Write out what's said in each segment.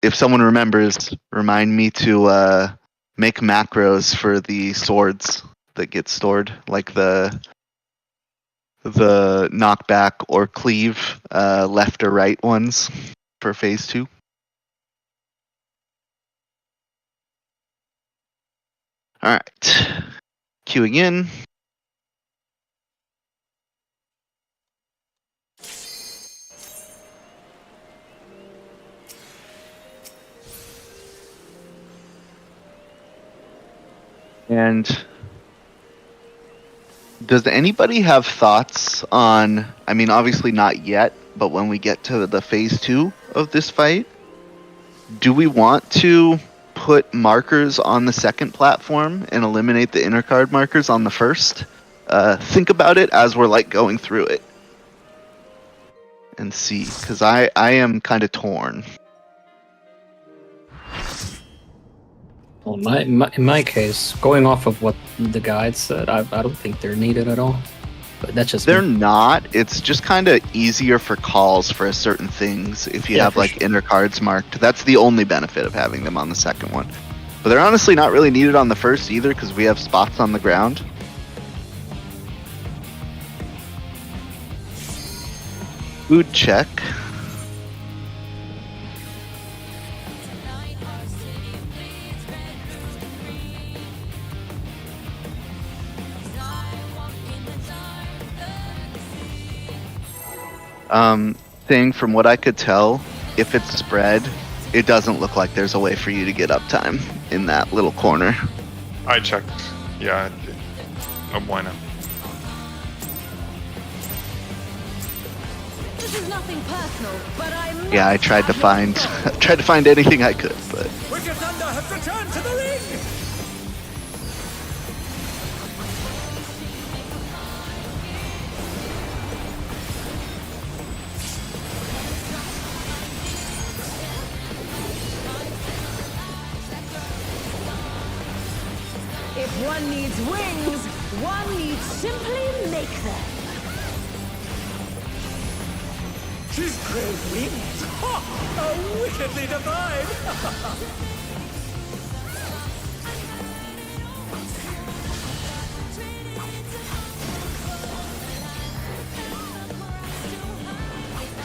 if someone remembers, remind me to make macros for the swords that get stored, like the knockback or cleave left or right ones for phase 2. All right, queuing in. And does anybody have thoughts on, I mean, obviously not yet, but when we get to the phase 2 of this fight, do we want to put markers on the second platform and eliminate the inner card markers on the first? Think about it as we're like going through it and see, because I am kind of torn. Well, in my case, going off of what the guide said, I don't think they're needed at all. But that's just They're not. It's just kind of easier for calls for certain things if you have like inner cards marked. That's the only benefit of having them on the second one. But they're honestly not really needed on the first either because we have spots on the ground. Food check. Thing from what I could tell, if it's spread, it doesn't look like there's a way for you to get uptime in that little corner. I checked. Yeah. No bueno. This is nothing personal, but I Yeah, I tried to find anything I could, but Wicked Thunder has returned to the ring! If one needs wings, one needs simply make them. She's great wings! Ha! How wickedly divine!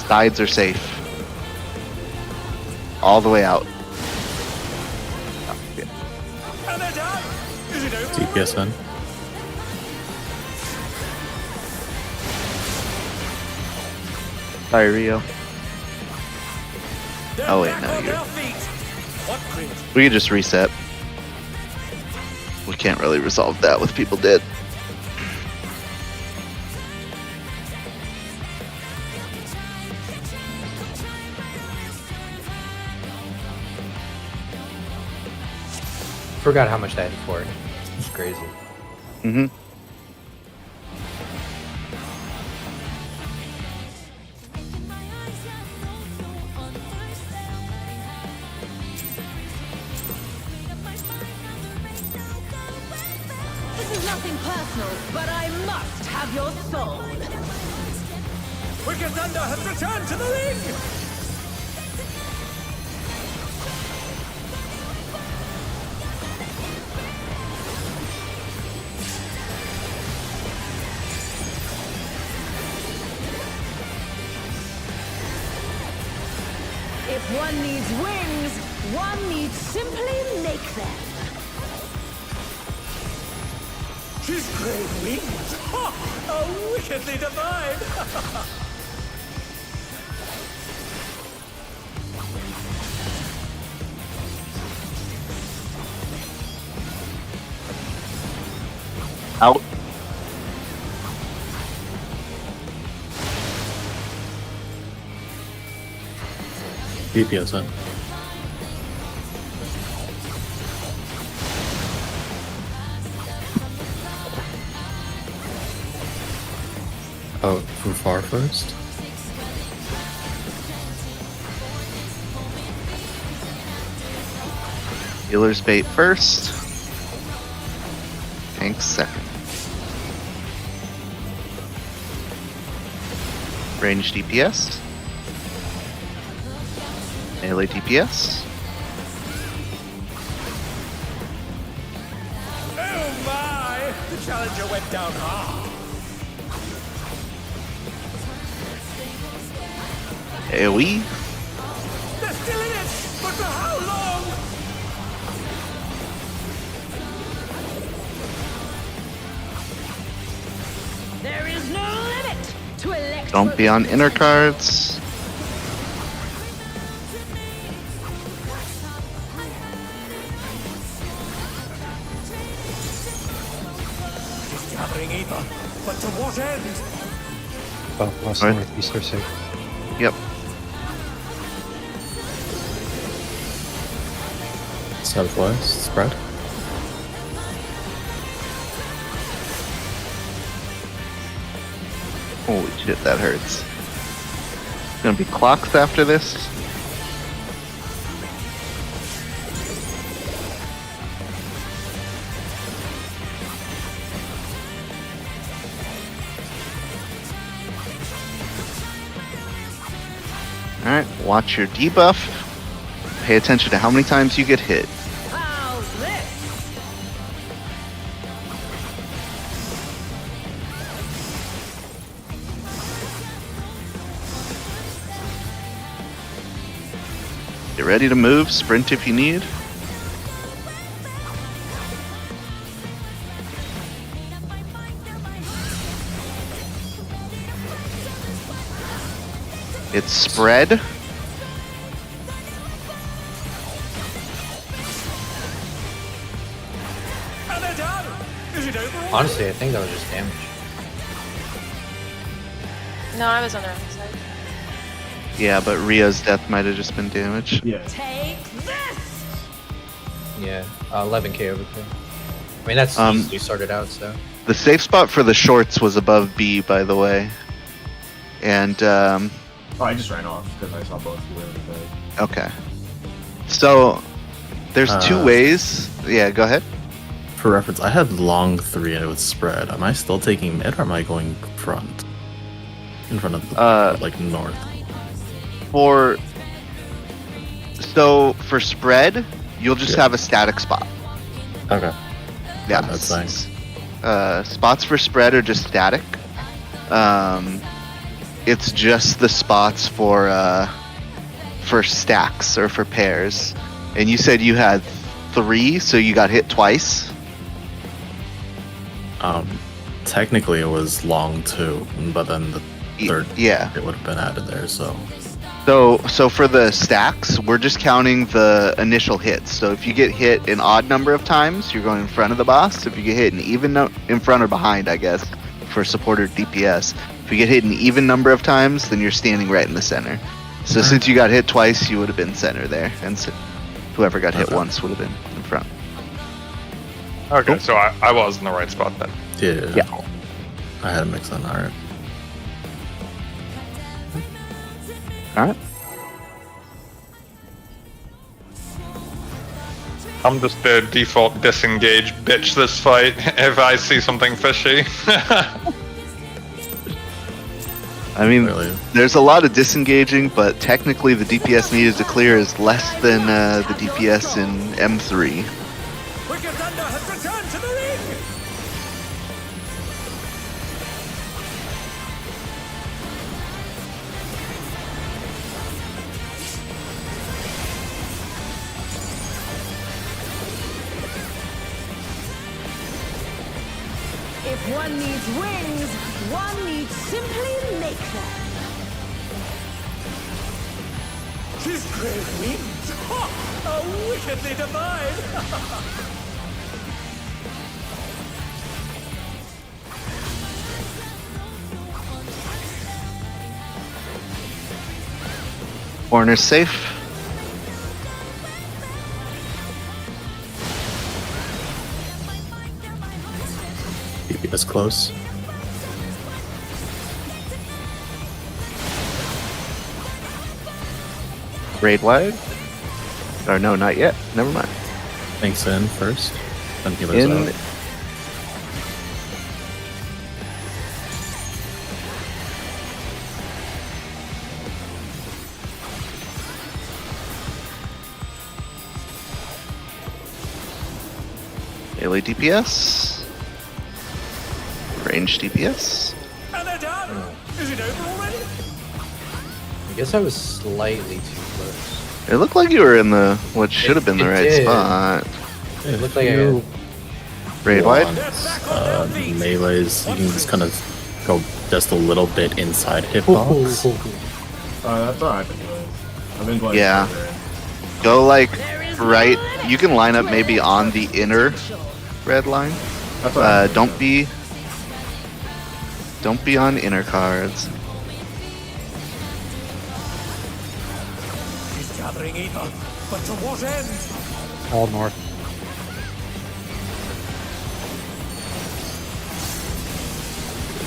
sides are safe. All the way out. And they're down! Is it over? DPS on. Sorry, Rio. They're Oh, wait, back no, on you're- their feet. What great We could just reset. We can't really resolve that with people dead. Forgot how much I had for it. It's crazy. Mm-hmm. This is nothing personal, but I must have your soul. Wicked Thunder has returned to the ring! If one needs wings, one needs simply make them. She's great wings! Ha! How wickedly divine! Out. DPS on. Oh, from far first? Healer's bait first. Tank second. Range DPS. Melee DPS. Oh my! The challenger went down hard. AoE. They're still in it, but for how long? There is no limit to electric. Don't be on inner cards. She's gathering ether, but to what end? Oh, lost Right. northeast or so. Yep. Southwest spread. Holy shit, that hurts. Gonna be clocks after this. Alright, watch your debuff. Pay attention to how many times you get hit. How's this? Get ready to move, sprint if you need. It's spread. And they're done. Is it over? Honestly, I think that was just damage. No, I was on the wrong side. Yeah, but Rhea's death might have just been damage. Take this! Yeah, 11k overkill. I mean, that's easily sorted out, so. The safe spot for the shorts was above B, by the way. And, Oh, I just ran off because I saw both of you in the bed. okay. So, there's two ways. Yeah, go ahead. For reference, I had long 3 and it was spread. Am I still taking mid or am I going front? In front of the, like, north? For spread, you'll just have a static spot. Okay. Yeah, That's nice. Spots for spread are just static. It's just the spots for stacks or for pairs. And you said you had 3, so you got hit twice. Technically it was long 2, but then the third Yeah. it would have been added there, so. So for the stacks, we're just counting the initial hits. So if you get hit an odd number of times, you're going in front of the boss. If you get hit an even in front or behind, I guess, for support or DPS. If you get hit an even number of times, then you're standing right in the center. So since you got hit twice, you would have been center there, and whoever got hit Okay. once would have been in front. Okay, so I was in the right spot then. Yeah. I had a mix on, alright. All right. I'm just the default disengage bitch this fight if I see something fishy. I mean, Really. there's a lot of disengaging, but technically the DPS needed to clear is less than the DPS in M3. Wicked Thunder has returned to the ring! If one needs wings, one needs simply make them. She's great wings! Ha! How wickedly divine! Corner's safe. DPS close. Raid wide. Or no, not yet. Never mind. Thanks in first. Then healers In. out. Melee DPS. Range DPS. And they're done. Is it over already? I guess I was slightly too close. It looked like you were in the what should have been the It right did. spot. It looked like I Raid wide. Melees, you can just kind of go just a little bit inside hitbox. That's all I've been doing. I've been going. Yeah. further in. Go like right. You can line up maybe on the inner red line. That's what I've been Don't doing. be on inner cards. He's gathering ether, but to what end? All north.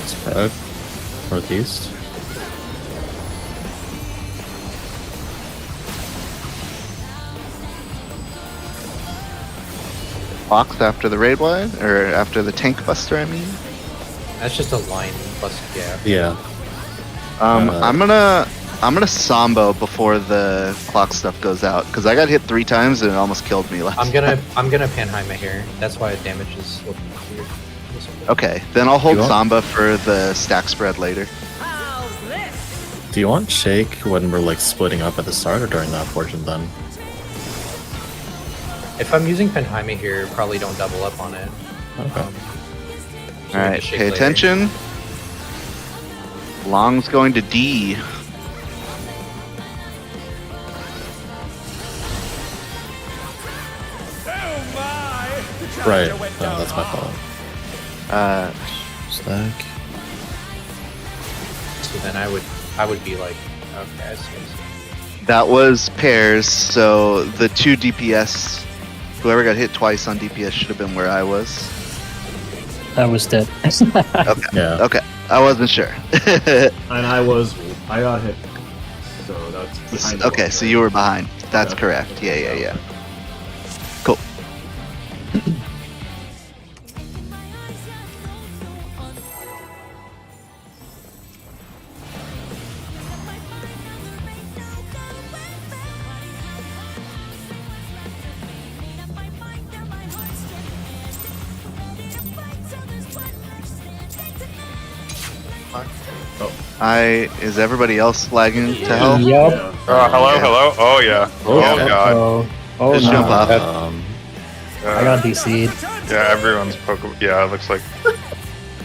Spread. Northeast. Box after the raid wide or after the tank buster. I mean. that's just a line plus gap. Yeah. I'm gonna sambo before the clock stuff goes out because I got hit 3 times and it almost killed me last. I'm gonna Panheima here. That's why damage is looking weird. Okay, then I'll hold You want- Samba for the stack spread later. How's this? Do you want Shake when we're like splitting up at the start or during that portion then? If I'm using Panheima here, probably don't double up on it. Okay. So we All right, can shake pay later. attention. Long's going to D. Oh my! The Right. character went No, down that's my hard. fault. Uh, Stack. So then I would be like, okay, I see. that was pairs, so the 2 DPS, whoever got hit twice on DPS should have been where I was. I was dead. Okay, Yeah. okay, I wasn't sure. And I got hit. So that's behind. the Okay, wall. so you were behind. That's Okay. correct. Yeah. Cool. Is everybody else lagging to hell? Yup. Yeah. Hello. Oh yeah. Oh god. Oh Just no. jump up. I got DC'd. Yeah, everyone's Yeah, it looks like.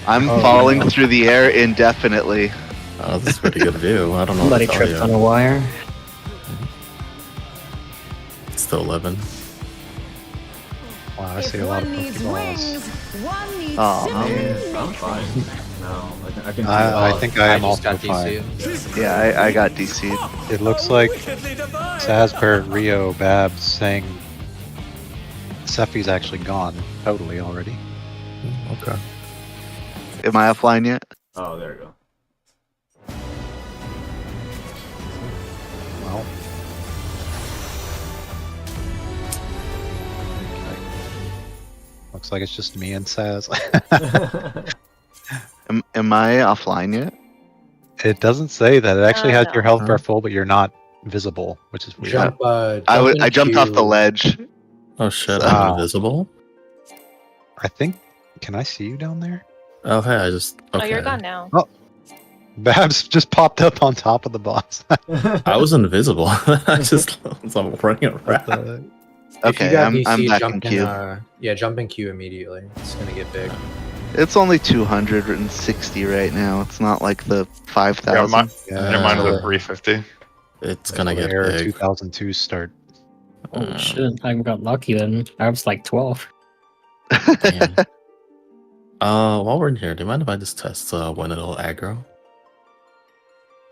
I'm Oh, falling no. through the air indefinitely. Oh, this is a pretty good view. I don't know Somebody what to tell tripped on you. a wire. It's still living. Wow, I If see a lot of one needs Pokeballs. wings, one needs Aw, simply man. I'm making. fine. No, I can. I think I am just also got fine. DC. Yeah, I got DC'd. It looks like Wickedly divine. Sazper, Rio, Babs saying Sephi's actually gone totally already. Okay. Am I offline yet? Oh, there you go. Well. Looks like it's just me and Saz. Am I offline yet? It doesn't say that. It actually has No. your health bar full, but you're not visible, which is weird. Jump, I jumped off the ledge. Oh shit, Ah. I'm invisible? I think. Can I see you down there? Oh hey, I just okay. Oh, you're gone now. Babs just popped up on top of the boss. I was invisible. I just I'm running around. If you Okay, got I'm DC, back in jump queue. yeah, jump in queue immediately. It's gonna get big. It's only 260 right now. It's not like the 5,000. Never mind the 350. It's gonna get Era big. 2002 start. Oh shit! I got lucky then. I was like 12. Damn. While we're in here, do you mind if I just test when it'll aggro?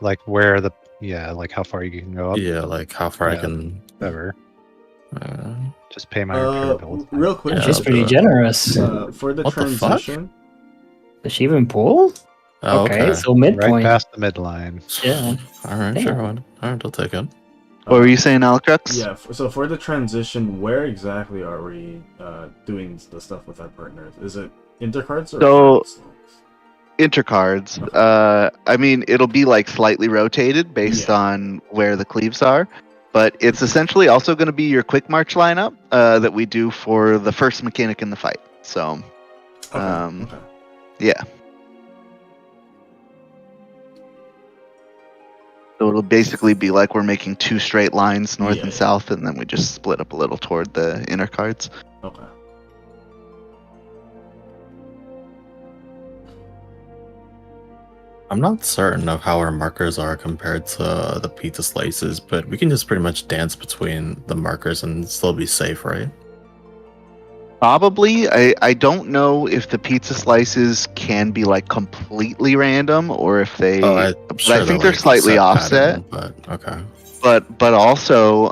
Like where the like how far you can go up. Yeah, like how far I Yeah. can. Whatever. Uh, Just pay my repair bill. Real quick. Yeah, She's I'll pretty do it. generous. For the What the fuck? transition. Does she even pull? oh, okay, okay. so Right midpoint. past the midline. Yeah. All right, Damn. sure. All right, I'll take it. What were you saying, Alecrux? Yeah. So for the transition, where exactly are we doing the stuff with our partners? Is it intercards or? So- Intercards. I mean, it'll be like slightly rotated based Yeah. on where the cleaves are, but it's essentially also going to be your quick march lineup that we do for the first mechanic in the fight. So, Okay. yeah. So it'll basically be like we're making 2 straight lines, north Yeah, and yeah. south, and then we just split up a little toward the inner cards. Okay. I'm not certain of how our markers are compared to the pizza slices, but we can just pretty much dance between the markers and still be safe, right? Probably. I don't know if the pizza slices can be like completely random or if they. I'm but sure I think they're like, slightly set offset. pattern, but okay. But also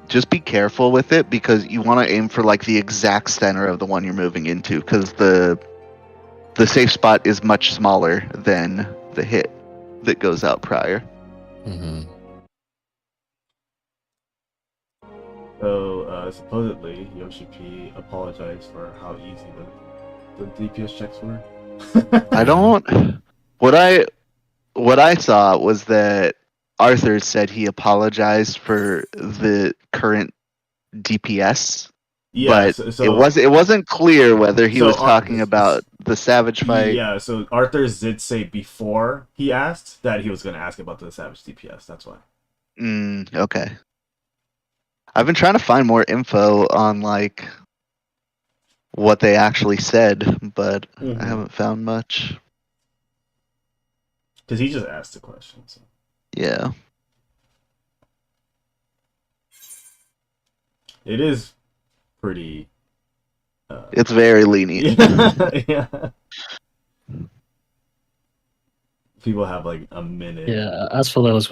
just be careful with it because you want to aim for like the exact center of the one you're moving into because the safe spot is much smaller than the hit that goes out prior. Mm-hmm. So supposedly Yoshi P apologized for how easy the DPS checks were. I don't. What I saw was that Arthur said he apologized for the current DPS, Yeah, but it wasn't clear whether he So, was talking about the Savage fight. Yeah, so Arthur did say before he asked that he was going to ask about the Savage DPS. That's why. Okay. I've been trying to find more info on like what they actually said, but I haven't found much. Because he just asked the question. So. Yeah. It is pretty. It's very lenient. Yeah. People have like a minute. Yeah, Asphalos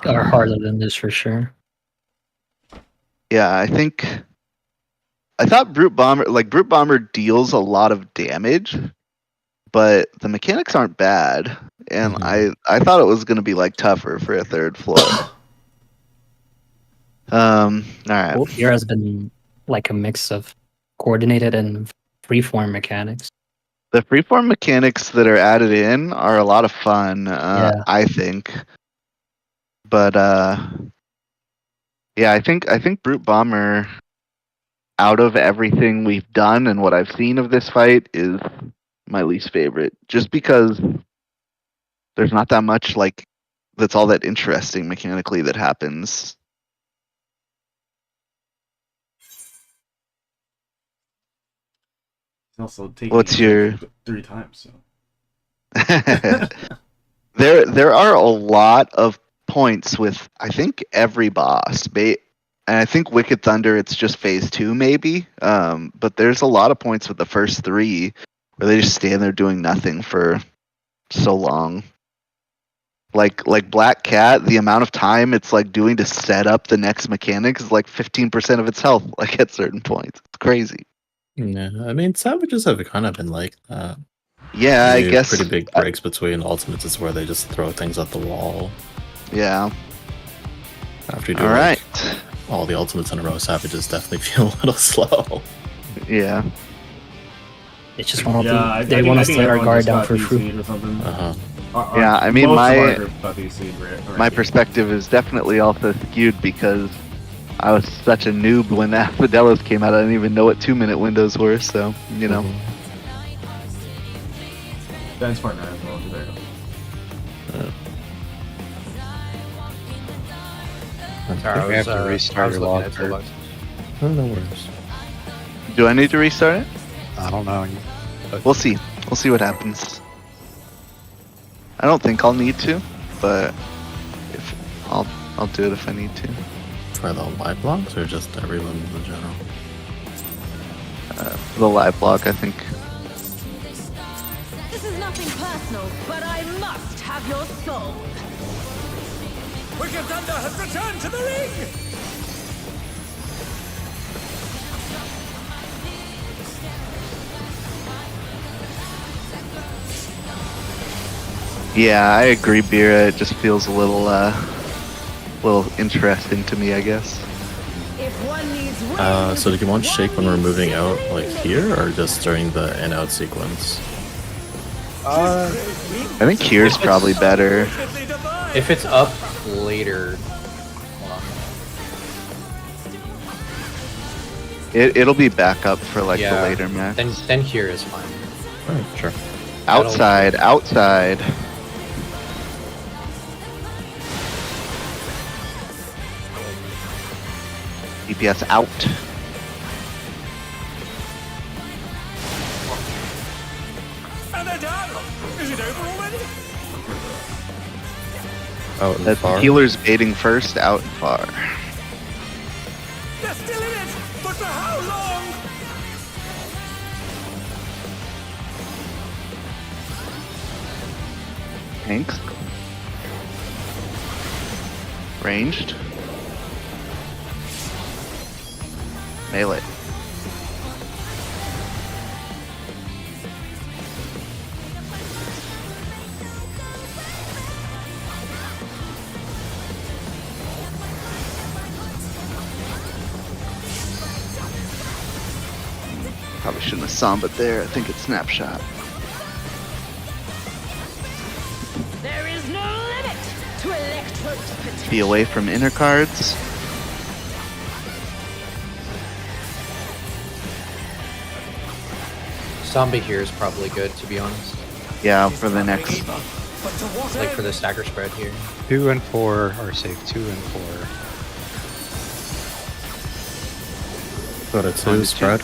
are harder than this for sure. Yeah, I thought Brute Bomber deals a lot of damage, but the mechanics aren't bad, and I thought it was gonna be like tougher for a 3rd floor. All right. Well, here has been like a mix of coordinated and freeform mechanics. The freeform mechanics that are added in are a lot of fun, I think. But yeah, I think Brute Bomber, out of everything we've done and what I've seen of this fight, is my least favorite. Just because there's not that much like that's all that interesting mechanically that happens. Also taking What's your 3 times? So. There are a lot of points with I think every boss. And I think Wicked Thunder it's just phase 2 maybe. But there's a lot of points with the first 3 where they just stand there doing nothing for so long. Like Black Cat, the amount of time it's like doing to set up the next mechanic is like 15% of its health, like at certain points. It's crazy. Yeah, I mean, Savages have kind of been like that. Yeah, I guess pretty big breaks between ultimates is where they just throw things at the wall. Yeah. After you do all the ultimates in a row, Savages definitely feel a little slow. Yeah. It's just one of they want us to let our guard down for fruit. Yeah, I mean my perspective is definitely also skewed because I was such a noob when the Asphodelos came out. I didn't even know what 2-minute windows were, so you know. Dance partner as well. There you go. Sorry, we have to restart your log. No worries. Do I need to restart it? I don't know. We'll see. We'll see what happens. I don't think I'll need to, but if I'll do it if I need to. For the live blogs or just everyone in general? The live blog, I think. This is nothing personal, but I must have your soul. Wicked Thunder has returned to the ring! Yeah, I agree, Bira. It just feels a little interesting to me, I guess. If one needs wings, So did you want Shake when we're moving out, like here, or just during the in-out sequence? I think here's probably better. If it's up later. Hold on. It'll be backup for like the Yeah. later match. Then here is fine. Alright, sure. Outside, outside. DPS out. And they're down! Is it over already? Out and The far. healer's baiting first, out and far. They're still in it! But for how long? Hanks. Ranged. Melee. Probably shouldn't have Samba there. I think it's snapshot. There is no limit to Electro's potential. Be away from inner cards. Samba here is probably good, to be honest. Yeah, for the next. But to what Like end? for the stagger spread here. 2 and 4 are safe. 2 and 4. Go to 2 spread.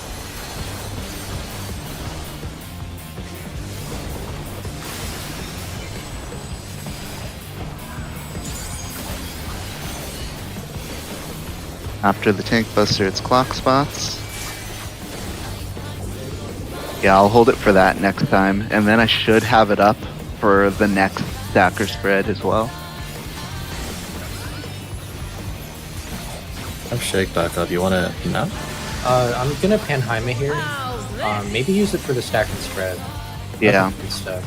After the tank buster, it's clock spots. Yeah, I'll hold it for that next time, and then I should have it up for the next stacker spread as well. I've Shake back up. You want it now? I'm gonna pan Jaime here. How's this? Maybe use it for the stack and spread. Yeah. Good stuff.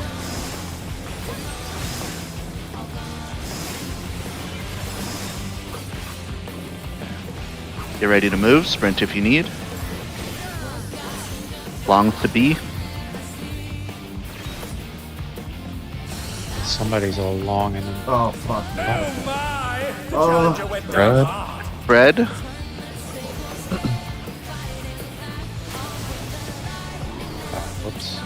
Get ready to move, sprint if you need. Longs to B. Somebody's all long and then Oh fuck. Oh my! The Oh. challenger went Red. down hard. Spread. whoops.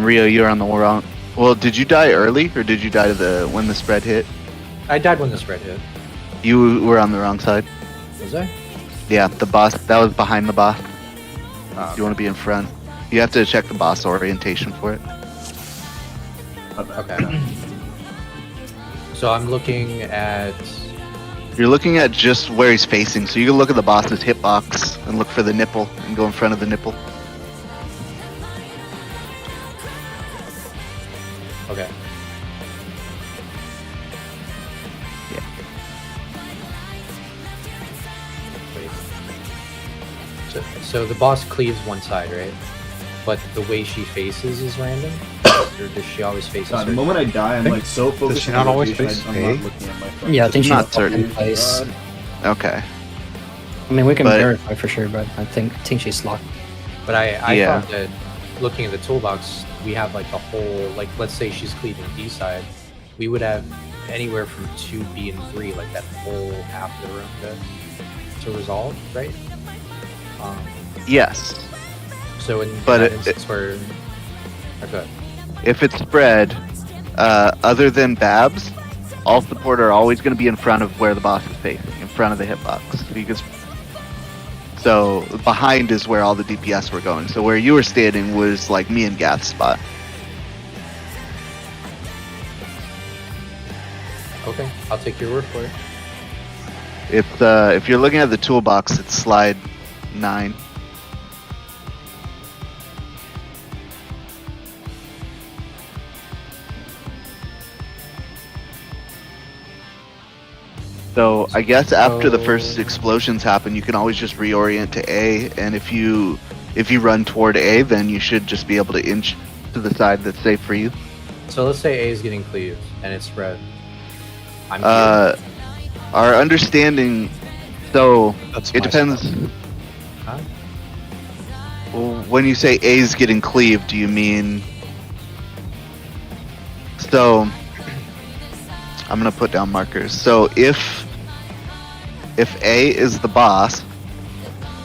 Rio, you're on the wrong. Well, did you die early, or did you die to the when the spread hit? I died when the spread hit. You were on the wrong side. Was I? Yeah, the boss. That was behind the boss. Oh, You want to be in front. You have to check the boss orientation for it. okay. So I'm looking at. You're looking at just where he's facing, so you can look at the boss's hitbox and look for the nipple and go in front of the nipple. Okay. Yeah. Wait. So the boss cleaves one side, right? But the way she faces is random? Or does she always face a God, the certain moment I die, I'm like so focused. she on not the always location, face I'm A? not looking at my phone. Yeah, I think she's Not not certain. in place. God. Okay. I mean, we can But- verify for sure, but I think she's locked. But I Yeah. thought that looking at the toolbox, we have like the whole, like let's say she's cleaving D side, we would have anywhere from 2B and 3, like that whole half of the room to resolve, right? Yes. So in But that it- instance where, okay, If it's spread, other than Babs, all support are always going to be in front of where the boss is facing, in front of the hitbox. Because so behind is where all the DPS were going. So where you were standing was like me and Gath's spot. okay, I'll take your word for it. If you're looking at the toolbox, it's slide 9. So I guess after the first So- explosions happen, you can always just reorient to A, and if you run toward A, then you should just be able to inch to the side that's safe for you. So let's say A is getting cleaved and it's spread. I'm here. Our understanding, so That's it my depends. spot. Huh? Well, when you say A is getting cleaved, do you mean? So I'm gonna put down markers. So if if A is the boss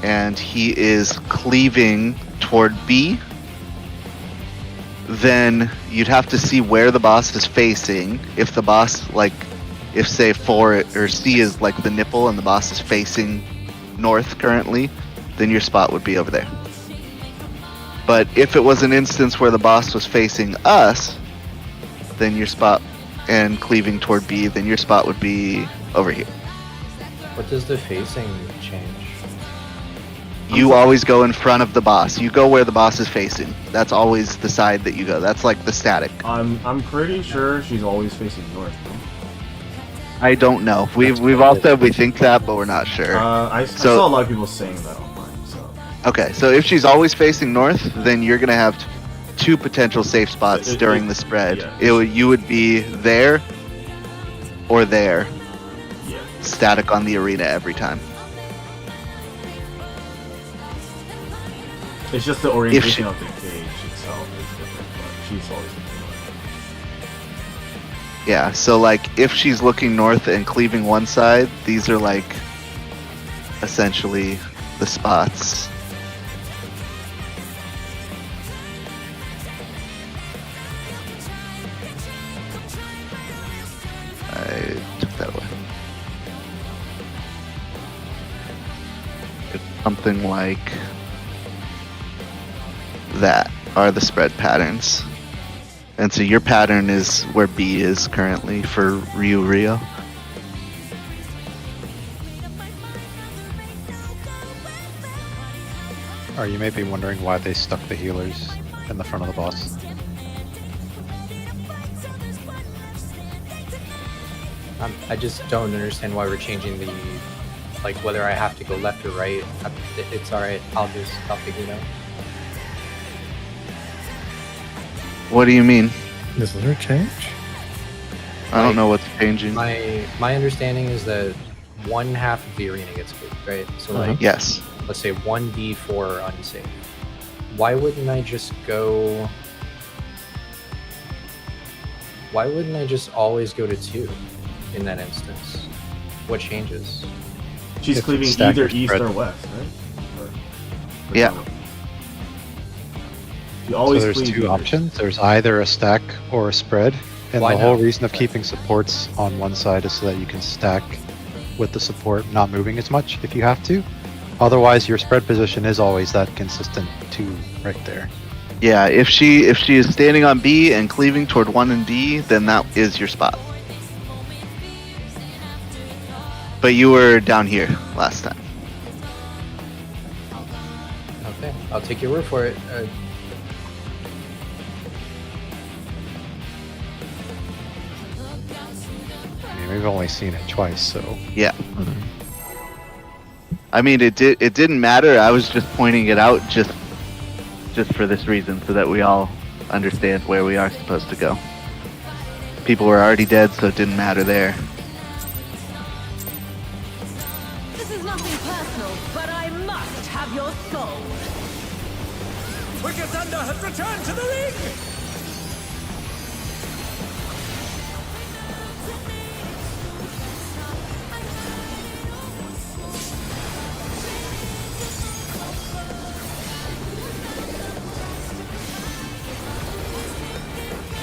and he is cleaving toward B, then you'd have to see where the boss is facing. If the boss, like, if say 4 or C is like the nipple and the boss is facing north currently, then your spot would be over there. But if it was an instance where the boss was facing us, then your spot, and cleaving toward B, then your spot would be over here. What does the facing change? You always go in front of the boss. You go where the boss is facing. That's always the side that you go. That's like the static. I'm pretty sure she's always facing north. Though. I don't know. We've all said we think that, but we're not sure. I saw a lot of people saying that online. So Okay, so if she's always facing north, then you're gonna have 2 potential safe spots during the spread. yeah. You would be there or there, yeah. static on the arena every time. It's just the orientation of the cage itself is different, but she's always looking north. Yeah, so like if she's looking north and cleaving one side, these are like essentially the spots. I took that away. It's something like that are the spread patterns. And so your pattern is where B is currently for Ryu Rio. Or you may be wondering why they stuck the healers in the front of the boss. I just don't understand why we're changing the, like, whether I have to go left or right. It's alright, I'll figure it out. What do you mean? Is there a change? I don't know what's changing. My understanding is that one half of the arena gets moved, right? So like, Yes. let's say 1d4 unsafe. Why wouldn't I just go? Why wouldn't I just always go to 2 in that instance? What changes? She's If cleaving it's either staggered east spread. or west, right? Or Yeah. down. You always So there's cleave 2 either. options. There's either a stack or a spread. And Why the whole not? reason of keeping supports on one side is so that you can stack with the support not moving as much if you have to. Otherwise, your spread position is always that consistent 2 right there. Yeah, if she is standing on B and cleaving toward 1 and D, then that is your spot. But you were down here last time. Okay, I'll take your word for it. I mean, we've only seen it twice, so Yeah. I mean, it didn't matter. I was just pointing it out just for this reason, so that we all understand where we are supposed to go. People were already dead, so it didn't matter there. This is nothing personal, but I must have your soul. Wicked Thunder has returned to the ring!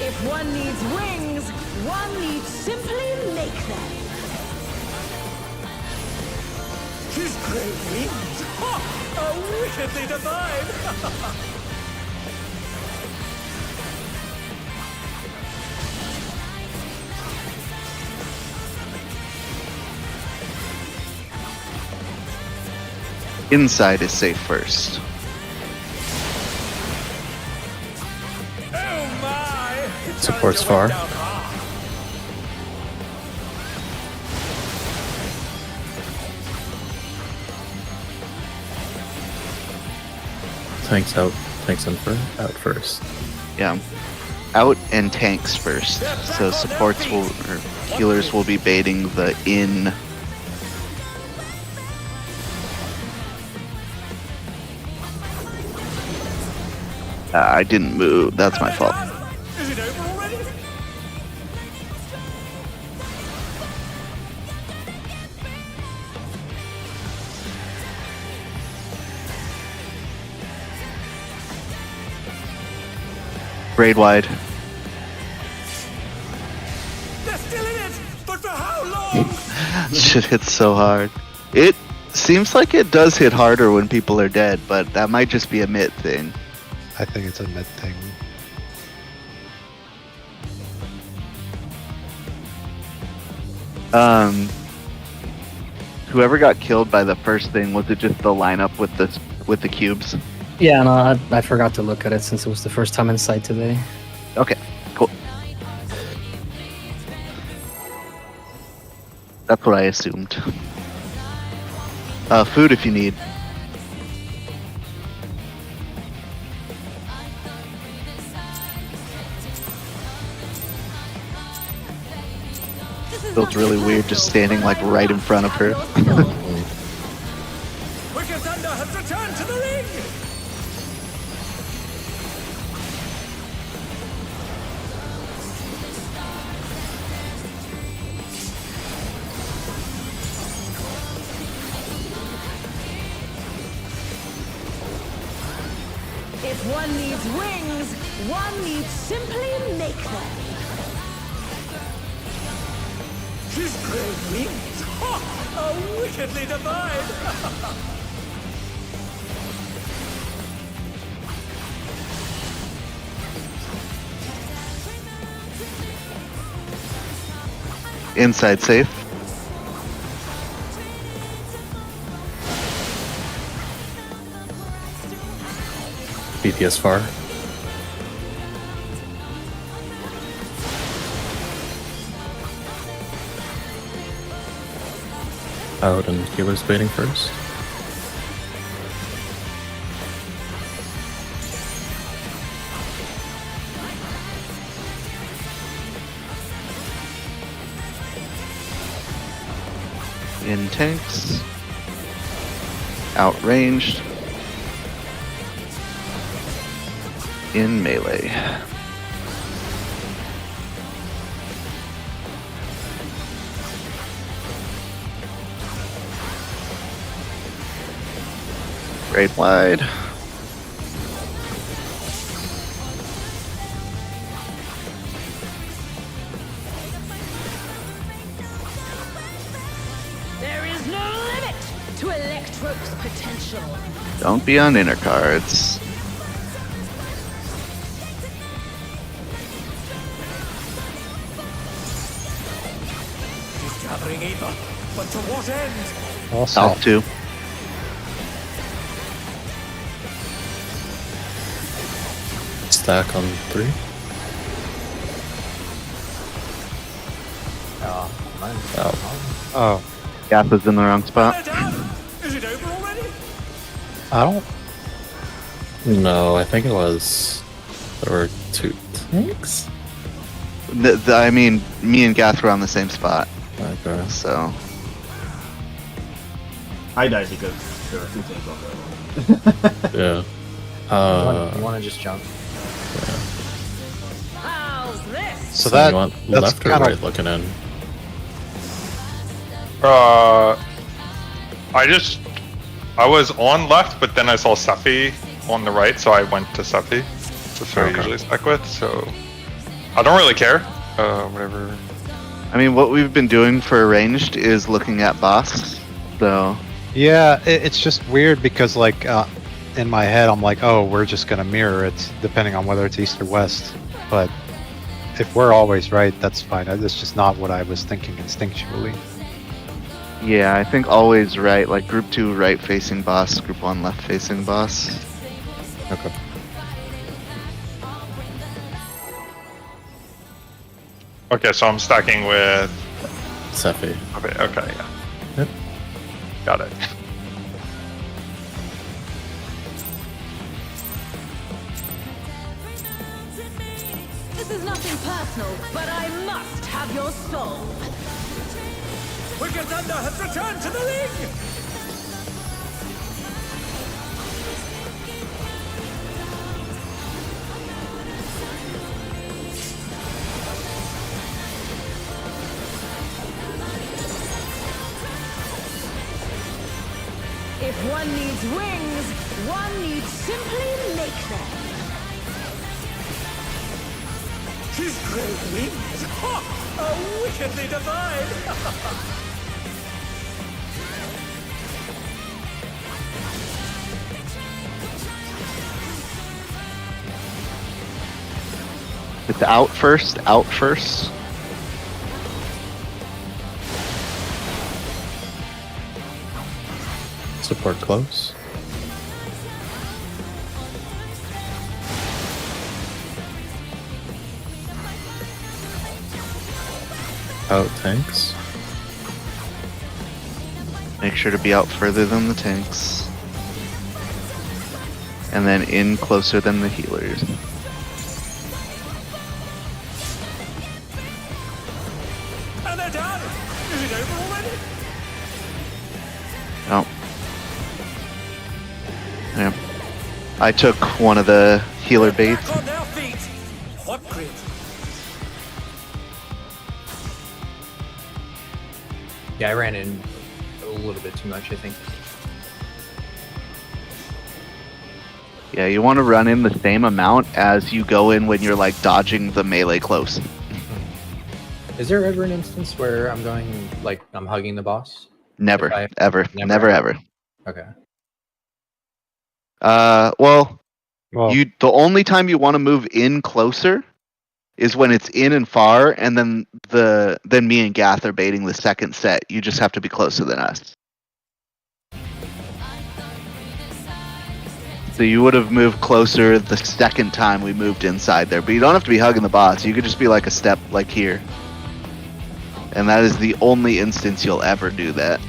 If one needs wings, one needs simply make them. His great wings! Ha! Are wickedly divine! Inside is safe first. Oh my! It's Support's time you went far. down hard. Tanks out. Tanks in first. Out first. Yeah. Out and tanks first. So supports will, or healers will be baiting the in. I didn't move. That's my fault. Is it over already? Braid wide. They're still in it, but for how long? Shit hits so hard. It seems like it does hit harder when people are dead, but that might just be a mid thing. I think it's a mid thing. Whoever got killed by the first thing, was it just the lineup with the cubes? Yeah, no, I forgot to look at it since it was the first time inside today. Okay, cool. That's what I assumed. Food if you need. Feels really weird just standing like right in front of her. Wicked Thunder has returned to the ring! If one needs wings, one needs simply make them. His great wings! Ha! How wickedly divine! Inside safe. BPS far. Out and healer's waiting first. In tanks. Outranged. In melee. Braid wide. There is no limit to Electro's potential. Don't be on inner cards. He's gathering ether, but to what end? Also, South 2. Stack on 3. Mine's Out. oh, Gap is in the wrong spot. They're down! Is it over already? I don't. No, I think it was. There were 2 tanks? I mean, me and Gath were on the same spot, Okay. so. I died because there were 2 things on that one. Yeah. You want to just jump? How's this? So So that you want that's left or kind right of looking in? I was on left, but then I saw Sephi on the right, so I went to Sephi. That's who I Okay. usually spec with, so I don't really care. Whatever. I mean, what we've been doing for ranged is looking at boss, so. yeah. It's just weird because like in my head I'm like, oh, we're just gonna mirror it depending on whether it's east or west. But if we're always right, that's fine. That's just not what I was thinking instinctually. Yeah, I think always right, like group 2 right facing boss, group 1 left facing boss. Okay. Okay, so I'm stacking with. Sephi. Okay, yeah. Yep. Got it. This is nothing personal, but I must have your soul. Wicked Thunder has returned to the ring! If one needs wings, one needs simply make them. His great wings! Ha! Are wickedly divine! It's out first, out first. Support close. Out tanks. Make sure to be out further than the tanks. And then in closer than the healers. And they're done! Is it over already? Oh. Yeah. I took one of the healer baits. Back on their feet! What grit? Yeah, I ran in a little bit too much, I think. Yeah, you want to run in the same amount as you go in when you're like dodging the melee close. Is there ever an instance where I'm going, like, I'm hugging the boss? Never, If I- ever, Never, never, ever. ever. Okay. Well, Well, the only time you want to move in closer is when it's in and far, and then me and Gath are baiting the second set. You just have to be closer than us. So you would have moved closer the second time we moved inside there, but you don't have to be hugging the boss. You could just be like a step like here. And that is the only instance you'll ever do that.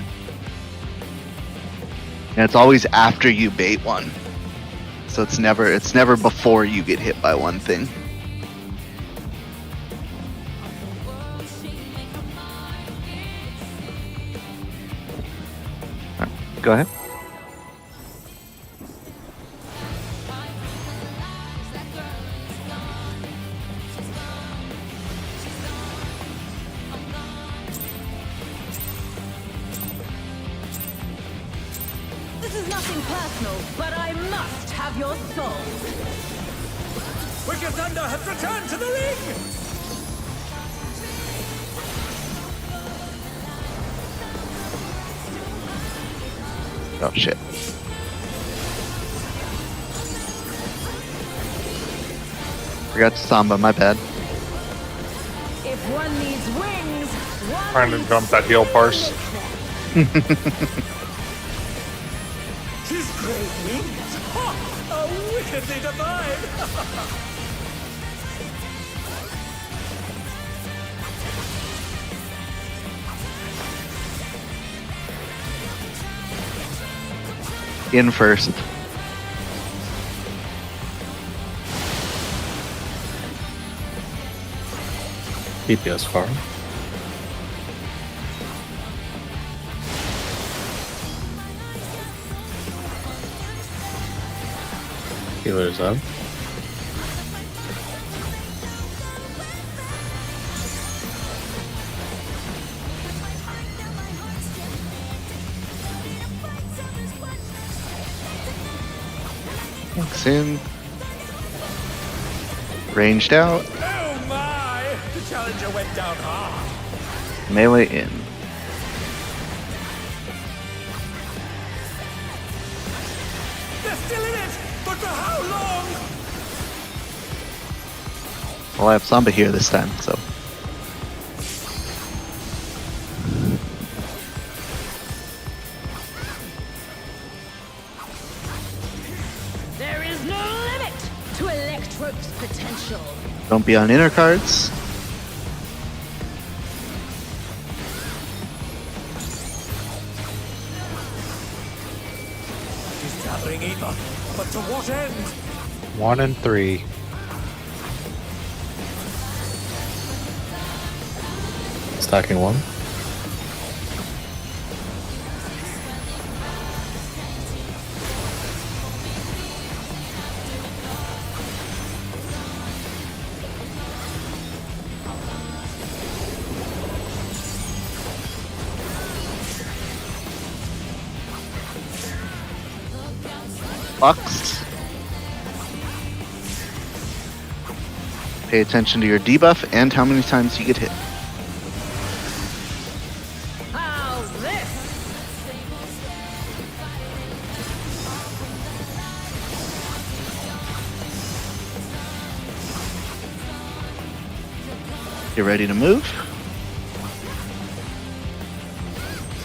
And it's always after you bait one. So it's never before you get hit by one thing. Alright, go ahead. This is nothing personal, but I must have your soul. Wicked Thunder has returned to the ring! Oh shit. Forgot to Samba, my bad. If one needs wings, one Trying to needs jump that heal parse. His great wings! Ha! Are wickedly divine! In first. DPS farm. Healers up. Looks in. Ranged out. Oh my! The challenger went down hard! Melee in. They're still in it! But for how long? Well, I have Samba here this time, so. There is no limit to Electrope's potential. Don't be on inner cards. He's gathering ether, but to what end? 1 and 3. Stacking one. Bucks. Pay attention to your debuff and how many times you get hit. How's this? Get ready to move.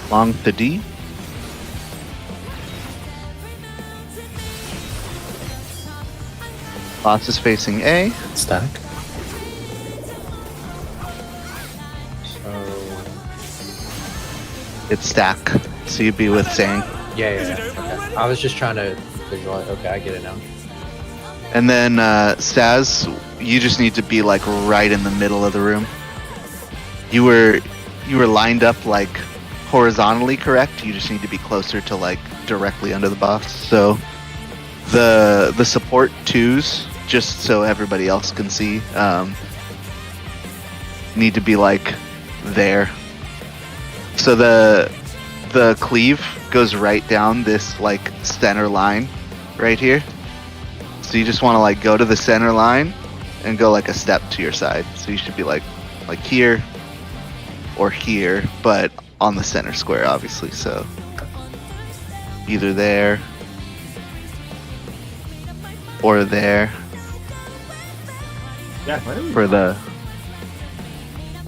Long to D. Boss is facing A. Stack. So It's stack. So you'd be with Sang. yeah. Okay. I was just trying to visualize. Okay, I get it now. And then Staz, you just need to be like right in the middle of the room. You were lined up like horizontally correct. You just need to be closer to like directly under the boss. So the support twos, just so everybody else can see, need to be like there. So the cleave goes right down this like center line right here. So you just want to like go to the center line and go like a step to your side. So you should be like here or here, but on the center square obviously. So either there or there Yeah, why did we for the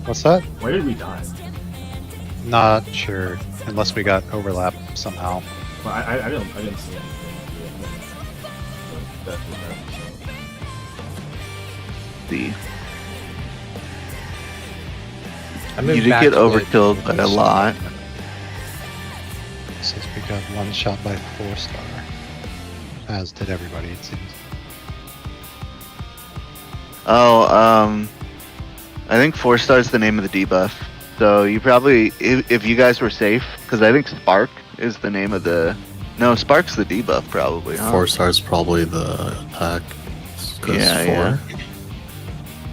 What's that? Why did we die? Not sure. Unless we got overlap somehow. Well, I didn't see anything. So that's what the I moved you did back get to the- overkilled by a lot. Since we got one shot by 4-star. As did everybody, it seems. Oh, I think 4-star is the name of the debuff. So you probably, if you guys were safe, because I think Spark is the name of the. No, Spark's the debuff probably. Huh? 4 stars probably the attack. 'Cause Yeah, 4. yeah. I don't know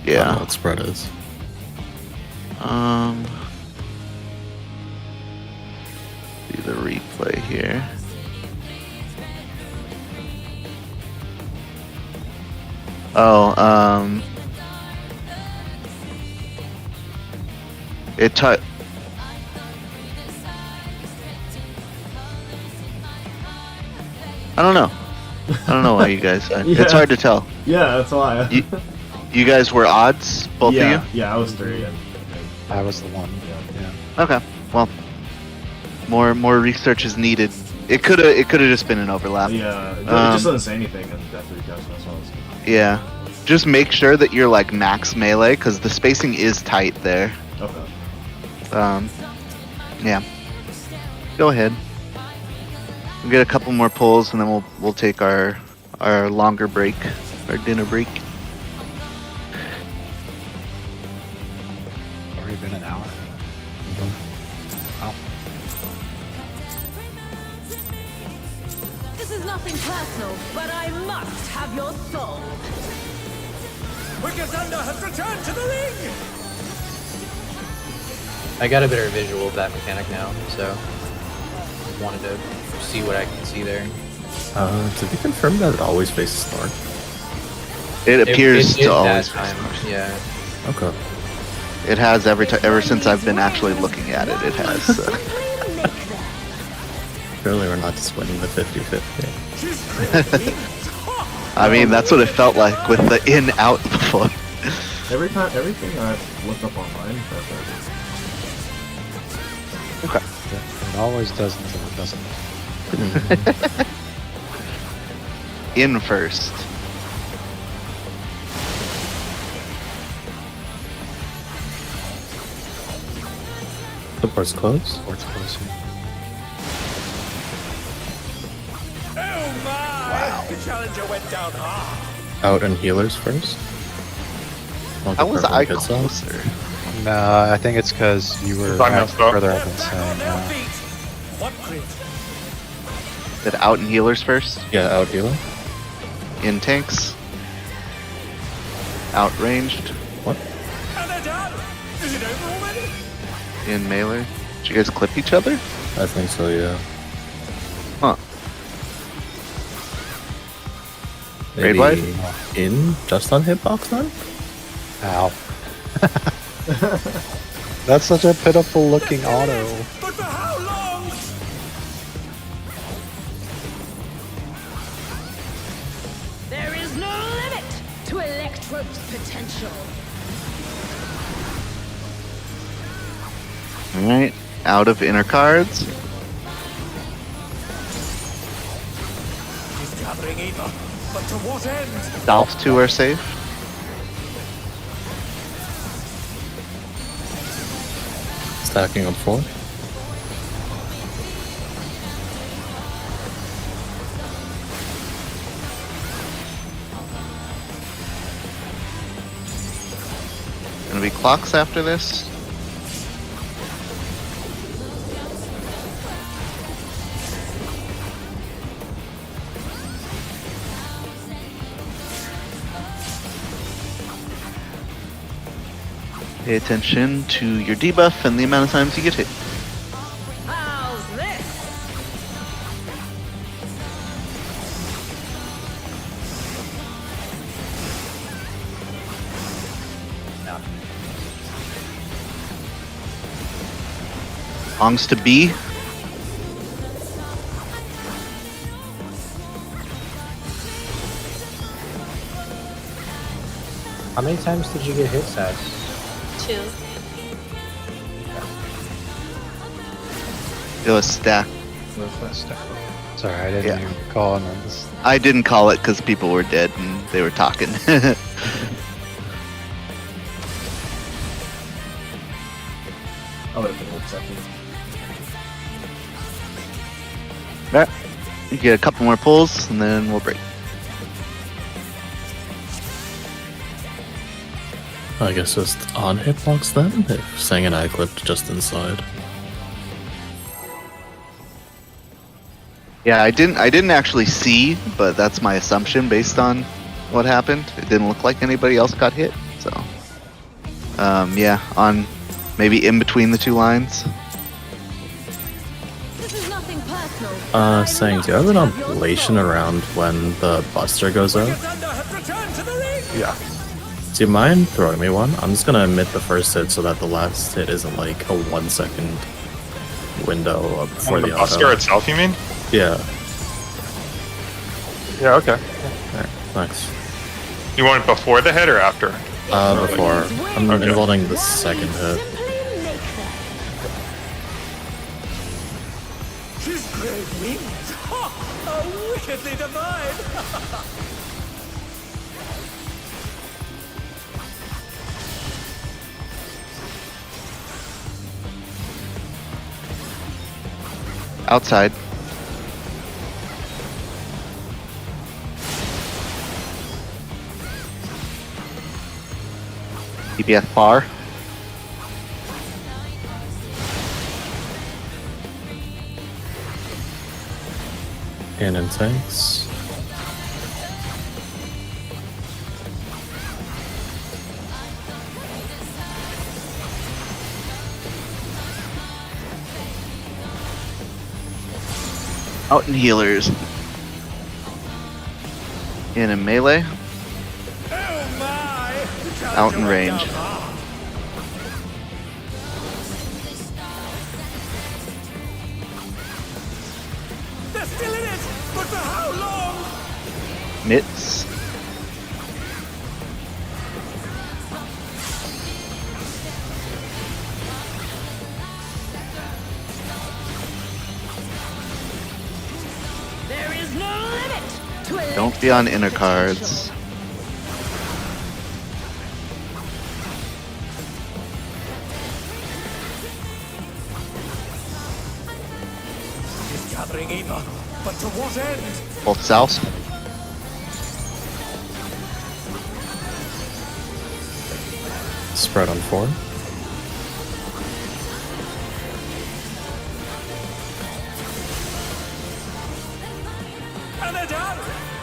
Yeah. what spread is. See the replay here. Oh, it I don't know. I don't know why you guys. It's Yeah. hard to tell. Yeah, that's why. You guys were odds, both yeah, of yeah, I was 3. And, I was the one. Yeah. you. Okay. Well, more research is needed. It could have just been an overlap. yeah, it just doesn't say anything in Death Recast. That's all. Yeah. Just make sure that you're like max melee because the spacing is tight there. Okay. Yeah. Go ahead. We'll get a couple more pulls and then we'll take our longer break, our dinner break. Already been an hour. Wow. This is nothing personal, but I must have your soul. Wickasander has returned to the ring! I got a better visual of that mechanic now, so wanted to see what I can see there. To be confirmed that it always faces north. It appears it to always. that time, yeah. Okay. It has ever since I've been actually looking at it. It has. Simply make them. Clearly we're not just winning the 50-50. I mean, that's what it felt like with the in-out before. Everything I've looked up online, that's it. Okay. It always does until it doesn't. In first. The port's closed. Port's close here. Oh my! The challenger went down hard. Out and healers first. Don't How get was hurt when I it gets out. closer? No, I think it's because you were I messed up. further up They're than back on saying. their feet. What crit? Did out and healers first? Yeah, out healer. In tanks. Out ranged. What? And they're done! Is it over already? In melee. Did you guys clip each other? I think so, yeah. Huh. Maybe Raid wide? in just on hitbox then? Ow. That's such a pitiful looking auto. But for how long? There is no limit to Electrode's potential. Alright, out of inner cards. She's gathering Eva, but to what end? Dolphs 2 are safe. Stacking up 4. Gonna be clocks after this. Pay attention to your debuff and the amount of times you get hit. How's this? Longs to B. How many times did you get hit, Sass? 2. It was stack. Sorry, I didn't Yeah. even call on this. I didn't call it because people were dead and they were talking. I'll wait for the second. Alright. You get a couple more pulls and then we'll break. I guess just on hitbox then, if Sang and I clipped just inside. Yeah, I didn't actually see, but that's my assumption based on what happened. It didn't look like anybody else got hit, so yeah, on maybe in between the two lines. This is nothing personal. Sang, do you have an oblation around when the buster goes up? Thunder have returned to the ring! Yeah. Do you mind throwing me one? I'm just gonna omit the first hit so that the last hit isn't like a 1 second window before On the the buster auto. itself, you mean? Yeah. Yeah, okay. Alright, thanks. You want it before the hit or after? Before. I'm Okay. involving the second hit. Simply make them. His great wings! Ha! How wickedly divine! Outside. DPS far. And in tanks. Out in healers. In melee. Oh my! Out in range. They're still in it! But for how long? Mitts. There is no limit to Don't be on inner cards. She's gathering Eva, but to what end? Both south. Spread on 4. And they're down!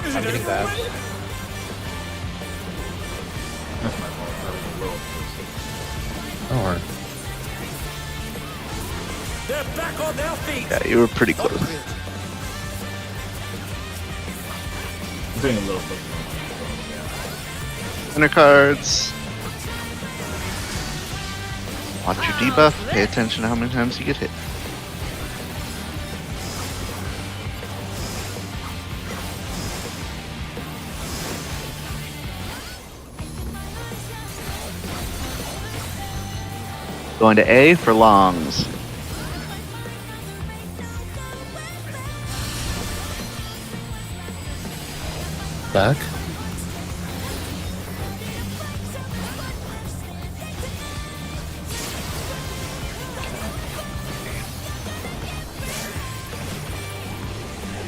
Is I'm it getting over that. already? That's my fault. That was a little close. Don't worry. They're back on their feet! Yeah, you were pretty close. I'm doing a little bit. Inner cards. Watch your debuff. Pay attention to how many times you get hit. Going to A for longs. Back.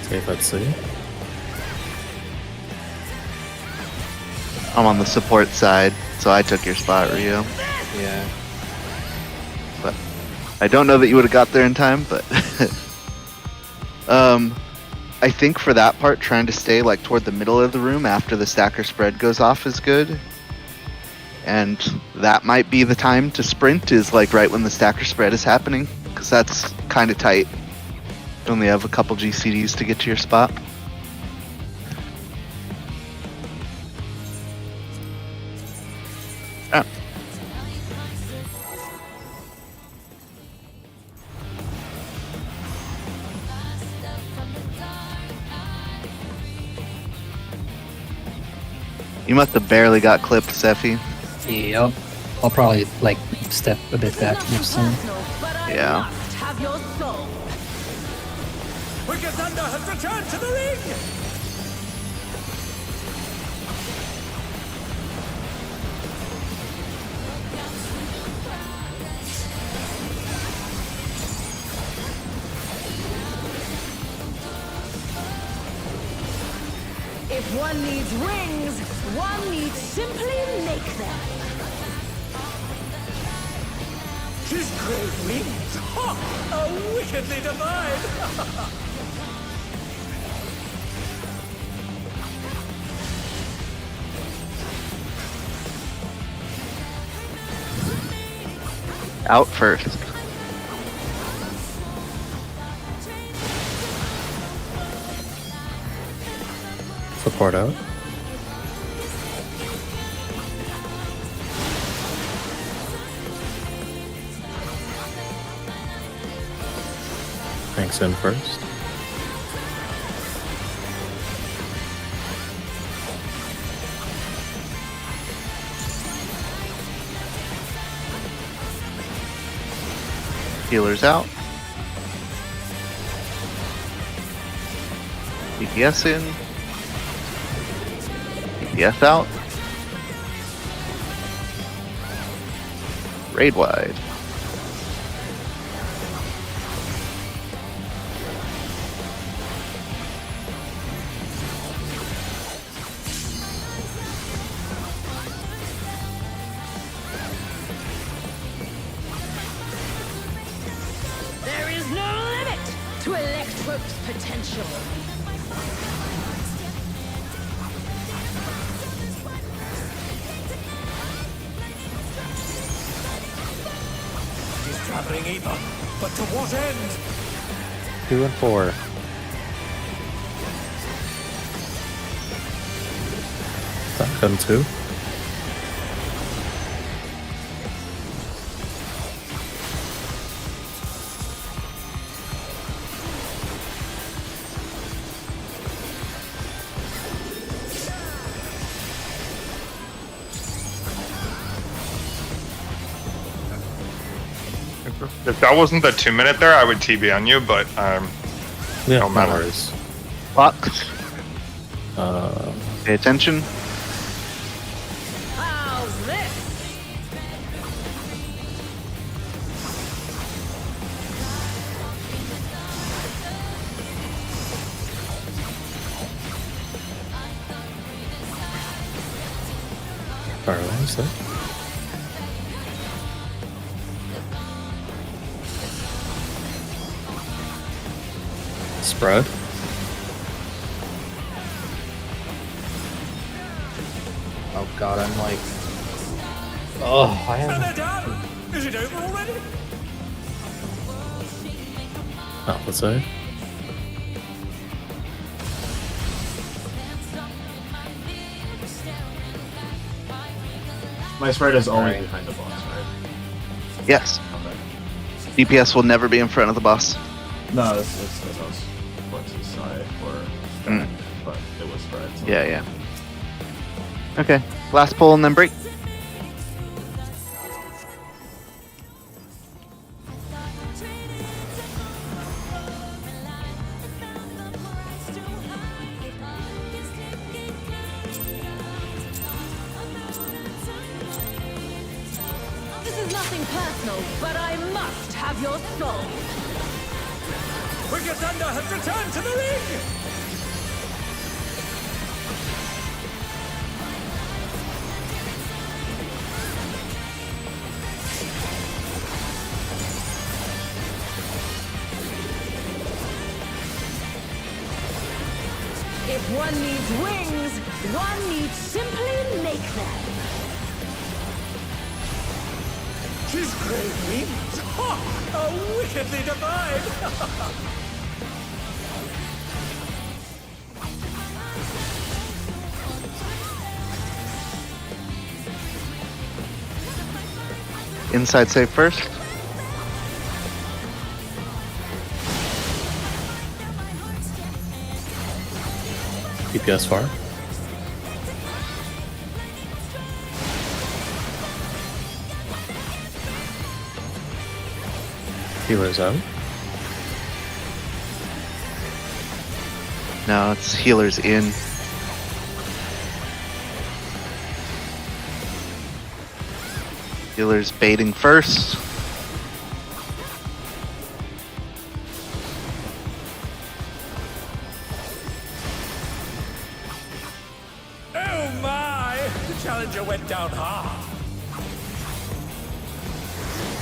Okay, let's see. I'm on the support side, so I took your spot, Rio. Yeah. But I don't know that you would have got there in time, but I think for that part, trying to stay like toward the middle of the room after the stacker spread goes off is good. And that might be the time to sprint, is like right when the stacker spread is happening, because that's kind of tight. You only have a couple GCDs to get to your spot. Ah. You must have barely got clipped, Sephi. Yep. I'll probably like step a bit back next time. Yeah. Have your soul. Wicked Thunder has returned to the ring! If one needs wings, one needs simply make them. His great wings! Ha! Are wickedly divine! Out first. Support out. Thanks in first. Healers out. DPS in. DPS out. Raid wide. There is no limit to Electrope's potential. He's traveling Aether, but to what end? 2 and 4. Back on 2. If that wasn't the 2-minute there, I would TB on you, but Yeah, no matter. worries. Fox. Uh, Pay attention. How's this? paralyze that. Spread. Oh god, I'm like... Oh, I And am... they're down! Is it over already? Alpha save. My spread is only Alright. behind the boss, right? Yes. Okay. DPS will never be in front of the boss. No, it's because I was Flex's side or Mm. but it was spread. So. Yeah. Okay. Last pull and then break. This is nothing personal, but I must have your soul. Wicked Thunder has returned to the ring! If one needs wings, one needs simply make them. His great wings! Ha! How wickedly divine! Inside save first. DPS far. Healer's out. No, it's healers in. Healers baiting first. Oh my! The challenger went down hard.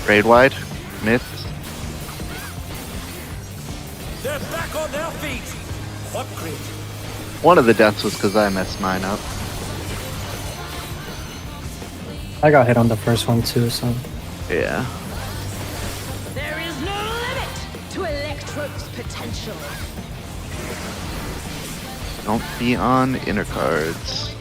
Raid wide. Myth. They're back on their feet. What grit? One of the deaths was because I messed mine up. I got hit on the first one too, so Yeah. There is no limit to Electro's potential. Don't be on inner cards.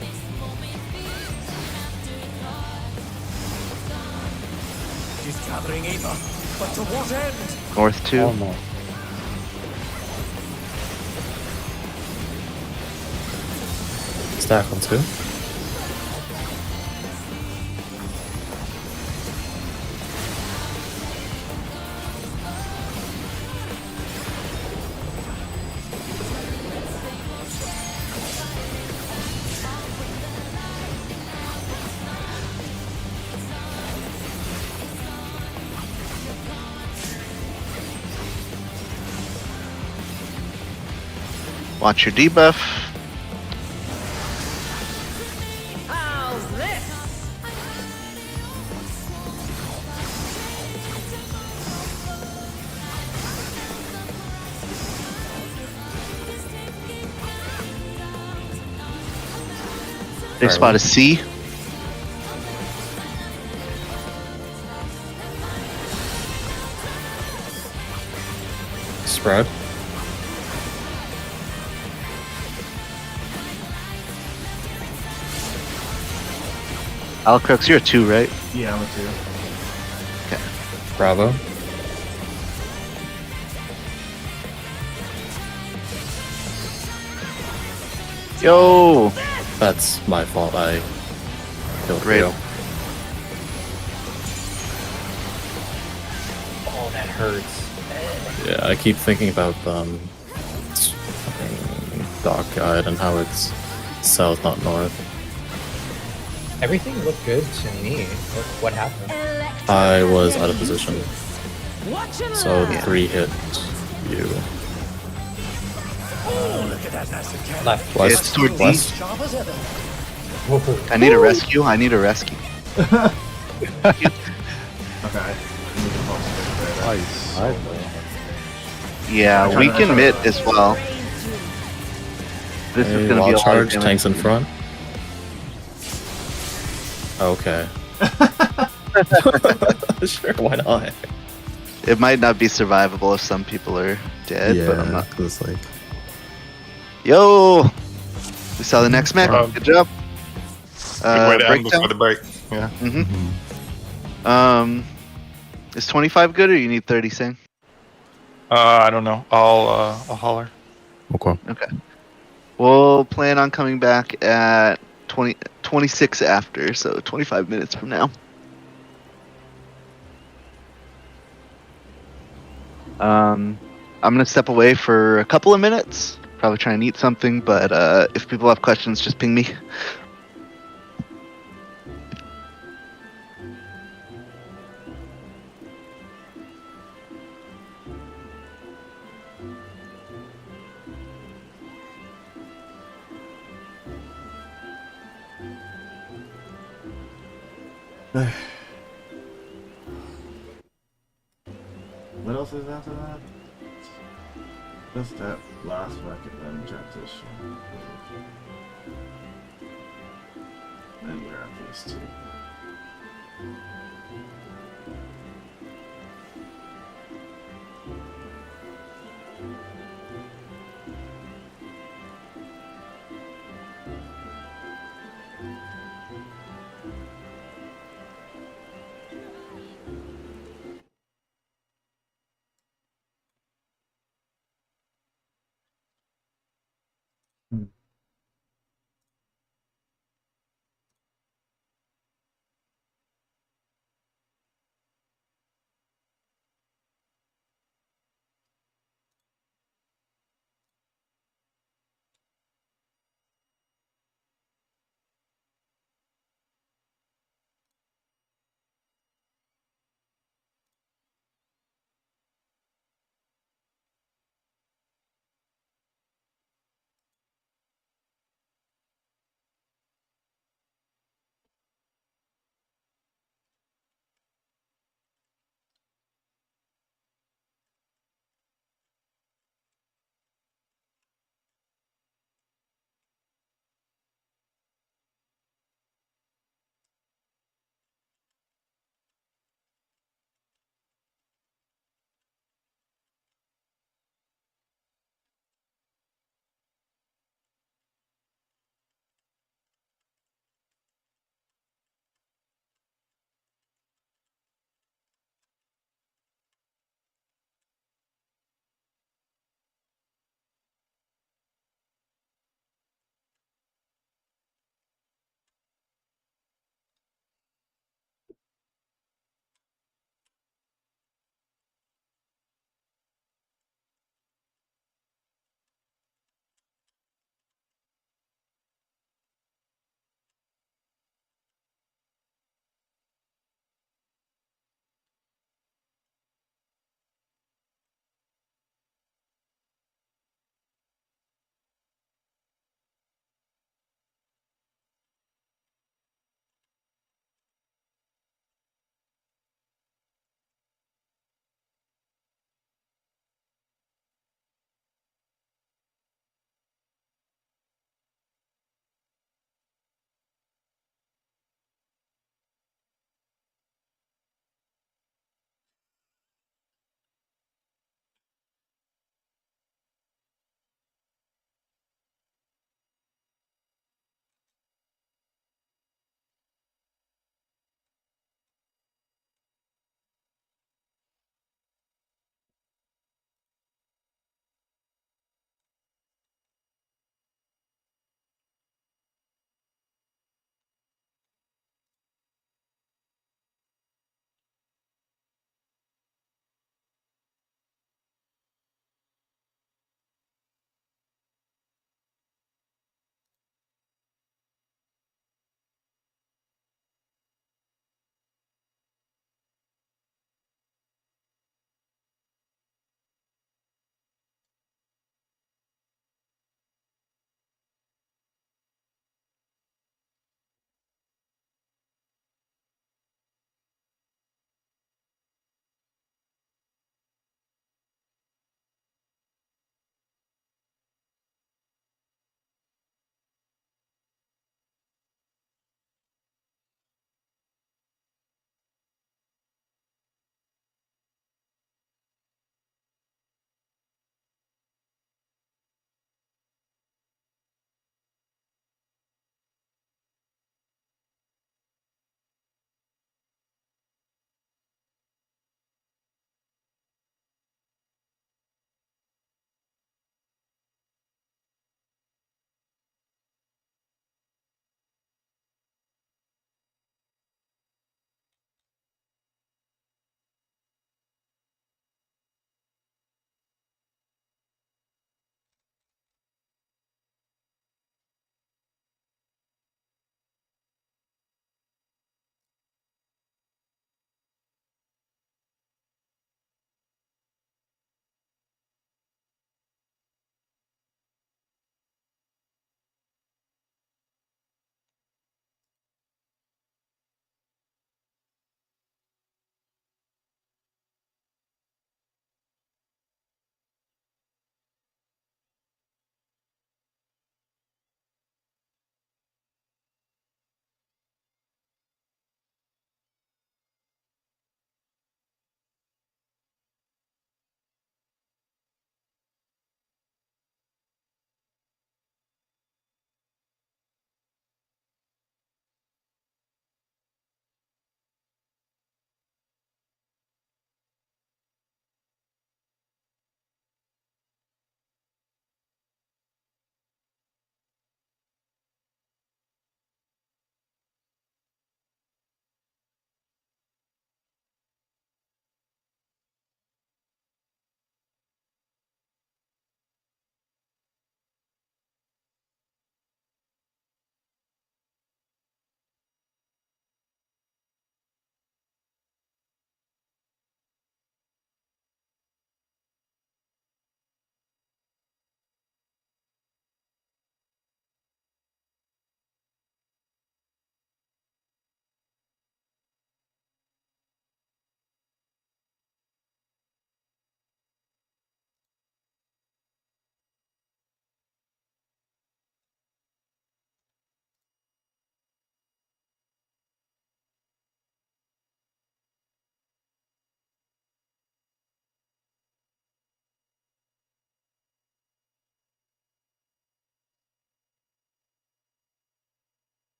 She's gathering Eva, but to what end? North 2. almost. Stack on 2. Watch your debuff. How's this? They spot a C. Spread. Alcrux, you're a 2, right? Yeah, I'm a 2. Bravo. Yo! That's my fault. I killed Great. Rio. Oh, that hurts. Yeah, I keep thinking about Dock Guide and how it's south, not north. Everything looked good to me. What happened? I was out of position, Watch and so learn. 3 hit you. Oh, look at that nasty cannon. Left. West. It's toward West. Sharp as ever. Whoa. I need a rescue. I need a rescue. Okay. I need to pause it there. Yeah, we can mid as well. This is Hey, gonna be wild a hard charge. Tanks in front. Okay. Sure, why not? It might not be survivable if some people are dead, but I'm not. it's like Yo! We saw the next mech. Um, Good job. Good way to end Breakdown. before the break. Yeah. Mm-hmm. Is 25 good, or you need 30, Sing? I don't know. I'll holler. Okay. Okay. We'll plan on coming back at 26 after, so 25 minutes from now. I'm gonna step away for a couple of minutes. Probably try and eat something, but if people have questions, just ping me. What else is after that? Just that last bracket then transition. And we're at phase 2.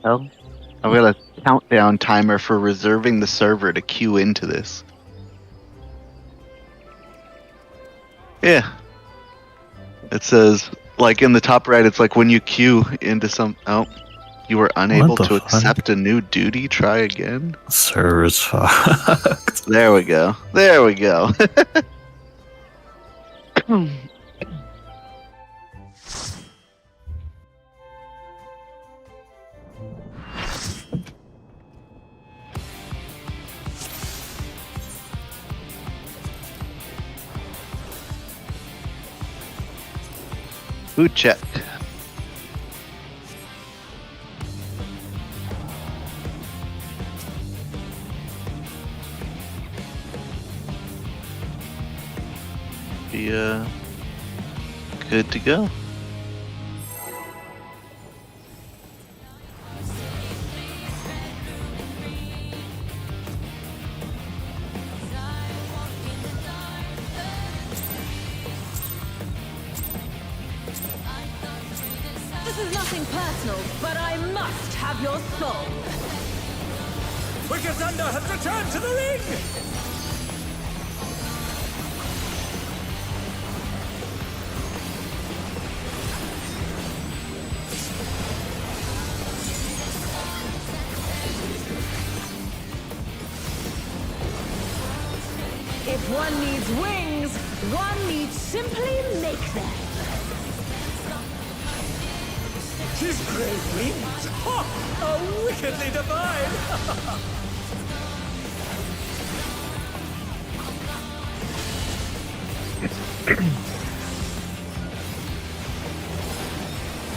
Well, I've got a countdown timer for reserving the server to queue into this. Yeah. It says, like in the top right, it's like when you queue into some. Oh, you were unable the to fuck? accept a new duty. Try again. Server's fucked. There we go. There we go. Food check. Be good to go. This is nothing personal, but I must have your soul. Wicked Thunder has returned to the ring! If one needs wings, one needs simply make them. His great wings! Ha! Are wickedly divine!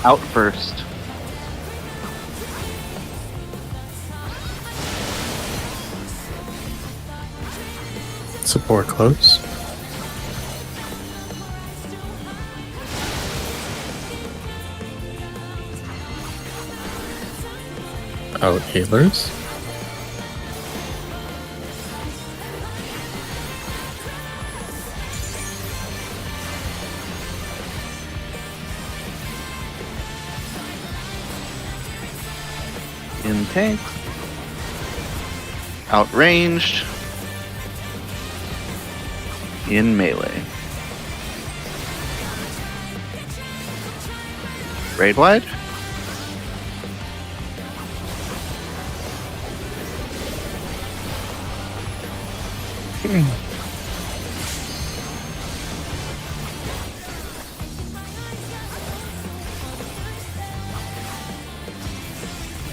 Out first. Support close. Out healers. In tank. Outranged. In melee. Raid wide.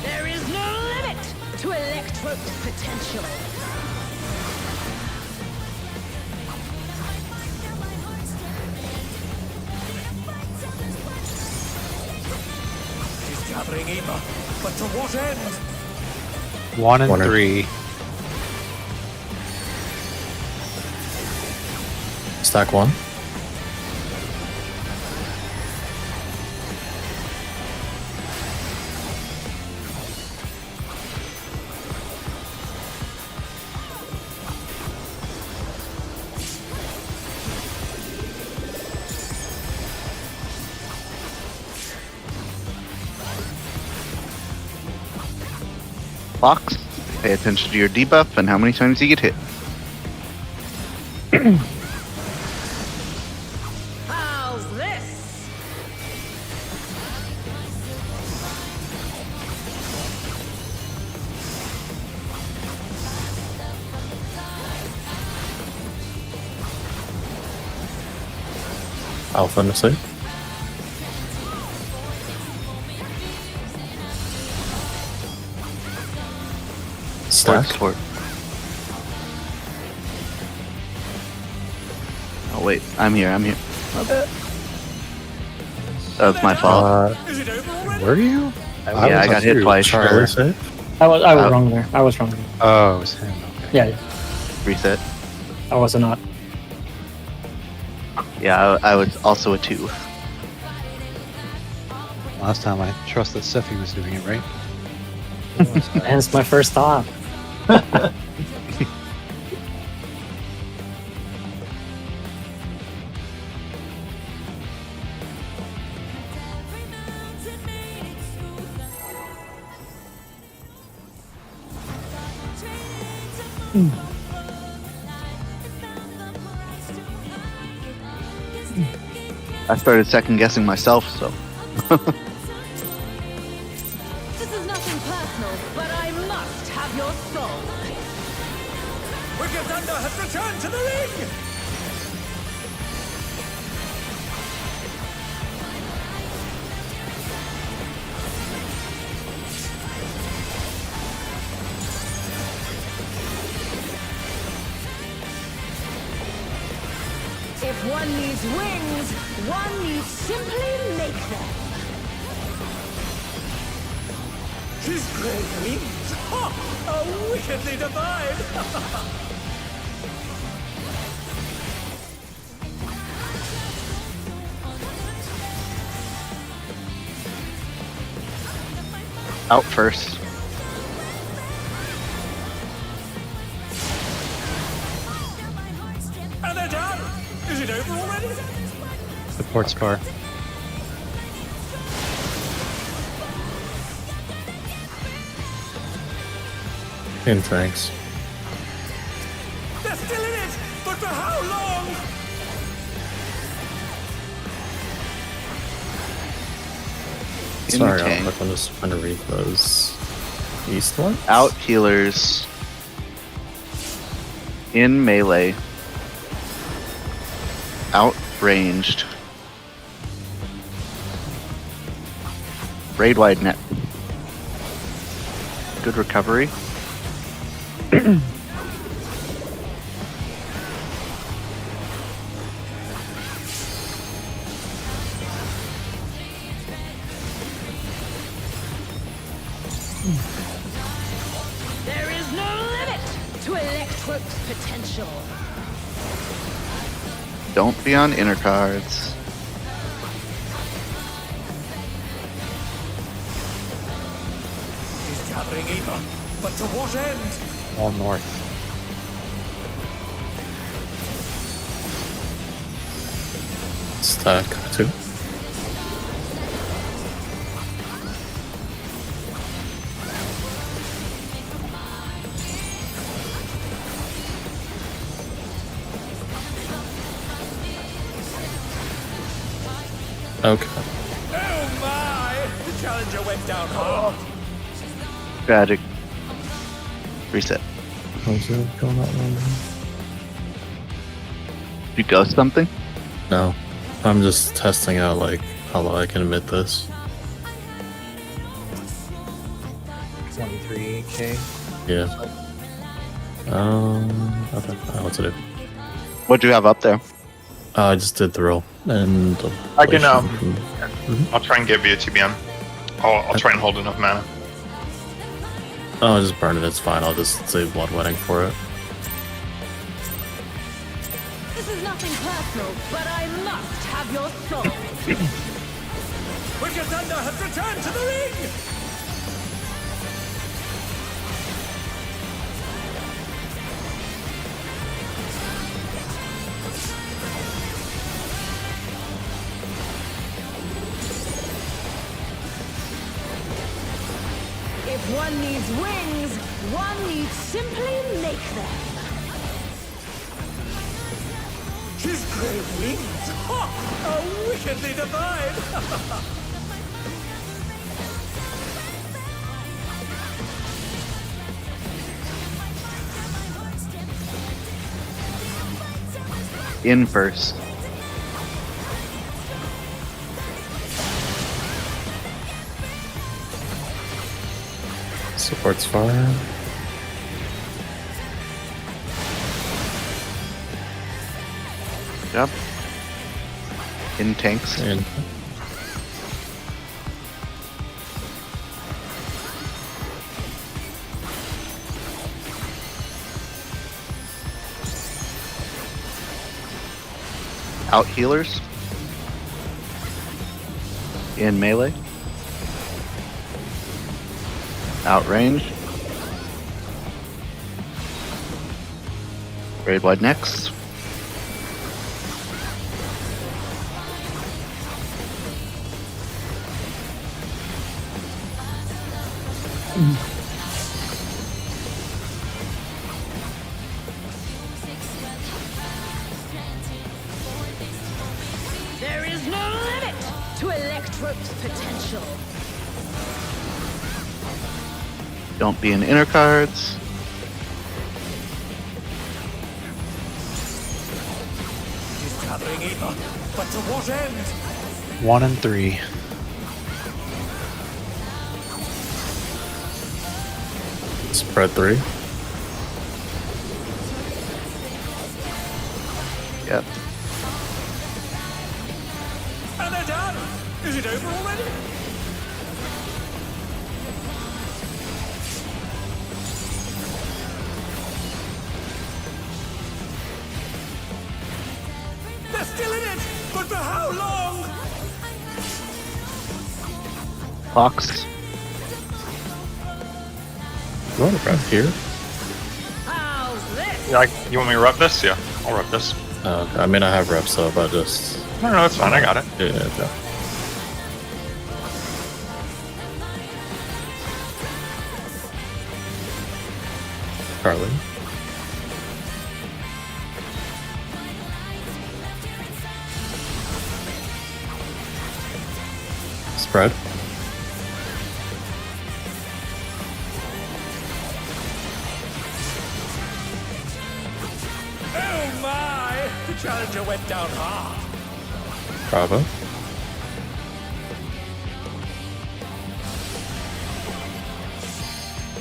There is no limit to Electro's potential. She's gathering Eva, but to what end? 1 and One or- 3. Stack 1. Box. Pay attention to your debuff and how many times you get hit. How's this? Alpha in the save. Stack. Sword. Oh wait, I'm here. I'm here. My bad. That was my fault. Is it over already? Were you? Yeah, I got hit twice. Charlie Sure. save. I was wrong there. I was wrong there. Oh, it was him. Okay. Yeah, yeah. Reset. I was not. Yeah, I was also a 2. Last time I trust that Sephi was doing it right. Hence my first thought. I started second guessing myself, so. This is nothing personal, but I must have your soul. Wicked Thunder has returned to the ring! If one needs wings, one needs simply make them. His great wings! Ha! Are wickedly divine! Out first. And they're done! Is it over already? Support spar. In tanks. They're still in it! But for how long? In Sorry, tank. I'm just trying to read those east ones. Out healers. In melee. Out ranged. Raid wide net. Good recovery. There is no limit to Electrope's potential. Don't be on inner cards. He's gathering ether, but to what end? All north. Stack 2. Okay. Oh my! The challenger went down hard. Tragic. Reset. How's it going that one? You ghost something? No. I'm just testing out like how low I can admit this. 23k. Yeah. Okay. What to do? What'd you have up there? I just did thrill and. I can, Mhm. I'll try and give you a TBM. I'll try and hold enough mana. Oh, just burn it. It's fine. I'll just save blood wedding for it. This is nothing personal, but I must have your soul. Wicked Thunder has returned to the ring! If one needs wings, one needs simply make them. His great wings! Ha! Are wickedly divine! In first. Supports fire. Yep. In tanks. And Out healers. In melee. Outrange. Raid wide next. electrode's potential. Don't be in inner cards. She's gathering ether, but to what end? 1 and 3. Spread 3. Yep. And they're done! Is it over already? They're still in it! But for how long? Fox. You want to grab here? How's this? Yeah, you want me to rep this? Yeah, I'll rep this. I mean, I have reps, so but just No, it's fine. I got it. yeah. Carly. Spread. Oh my! The challenger went down hard. Bravo.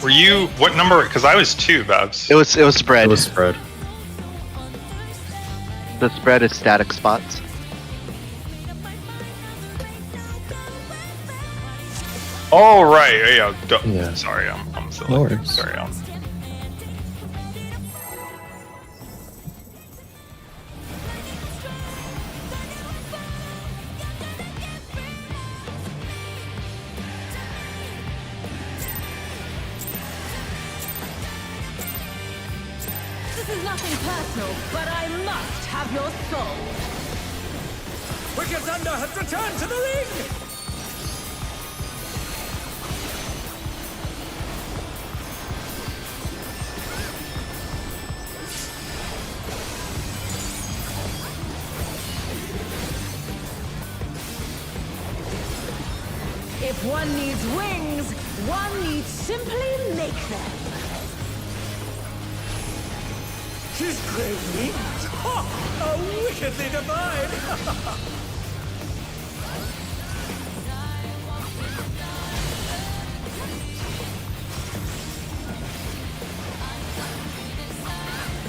Were you what number? Because I was 2, Babs. It was spread. It was spread. The spread is static spots. Oh right, yeah. Yeah. Sorry, I'm silly. No worries. Sorry, This is nothing personal, but I must have your soul. Wicked Thunder has returned to the ring! If one needs wings, one needs simply make them. She's great wings! Ha! How wickedly divine!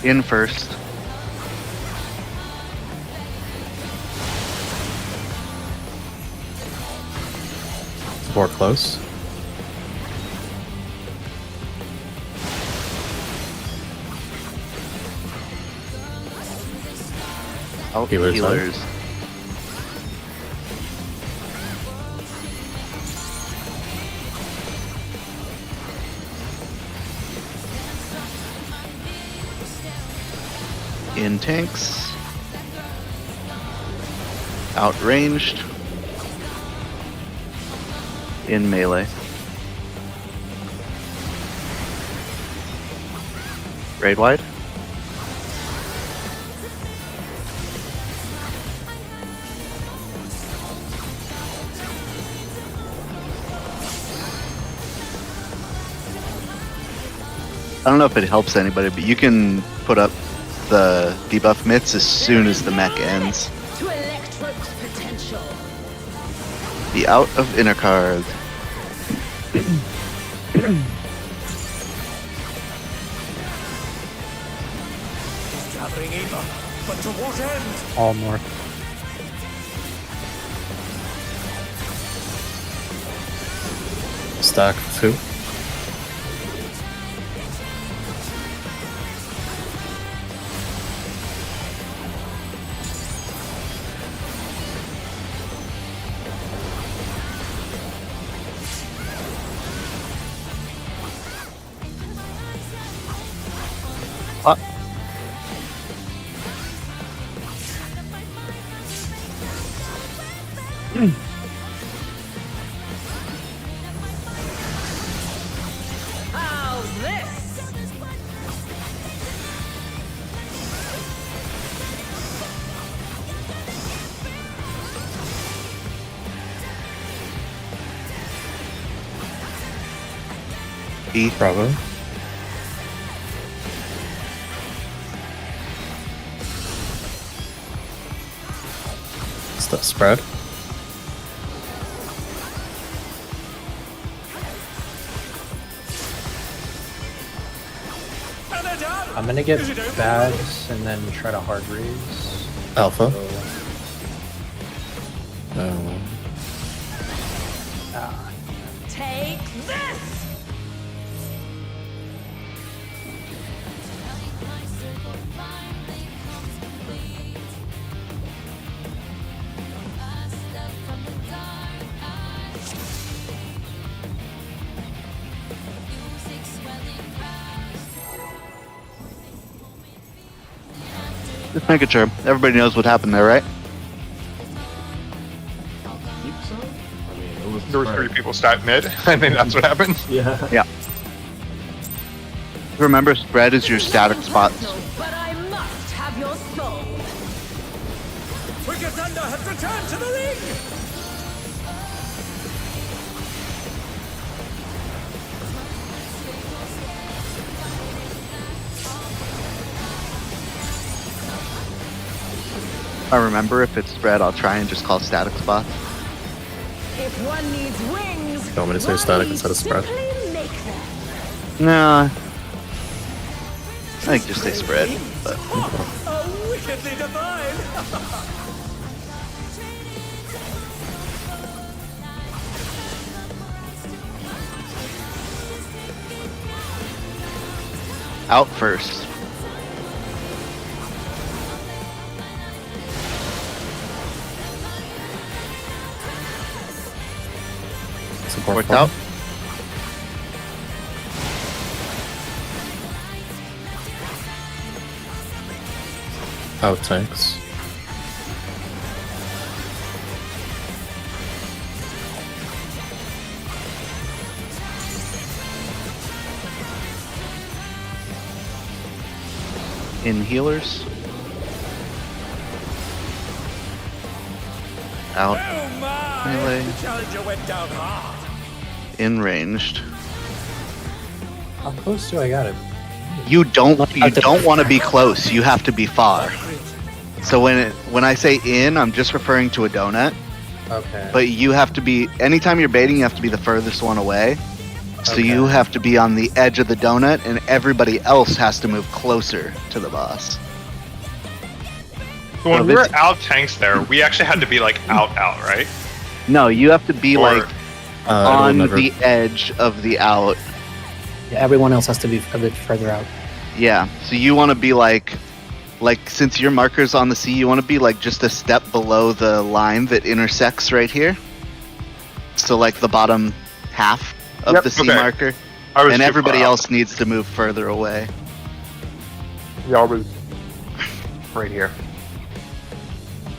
In first. More close. Out Healers, healers. In tanks. Outranged. In melee. Raid wide. I don't know if it helps anybody, but you can put up the debuff mitts as soon as the mech ends. To electrode's potential. The out of inner card. Gathering ether, but to what end? All north. Stack 2. How's this? E. Bravo. Stuff spread. And they're done. I'm gonna get Is it over? bags and then try to hard raise. Alpha. So, Take this! Just making sure. Everybody knows what happened there, right? Think so? I mean, it was There were spread. 3 people stat mid. I think that's what happened. Yeah. Remember, spread is your static spots. But I must have your soul. Wicked Thunder has returned to the ring. I remember if it's spread, I'll try and just call static spots. If one needs wings, You want me to say one static needs instead of spread? simply make them. No. I think just say spread. But Oh, wickedly divine. out first. Support Worked form. out. Out tanks. In healers. Out. Oh my! Melee. The challenger went down hard. In ranged. How close do I got it? You don't want to be close. You have to be far. So when I say in, I'm just referring to a donut. Okay. But you have to be, anytime you're baiting, you have to be the furthest one away. So Okay. you have to be on the edge of the donut, and everybody else has to move closer to the boss. So when So we were this- out tanks there, we actually had to be like out, right? No, you have to be Or- like It will on never- the edge of the out. Yeah, everyone else has to be a bit further out. Yeah. So you want to be like since your marker's on the C, you want to be like just a step below the line that intersects right here. So like the bottom half of Yep, the C okay. marker, I was and too everybody far out. else needs to move further away. Yeah, I was right here.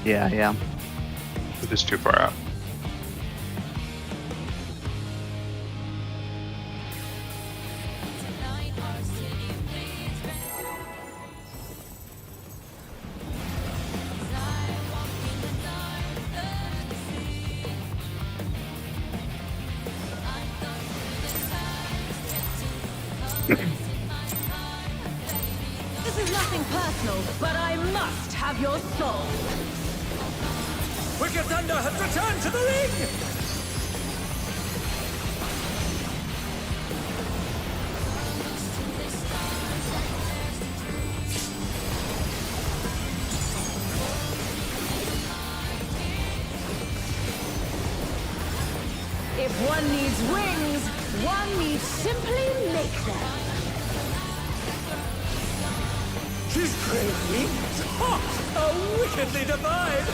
Yeah, yeah. Just too far out. This is nothing personal, but I must have your soul. Wicked Thunder has returned to the ring. If one needs wings, one needs simply make them. She's great wings. Ha! Oh, wickedly divine.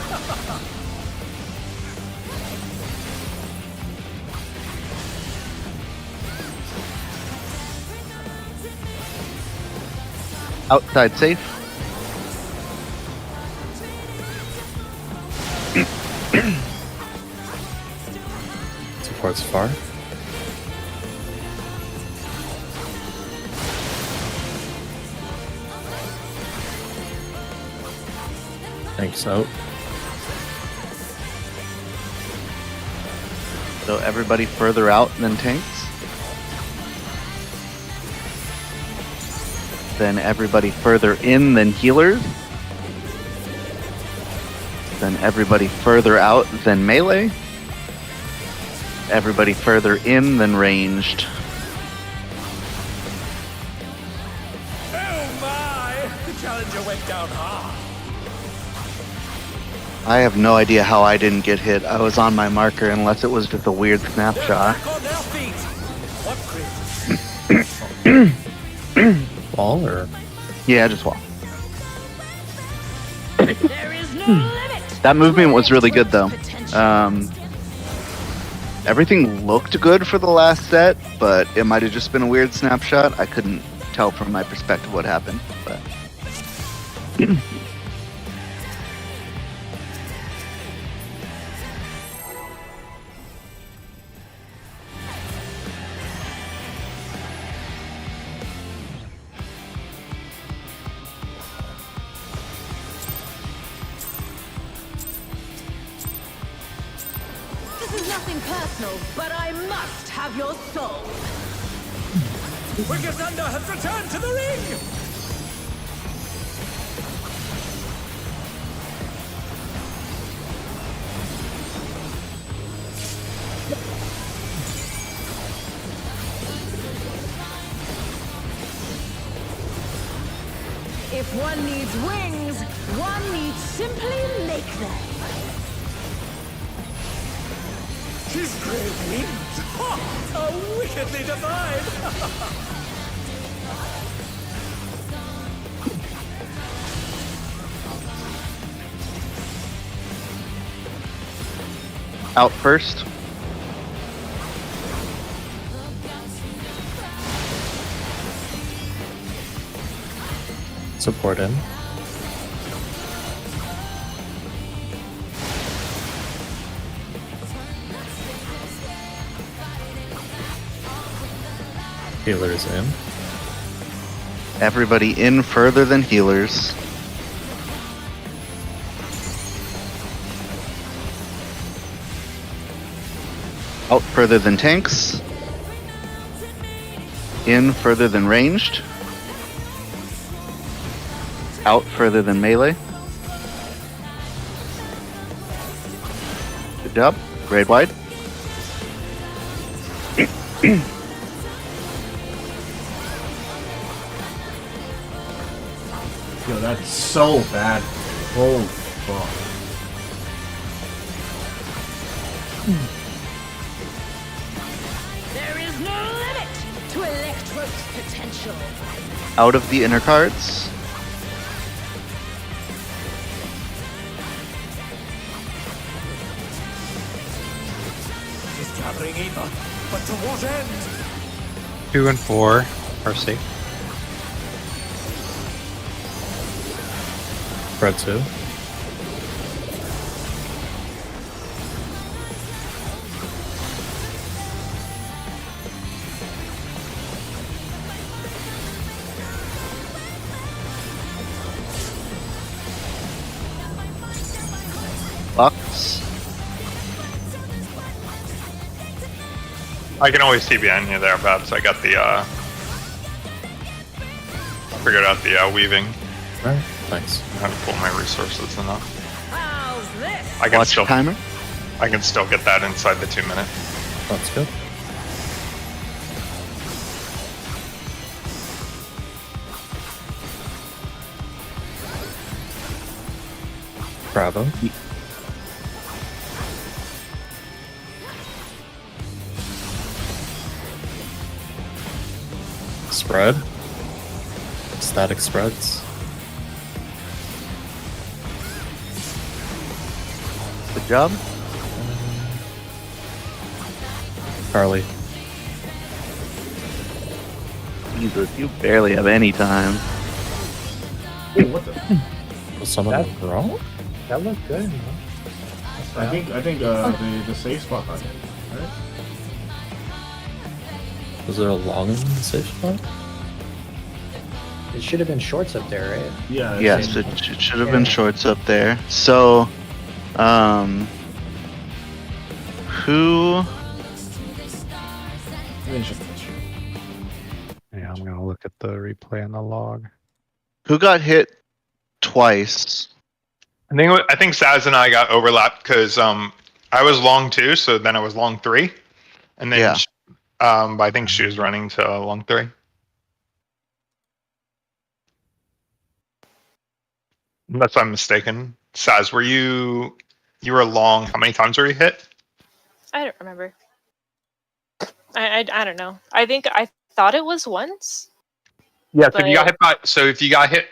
Outside safe. Support's far. Tanks out. So everybody further out than tanks. then everybody further in than healers, then everybody further out than melee, everybody further in than ranged. Oh my! The challenger went down hard. I have no idea how I didn't get hit. I was on my marker unless it was just a weird They're snapshot. back on their feet. What crit? Wall or Yeah, just wall. There is no limit. That movement was really good though. Potential. Everything looked good for the last set, but it might have just been a weird snapshot. I couldn't tell from my perspective what happened. But This is nothing personal, but I must have your soul. Wicked Thunder has returned to the ring! If one needs wings, one needs simply make them. His great wings! Ha! How wickedly divine! out first. support him. Healers in. Everybody in further than healers. Out further than tanks. In further than ranged. Out further than melee. Good job. Grade wide. Yo, that's so bad. Holy fuck. There is no limit to Electro's potential. Out of the inner cards. She's gathering ether, but to what end? 2 and 4 are safe. Spread 2. Lux. I can always see behind you there, Babs. I got the, figured out the, weaving. Alright, thanks. How to pull my resources enough. How's this? I can Watch still, timer. I can still get that inside the 2 minute. That's good. Bravo. Spread. Static spreads. Good job. Carly. Jesus, you barely have any time. Ooh, what the? Was someone That- wrong? That looked good, man. I think the safe spot got hit, right? Was there a long in the safe spot? It should have been shorts up there, right? Yeah. it's Yes, in- it should have been shorts up there. So, who? I think it should be Yeah, I'm gonna look at the replay on the log. Who got hit twice? I think Saz and I got overlapped because I was long 2, so then I was long 3, and then Yeah. I think she was running to long 3. Unless I'm mistaken. Saz, were you were long? How many times were you hit? I don't remember. I don't know. I think I thought it was once. Yeah. So if you got But- hit if you got hit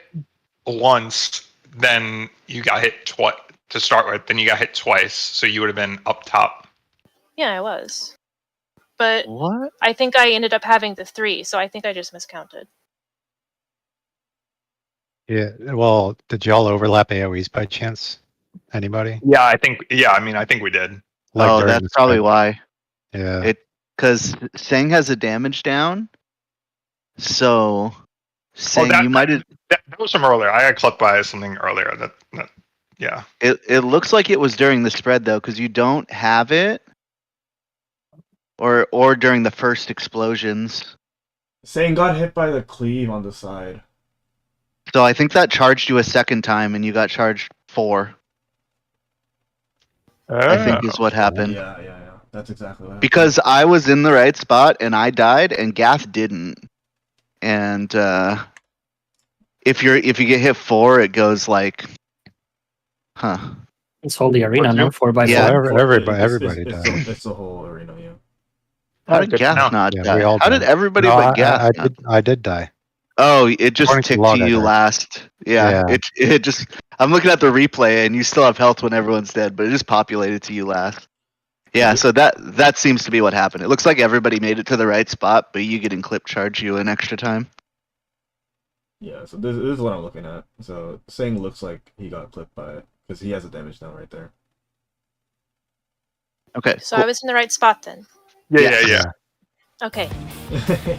once, then you got hit twice to start with. Then you got hit twice, so you would have been up top. Yeah, I was. But What? I think I ended up having the 3, so I think I just miscounted. Yeah. Well, did y'all overlap AOE's by chance? Anybody? Yeah, I think. Yeah, I mean, I think we did. Oh, during that's the probably spread? why. Yeah. It because Sang has a damage down, so Sang, that- you might have. That was from earlier. I got clipped by something earlier. That yeah. It looks like it was during the spread though, because you don't have it, or during the first explosions. Saying got hit by the cleave on the side. So I think that charged you a second time, and you got charged 4. I think is what happened. Yeah. That's exactly what happened. Because I was in the right spot and I died, and Gath didn't. And if you get hit 4, it goes like, huh? Let's hold the arena now, 4x4. Yeah. Everybody it's, died. It's the whole arena, yeah. How did good to Gath know. not Yeah, die? we all How did died. everybody No, but Gath? not- I did die. Oh, it just According to ticked log, to I you died. last. Yeah, Yeah. It just. I'm looking at the replay, and you still have health when everyone's dead, but it just populated to you last. Yeah, so that seems to be what happened. It looks like everybody made it to the right spot, but you getting clip charge you an extra time. Yeah, so this is what I'm looking at. So Saying looks like he got clipped by it because he has a damage down right there. Okay. So I was in the right spot then. Yeah. Okay,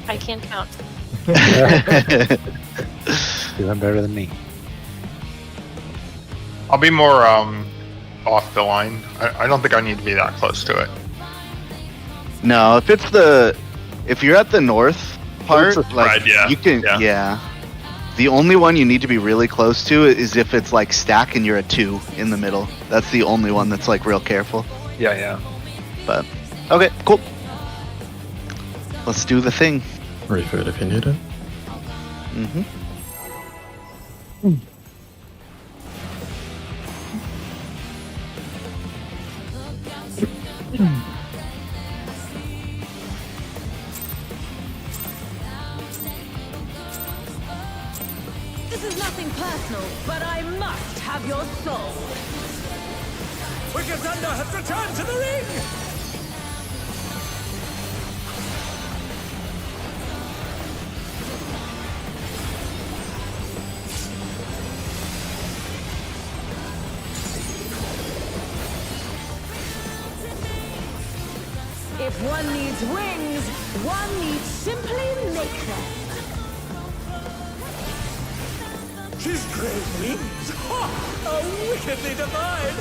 I can't count. Doing better than me. I'll be more off the line. I don't think I need to be that close to it. No, if you're at the north part, It's a like spread, yeah. you can, Yeah. yeah. The only one you need to be really close to is if it's like stack and you're a 2 in the middle. That's the only one that's like real careful. Yeah. But okay, cool. Let's do the thing. Refit if you need it. Mm-hmm. This is nothing personal, but I must have your soul. Wicked Thunder has returned to the ring! If one needs wings, one needs simply make them. She's great wings! Ha! How wickedly divine!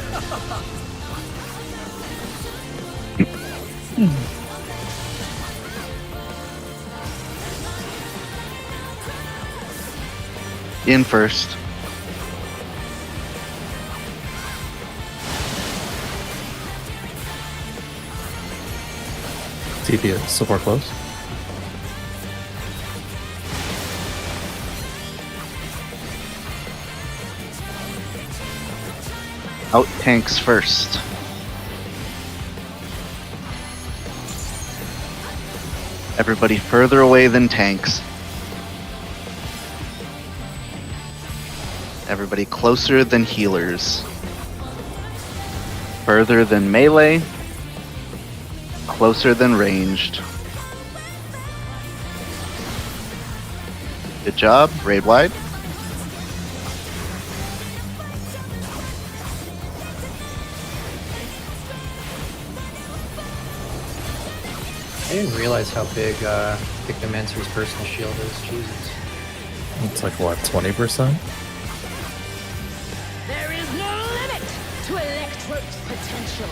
In first. TP it. Support close. Out tanks first. Everybody further away than tanks. Everybody closer than healers. Further than melee. Closer than ranged. Good job. Raid wide. I didn't realize how big Pictomancer's personal shield is. Jesus. It's like what, 20%? There is no limit to Electro's potential.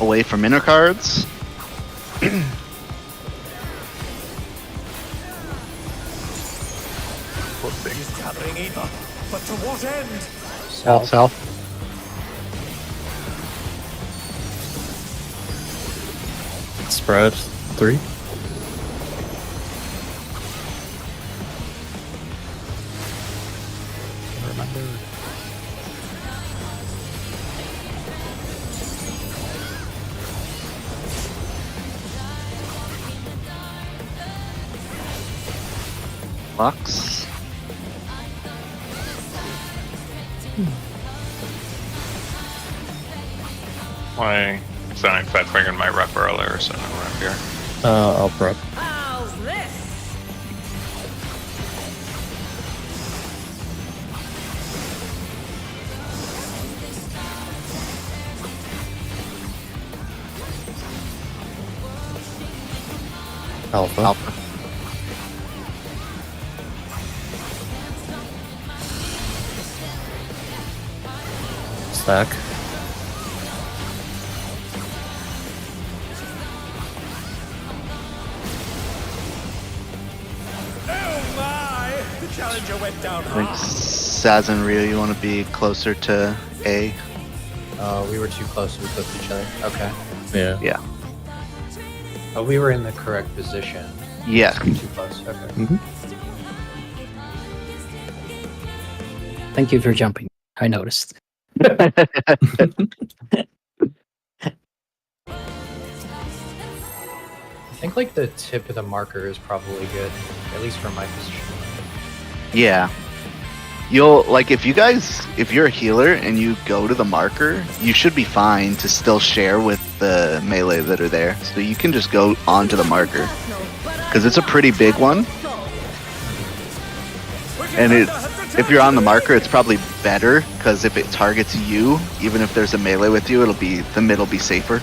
Away from inner cards. gathering ether, but to what end? South. Spread 3. Lux. My Sonic Fatfinger might rep earlier, so no rep here. I'll prep. How's this? Alpha. Alpha. Stack. Oh my! The challenger went down I think hard. Saz and Ryu, you want to be closer to A. We were too close. We flipped each other. Okay. Yeah. Yeah. Oh, we were in the correct position. Yeah. Too close. Okay. Thank you for jumping. I noticed. I think like the tip of the marker is probably good, at least for my position. Yeah. You'll, like, if you're a healer and you go to the marker, you should be fine to still share with the melee that are there. So you can just go onto the marker. Because it's a pretty big one. And if you're on the marker, it's probably better, because if it targets you, even if there's a melee with you, the mid will be safer.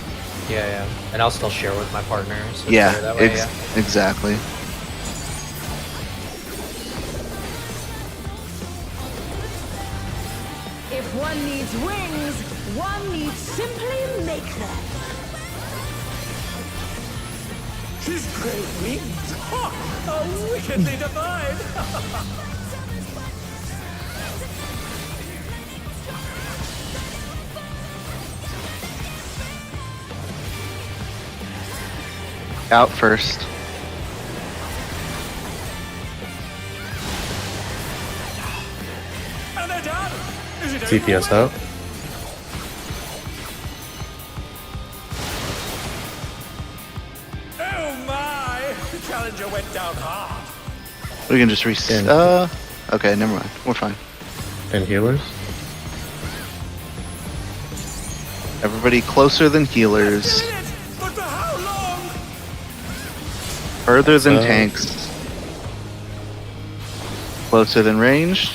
Yeah. And I'll still share with my partner. So it's Yeah, better that way, exactly. If one needs wings, one needs simply make them. His great wings! Ha! How wickedly divine! Out first. And they're done! Is it CPS over? out. Oh my! The challenger went down hard. We can just reset. Okay, never mind. We're fine. And healers. Everybody closer than healers. Doing it! But for how long? Further than So- tanks. Closer than ranged.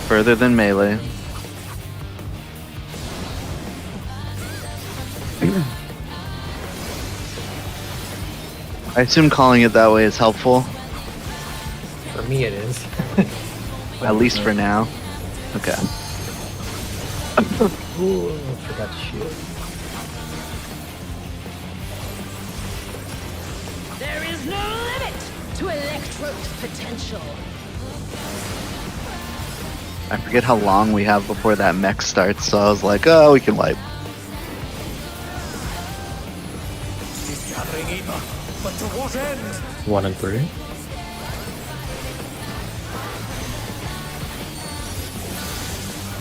Further than melee. I assume calling it that way is helpful, For me, it is. at least for now. Okay. Ooh, forgot to shoot. There is no limit to Electro's potential. I forget how long we have before that mech starts, so I was like, oh, we can wipe. He's gathering ether, but to what end? 1 and 3.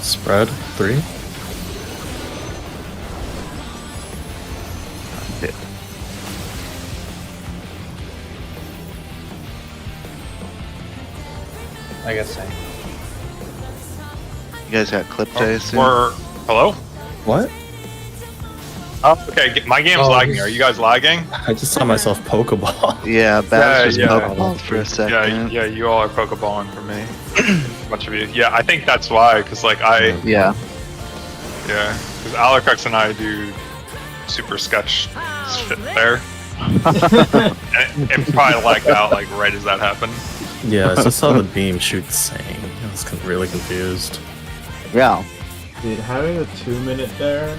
Spread 3. Yeah. I guess so. You guys got clipped, I assume? Hello? What? Oh, okay. My game's Oh, lagging. he's- Are you guys lagging? I just saw myself Pokeball. Yeah, Baz just yeah. Pokeballed for a second. Yeah, you all are Pokeballing for me. Bunch of you. Yeah, I think that's why. Because like Yeah. because Alucrux and I do super sketch shit there. and it probably lagged out like right as that happened. Yeah, I just saw the beam shoot Sang. I was really confused. Yeah. Dude, having a 2-minute there,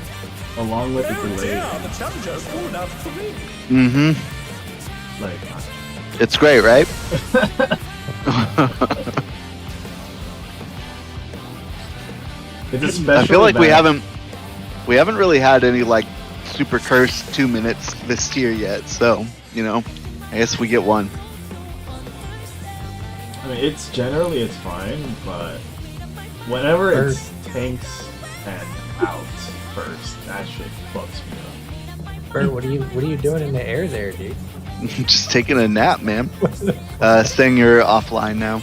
along with the Oh delay, dear, the challenger's pulled out 3. Mm-hmm. like, It's great, right? It's especially I feel like we bad- haven't really had any like super cursed 2 minutes this tier yet. So you know, I guess we get one. I mean, it's fine, but whenever it's tanks and out first, that shit fucks me up. Bert, what are you doing in the air there, dude? Just taking a nap, man. Saying you're offline now.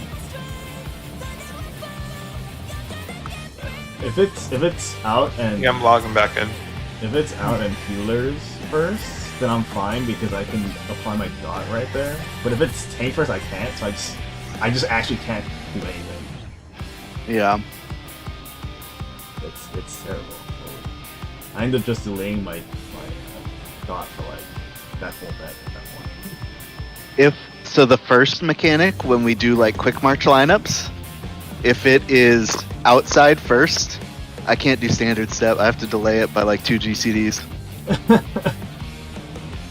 If it's out and Yeah, I'm logging back in. if it's out and healers first, then I'm fine because I can apply my dot right there. But if it's tank first, I can't. So I just actually can't do anything. Yeah. It's terrible. I end up just delaying my dot for like that whole deck at that point. If so, the first mechanic when we do like quick march lineups, if it is outside first, I can't do standard step. I have to delay it by like 2 GCDs.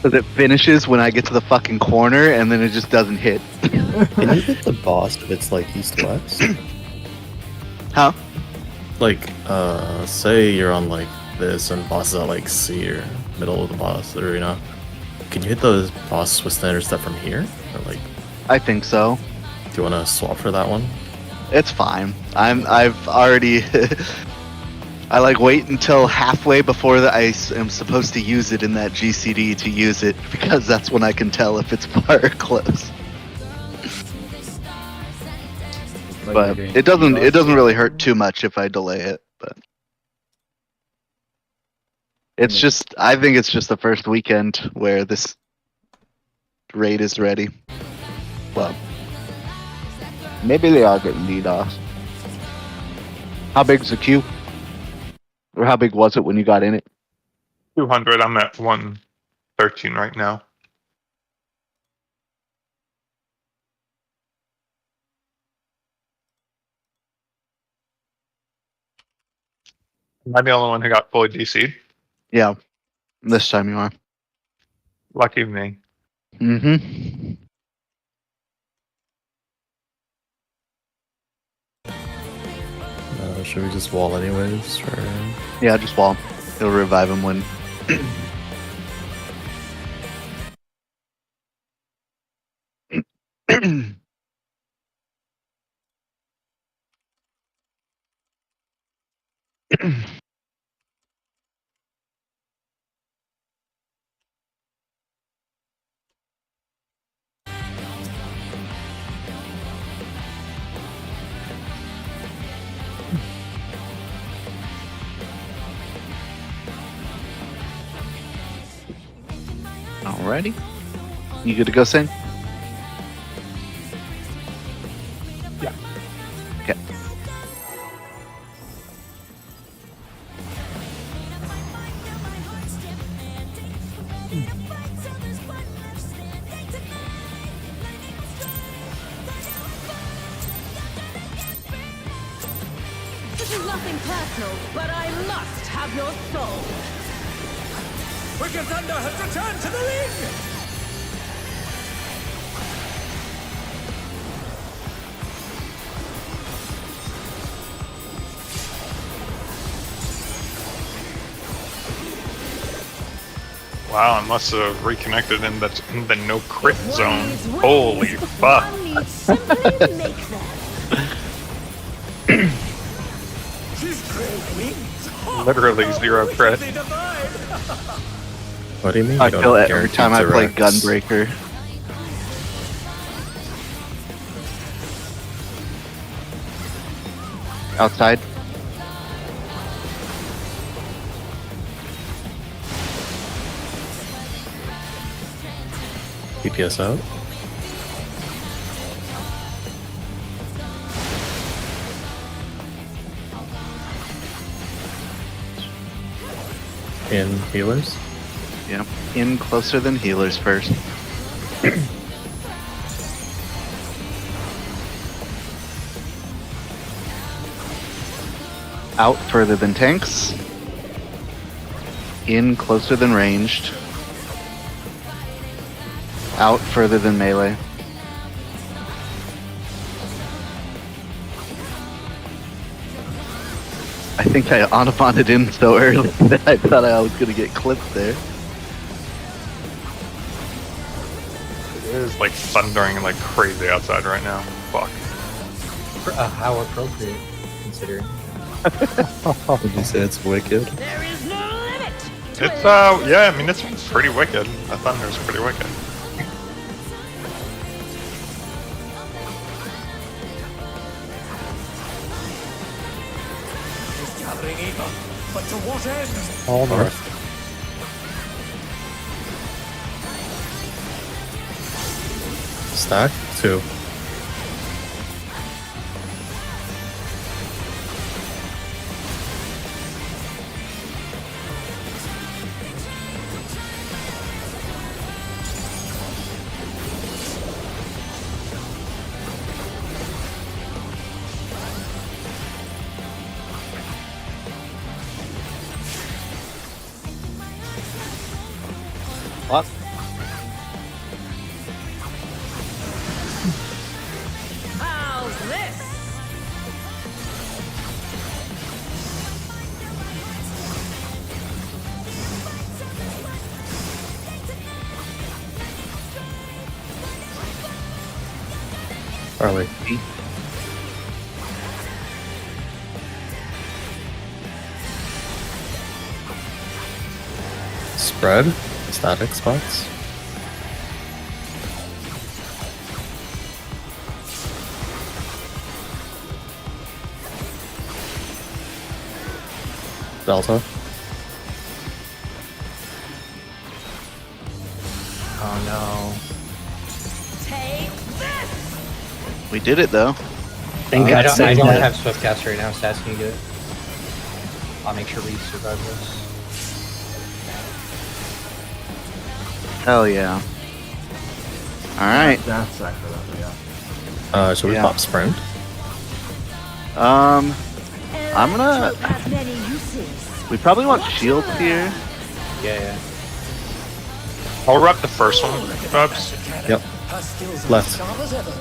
Because it finishes when I get to the fucking corner and then it just doesn't hit. Can you hit the boss if it's like east-west? How? Like, say you're on like this and boss is at like C or middle of the boss arena. Can you hit the boss with standard step from here? Or like, I think so. do you want to swap for that one? It's fine. I've already. I like wait until halfway before I am supposed to use it in that GCD to use it because that's when I can tell if it's far or close. Like But you're doing it doesn't DDoS. really hurt too much if I delay it. But it's just I think it's just the first weekend where this raid is ready. Well, maybe they are getting DDoS. How big's the queue? Or how big was it when you got in it? 200. I'm at 113 right now. Am I the only one who got fully DC'd? Yeah, this time you are. Lucky me. Mm-hmm. Should we just wall anyways? Or... Yeah, just wall. It'll revive him when. Alrighty. You good to go, Sing? Yeah. Okay. This is nothing personal, but I must have your soul. Wicked Thunder has returned to the ring! Wow, I must have reconnected in the no crit One zone. needs wings, Holy fuck. One needs simply make them. She's great wings! Literally zero crit. Perfectly divine. What do you mean? I You don't kill it every guarantee time I play T-Rex? Gunbreaker. Outside. DPS out. In healers. Yeah. In closer than healers first. Out further than tanks. In closer than ranged. Out further than melee. I think I Anaponded in so early that I thought I was gonna get clipped there. It is like thundering like crazy outside right now. Fuck. How appropriate, considering. Would you say it's wicked? There is no limit. It's yeah, I mean it's pretty wicked. The thunder's pretty wicked. Is gathering Aether, but to what end? All north. Stack? 2. What? How's this? Early. Spread? Static spots? Delta? Oh no. Take this. We did it though. Think I I'd don't, say I don't that. have Swiftcast right now, Stats, can you get it? I'll make sure we survive this. Hell yeah. Alright. That's actually that, yeah. Should we Yeah. pop sprint? I'm gonna. Electrode has many uses. We probably want shields here. Yeah. I'll rep the first one, Bubs. Yep. Her skills are Left. as sharp as ever.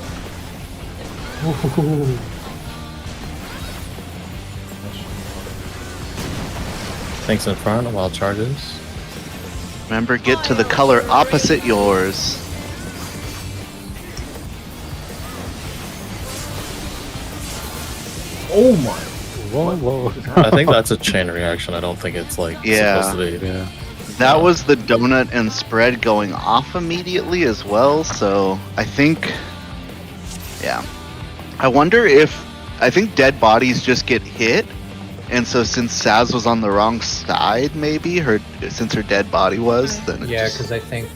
Things in front, wild charges. Remember, get to the color opposite yours. Oh my. Whoa, whoa. I think that's a chain reaction. I don't think it's like Yeah. supposed to be. Yeah. That was the donut and spread going off immediately as well, so I think. Yeah. I wonder if. I think dead bodies just get hit, and so since Saz was on the wrong side, maybe, since her dead body was, then it Yeah, just- because I think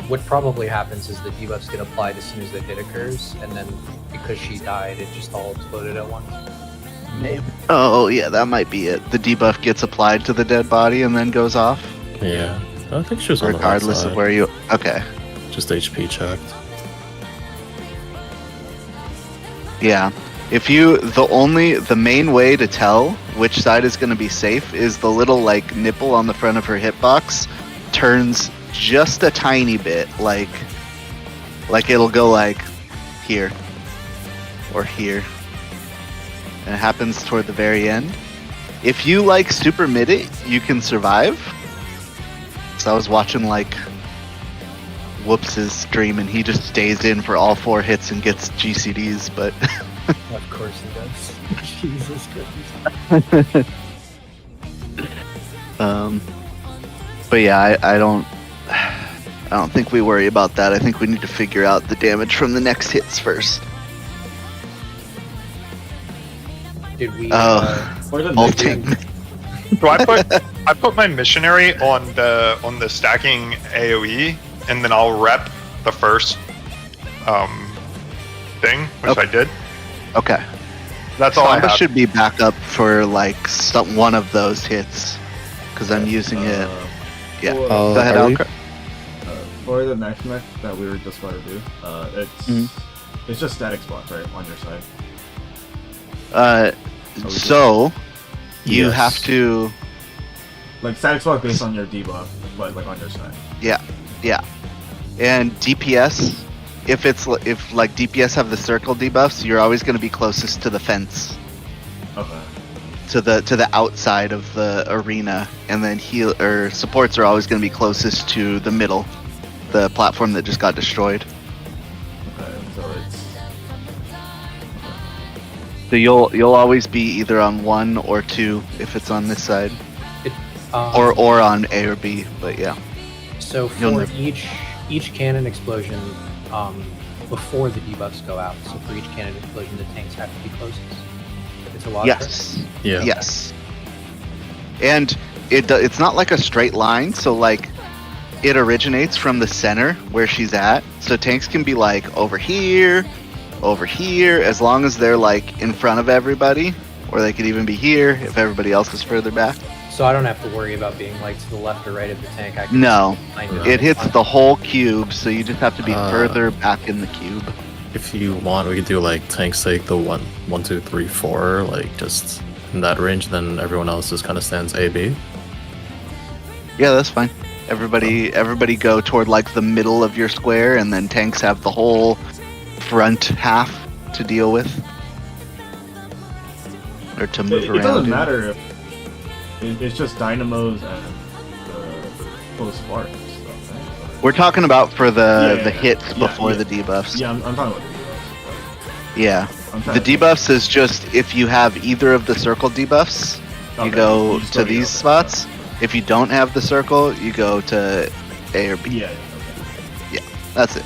what probably happens is the debuffs get applied as soon as the hit occurs, and then because she died, it just all exploded at once. Oh, yeah, that might be it. The debuff gets applied to the dead body and then goes off, Yeah. I think she was on the right regardless side. of where you. Okay. Just HP checked. Yeah. The main way to tell which side is going to be safe is the little, like, nipple on the front of her hitbox turns just a tiny bit, like it'll go, like, here. Or here. And it happens toward the very end. If you, like, super mid it, you can survive. So I was watching, like, Whoops' stream, and he just stays in for all 4 hits and gets GCDs, but... Of course he does. Jesus Christ. But yeah, I don't think we worry about that. I think we need to figure out the damage from the next hits first. Did we? Or the Ulting. So I put my missionary on the stacking AoE, and then I'll rep the first thing, which Okay. I did. Okay. That's all I Samba have. should be back up for like one of those hits, because I'm using it. Yeah. For, Go ahead, early? Alcra. for the next mech that we were just about to do, Mhm. it's just static spots, right, on your side. So you Yes. have to. Like static spot based on your debuff, but like on your side. Yeah. And DPS, if like DPS have the circle debuffs, you're always going to be closest to the fence. Okay. to the outside of the arena, and then supports are always going to be closest to the middle, the platform that just got destroyed. Okay, so it's So you'll always be either on 1 or 2 if it's on this side, or on A or B. But yeah. So You'll for each cannon explosion, before the debuffs go out, so for each cannon explosion, the tanks have to be closest. It's a lot. Yes. Yeah. Yes. And it's not like a straight line, so like it originates from the center where she's at. So tanks can be like over here, as long as they're like in front of everybody, or they could even be here if everybody else is further back. So I don't have to worry about being like to the left or right of the tank. I can No, find it hits the whole cube, so you just have to be further back in the cube. If you want, we could do like tanks take the 1, 2, 3, 4, like just in that range. Then everyone else just kind of stands A, B. Yeah, that's fine. Everybody go toward like the middle of your square, and then tanks have the whole front half to deal with, or to move around. It doesn't in. matter if it's just dynamos and close sparks and stuff, right? We're talking about for the hits Yeah, before yeah. the debuffs. Yeah, I'm talking about the debuffs. Yeah. I'm trying The to think. debuffs is just if you have either of the circle debuffs, you Okay, go just to don't these go. spots. If you don't have the circle, you go to A or B. Yeah, okay. That's it.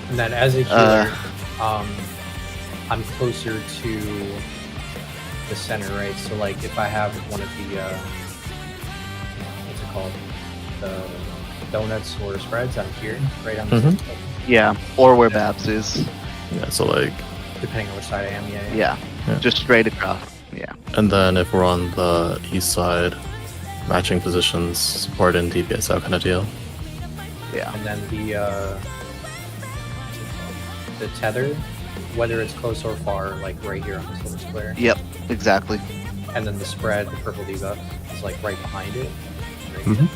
And then as a healer, I'm closer to the center, right? So like if I have one of the what's it called, the donuts or spreads, I'm here, right on the Mhm. center, Yeah. Or where Babs is. Yeah, so like, depending on which side I am. Yeah. Yeah. Yeah. Just straight across. Yeah. and then if we're on the east side, matching positions, support and DPS out kind of deal. Yeah. And then the tether, whether it's close or far, like right here on this little square. Yep. Exactly. And then the spread, the purple debuff, is like right behind it. Right Mhm.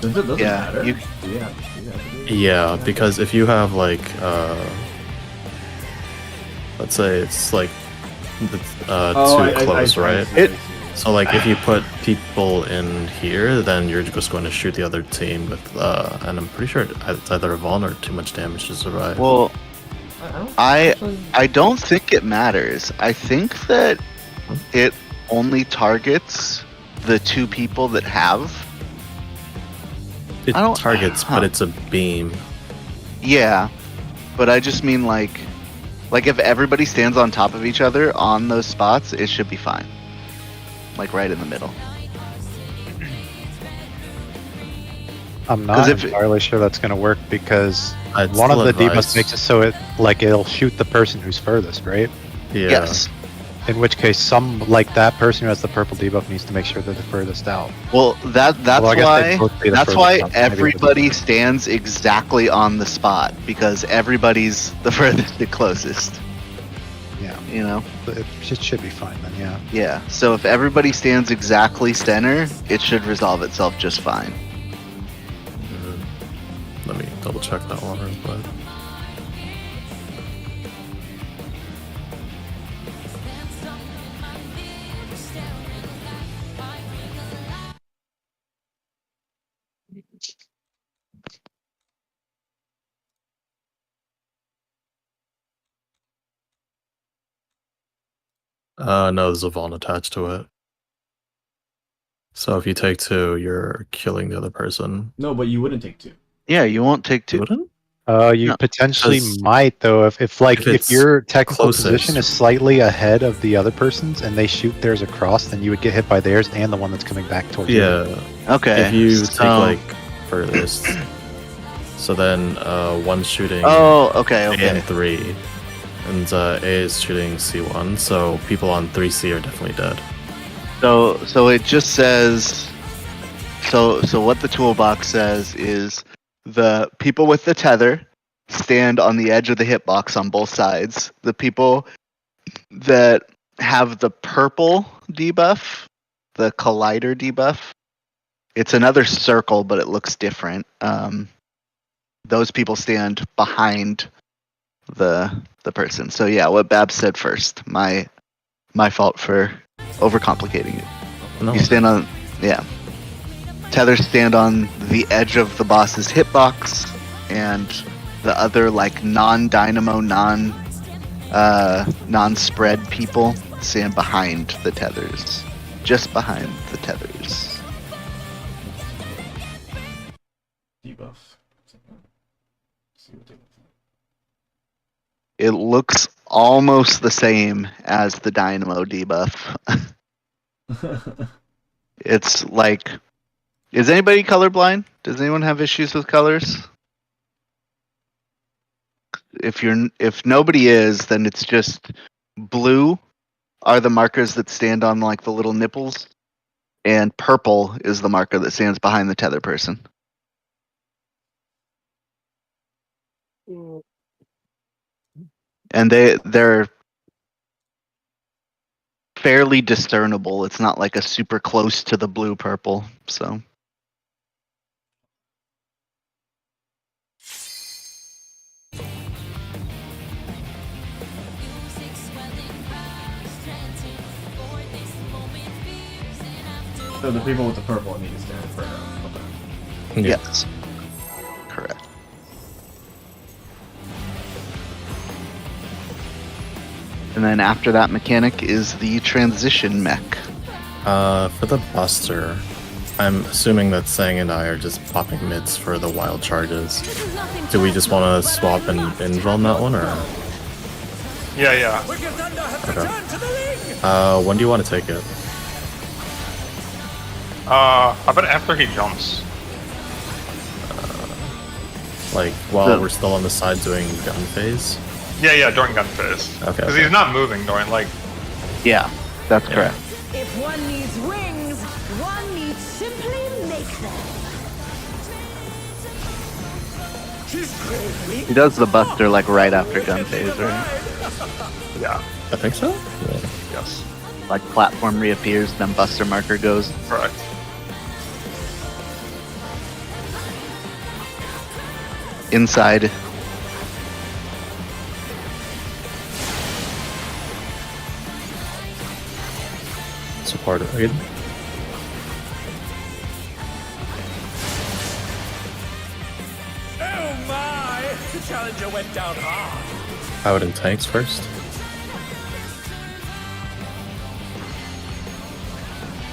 Doesn't Yeah, matter. you- Do we have to do Yeah, because if you have like, let's say it's like too close, right? It- So like if you put people in here, then you're just going to shoot the other team with, and I'm pretty sure it's either a Vaughn or too much damage to survive. Well, I I don't think it matters. I think that it only targets the 2 people that have. it I don't- targets, huh. but it's a beam. Yeah, but I just mean like if everybody stands on top of each other on those spots, it should be fine. Like right in the middle. I'm 'Cause not if- entirely sure that's going to work because I'd one of still the advise- debuffs makes it so it'll shoot the person who's furthest, right? Yeah. Yes. In which case, that person who has the purple debuff needs to make sure they're the furthest out. Well, that's Well, I guess they'd why both be the that's furthest why out, maybe it doesn't everybody matter. stands exactly on the spot, because everybody's the furthest and closest. Yeah, You know. it should be fine then. Yeah. Yeah. So if everybody stands exactly center, it should resolve itself just fine. Mhm. Let me double check that one real quick. No, there's a Vaughn attached to it. So if you take 2, you're killing the other person. No, but you wouldn't take 2. Yeah, you won't take 2. Wouldn't? You No, potentially 'cause might though if if if it's your technical closest. position is slightly ahead of the other person's and they shoot theirs across, then you would get hit by theirs and the one that's coming back towards you. Yeah. Okay. If you so- take like furthest, so then one's shooting Oh, okay, A okay. and 3, and A is shooting C1. So people on 3C are definitely dead. So it just says. So what the toolbox says is the people with the tether stand on the edge of the hitbox on both sides. The people that have the purple debuff, the collider debuff, it's another circle, but it looks different. Those people stand behind the person. So yeah, what Babs said first. My fault for overcomplicating it. No. You stand on, yeah. Tethers stand on the edge of the boss's hitbox, and the other like non-dynamo, non-spread people stand behind the tethers, just behind the tethers. Debuff. See what debuff. It looks almost the same as the dynamo debuff. It's like, is anybody colorblind? Does anyone have issues with colors? If nobody is, then it's just blue are the markers that stand on like the little nipples, and purple is the marker that stands behind the tether person. And they're fairly discernible. It's not like a super close to the blue purple, so. So the people with the purple need to stand for now. Okay. Yeah. Yes. Correct. And then after that mechanic is the transition mech. For the Buster, I'm assuming that Sang and I are just popping mids for the wild charges. Do we just want to swap and binge on that one, or? Yeah. Wicked Thunder has Okay. returned to the ring! When do you want to take it? How about after he jumps? Like, while So- we're still on the side doing gun phase? Yeah, during gun phase. Okay. Because he's not moving during, like, Yeah, that's Yeah. correct. If one needs wings, one needs simply make them. She's great. He does the Buster like right after gun phase, right? yeah, I think so? Yeah. yes, Like platform reappears, then Buster marker goes. correct. Inside. Support it again. Oh my! The challenger went down hard. Out in tanks first.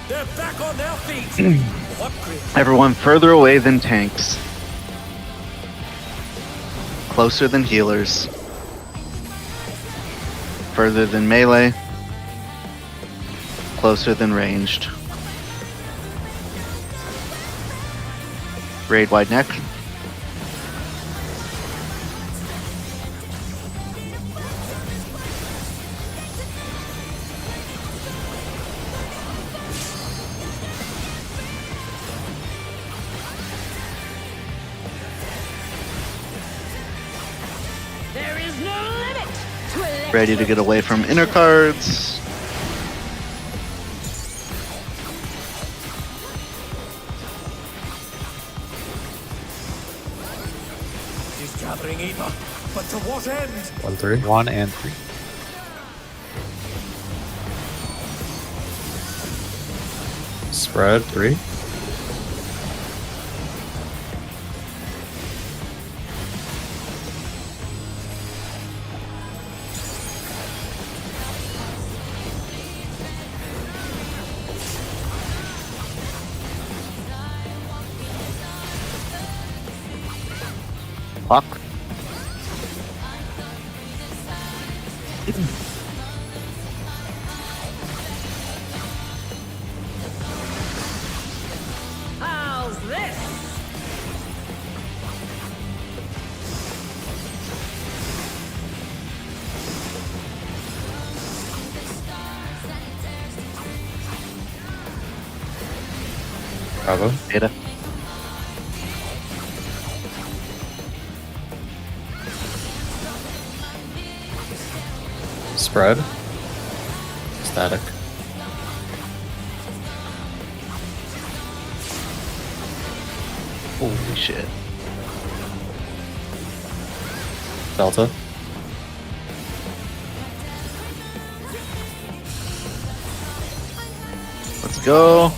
They're back on their feet. What great Everyone further away than tanks. Closer than healers. Further than melee. Closer than ranged. Raid wide neck. There is no limit to electric. Ready to get away from inner cards. She's gathering ether, but to what end? 1-3. 1 and 3. Spread 3. Lock. How's this? Bravo. Data. Spread. Static. Holy shit. Delta. go.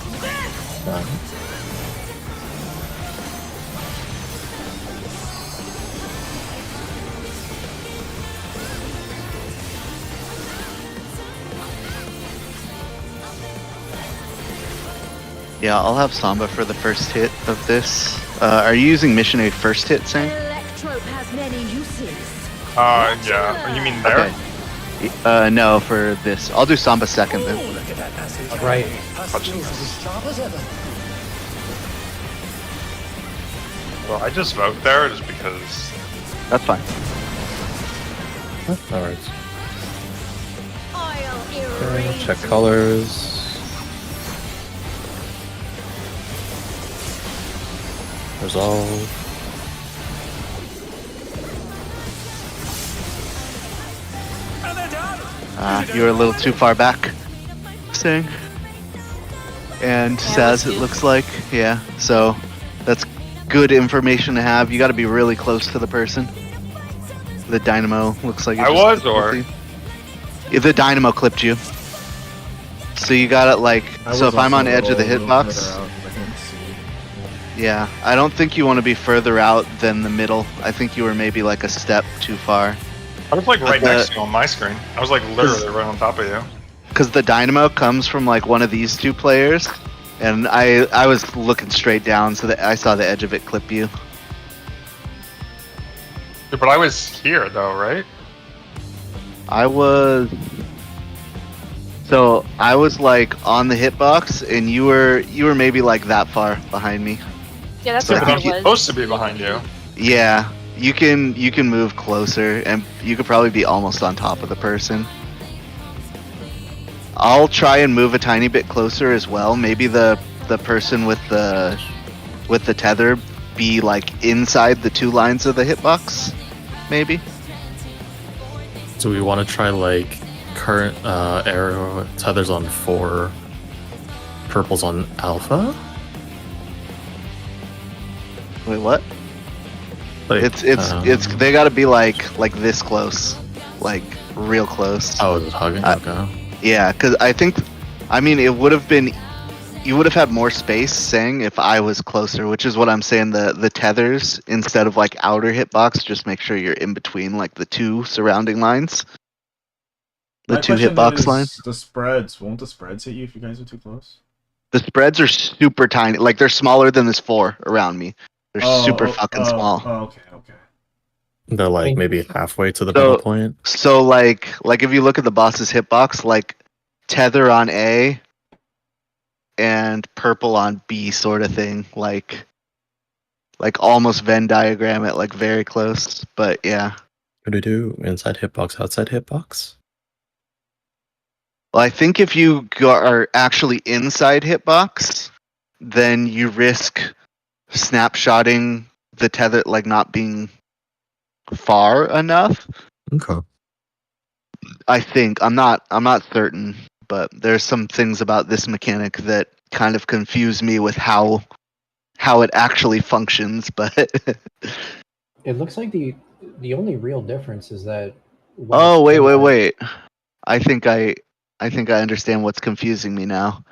Yeah, I'll have Samba for the first hit of this. Are you using Missionary first hit, Sang? Electrope has many uses. Yeah. You mean there? Okay. No, for this. I'll do Samba second then. Look at that passage. Right. As sharp as ever. Well, I just vote there just because. That's fine. Alright. I'll Okay, erase. check colors. Resolve. And they're done. You're a little too far back, Sang. And Saz, it looks like. Yeah, so that's good information to have. You got to be really close to the person. The dynamo looks like it I just was, clipped or? you. Yeah, the dynamo clipped you. So you got it like. I So was if I'm also on edge of the a little hitbox, further out 'cause I couldn't see. yeah, I don't think you want to be further out than the middle. I think you were maybe like a step too far. I was like right But next to you on my screen. I was like literally right on top of you. Because the dynamo comes from like one of these two players, and I was looking straight down, so that I saw the edge of it clip you. Yeah, but I was here though, right? I was. So I was like on the hitbox, and you were maybe like that far behind me. Yeah, that's So what But I I'm was. supposed to be behind you. Yeah, you can move closer, and you could probably be almost on top of the person. I'll try and move a tiny bit closer as well. Maybe the person with the tether be like inside the two lines of the hitbox, maybe. So we want to try like current arrow tethers on 4, purples on alpha. Wait, what? Like, It's they got to be like this close, like real close. Oh, is it hugging? Okay. Yeah, because I mean, it would have been, you would have had more space, saying if I was closer, which is what I'm saying. The tethers, instead of like outer hitbox, just make sure you're in between like the two surrounding lines. The My two question hitbox is, line. The spreads, won't the spreads hit you if you guys are too close? The spreads are super tiny, like they're smaller than this 4 around me. They're super fucking small. Oh, okay. They're like maybe halfway to the So- middle point. So like if you look at the boss's hitbox, like tether on A and purple on B sort of thing, like almost Venn diagram it, like very close. But yeah. What do we do? Inside hitbox, outside hitbox? Well, I think if you are actually inside hitbox, then you risk snapshotting the tether, like not being far enough. Okay. I think I'm not certain, but there's some things about this mechanic that kind of confuse me with how it actually functions. But It looks like the only real difference is that. when oh it's wait! I think I understand what's confusing me now.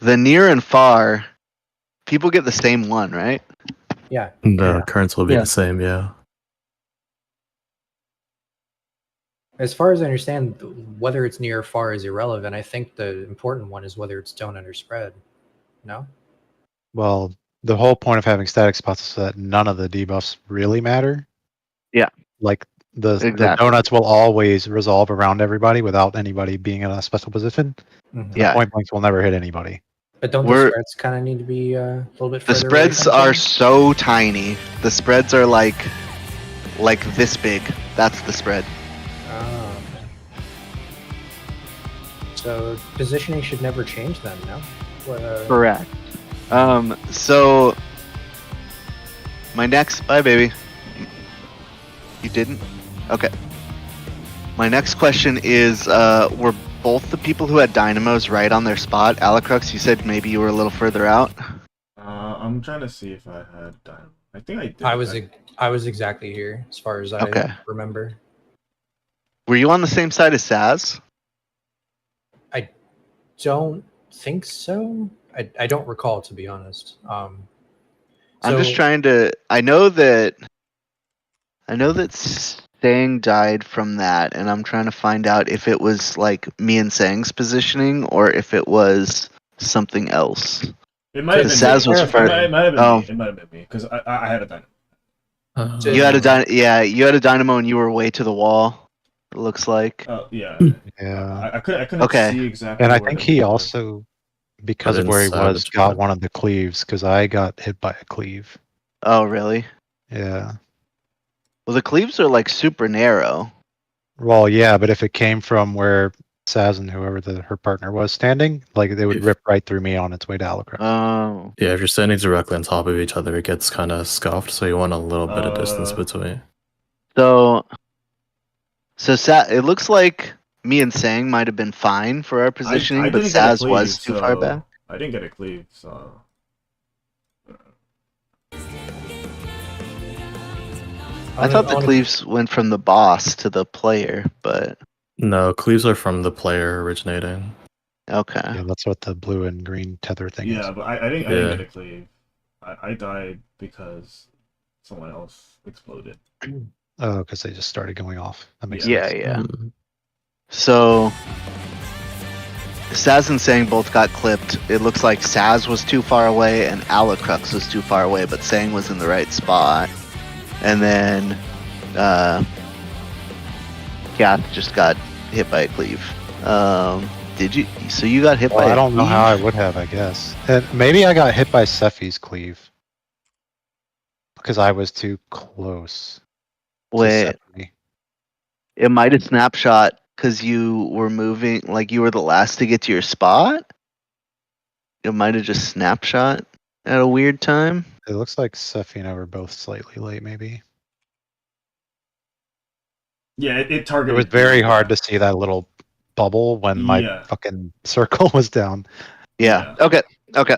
The near and far, people get the same one, right? Yeah. The currents will be Yeah. the same, yeah. As far as I understand, whether it's near or far is irrelevant. I think the important one is whether it's stone under spread. No? Well, the whole point of having static spots is so that none of the debuffs really matter. Yeah. Like the Exactly. donuts will always resolve around everybody without anybody being in a special position. Mhm. Yeah. Point blanks will never hit anybody. But don't We're- the spreads kind of need to be a little bit The further away spreads from are each so tiny. The spreads are like this big. That's the spread. other? Oh, okay. So positioning should never change then, no? Correct. So my next, bye baby. You didn't? Okay. My next question is, were both the people who had dynamos right on their spot? Alicrux, you said maybe you were a little further out. I'm trying to see if I had dynamo. I think I did. I was exactly here as far as I Okay. remember. Were you on the same side as Saz? Don't think so. I don't recall, to be honest. I'm just trying to. I know that Sang died from that, and I'm trying to find out if it was like me and Sang's positioning or if it was something else. It might have been Saz me. was first. It might have been Oh. me. It might have been me because I had a dynamo. You had a you had a dynamo and you were way to the wall. It looks like. Oh yeah. Yeah. I couldn't Okay. see exactly. And I where think it he was. also, because I of where he didn't was, savage got it. one of the cleaves, because I got hit by a cleave. Oh really? Yeah. Well, the cleaves are like super narrow. Well, yeah, but if it came from where Saz and whoever her partner was standing, like they would If- rip right through me on its way to Alucard. Oh. Yeah, if you're standing directly on top of each other, it gets kind of scuffed, so you want a little bit of distance between. So it looks like me and Sang might have been fine for our positioning, I but didn't get a Saz cleave, was too far so- back. I didn't get a cleave, so. I thought the cleaves went from the boss to the player, but No, cleaves are from the player originating. okay. Yeah, that's what the blue and green tether thing Yeah, is. but I didn't Yeah. get a cleave. I died because someone else exploded. Oh, because they just started going off. That makes Yeah, sense. yeah. Mm. So Saz and Sang both got clipped. It looks like Saz was too far away and Alucrux was too far away, but Sang was in the right spot. And then Gath just got hit by a cleave. Did you? So you got hit Well, by I a don't know cleave? how I would have, I guess. And maybe I got hit by Sephi's cleave. Because I was too close. to Wait, Sephi. it might have snapshot because you were moving, like you were the last to get to your spot. It might have just snapshot at a weird time. It looks like Sephi and I were both slightly late, maybe. Yeah, it It targeted. was very hard to see that little bubble when my Yeah. fucking circle was down. Yeah. Okay. Okay.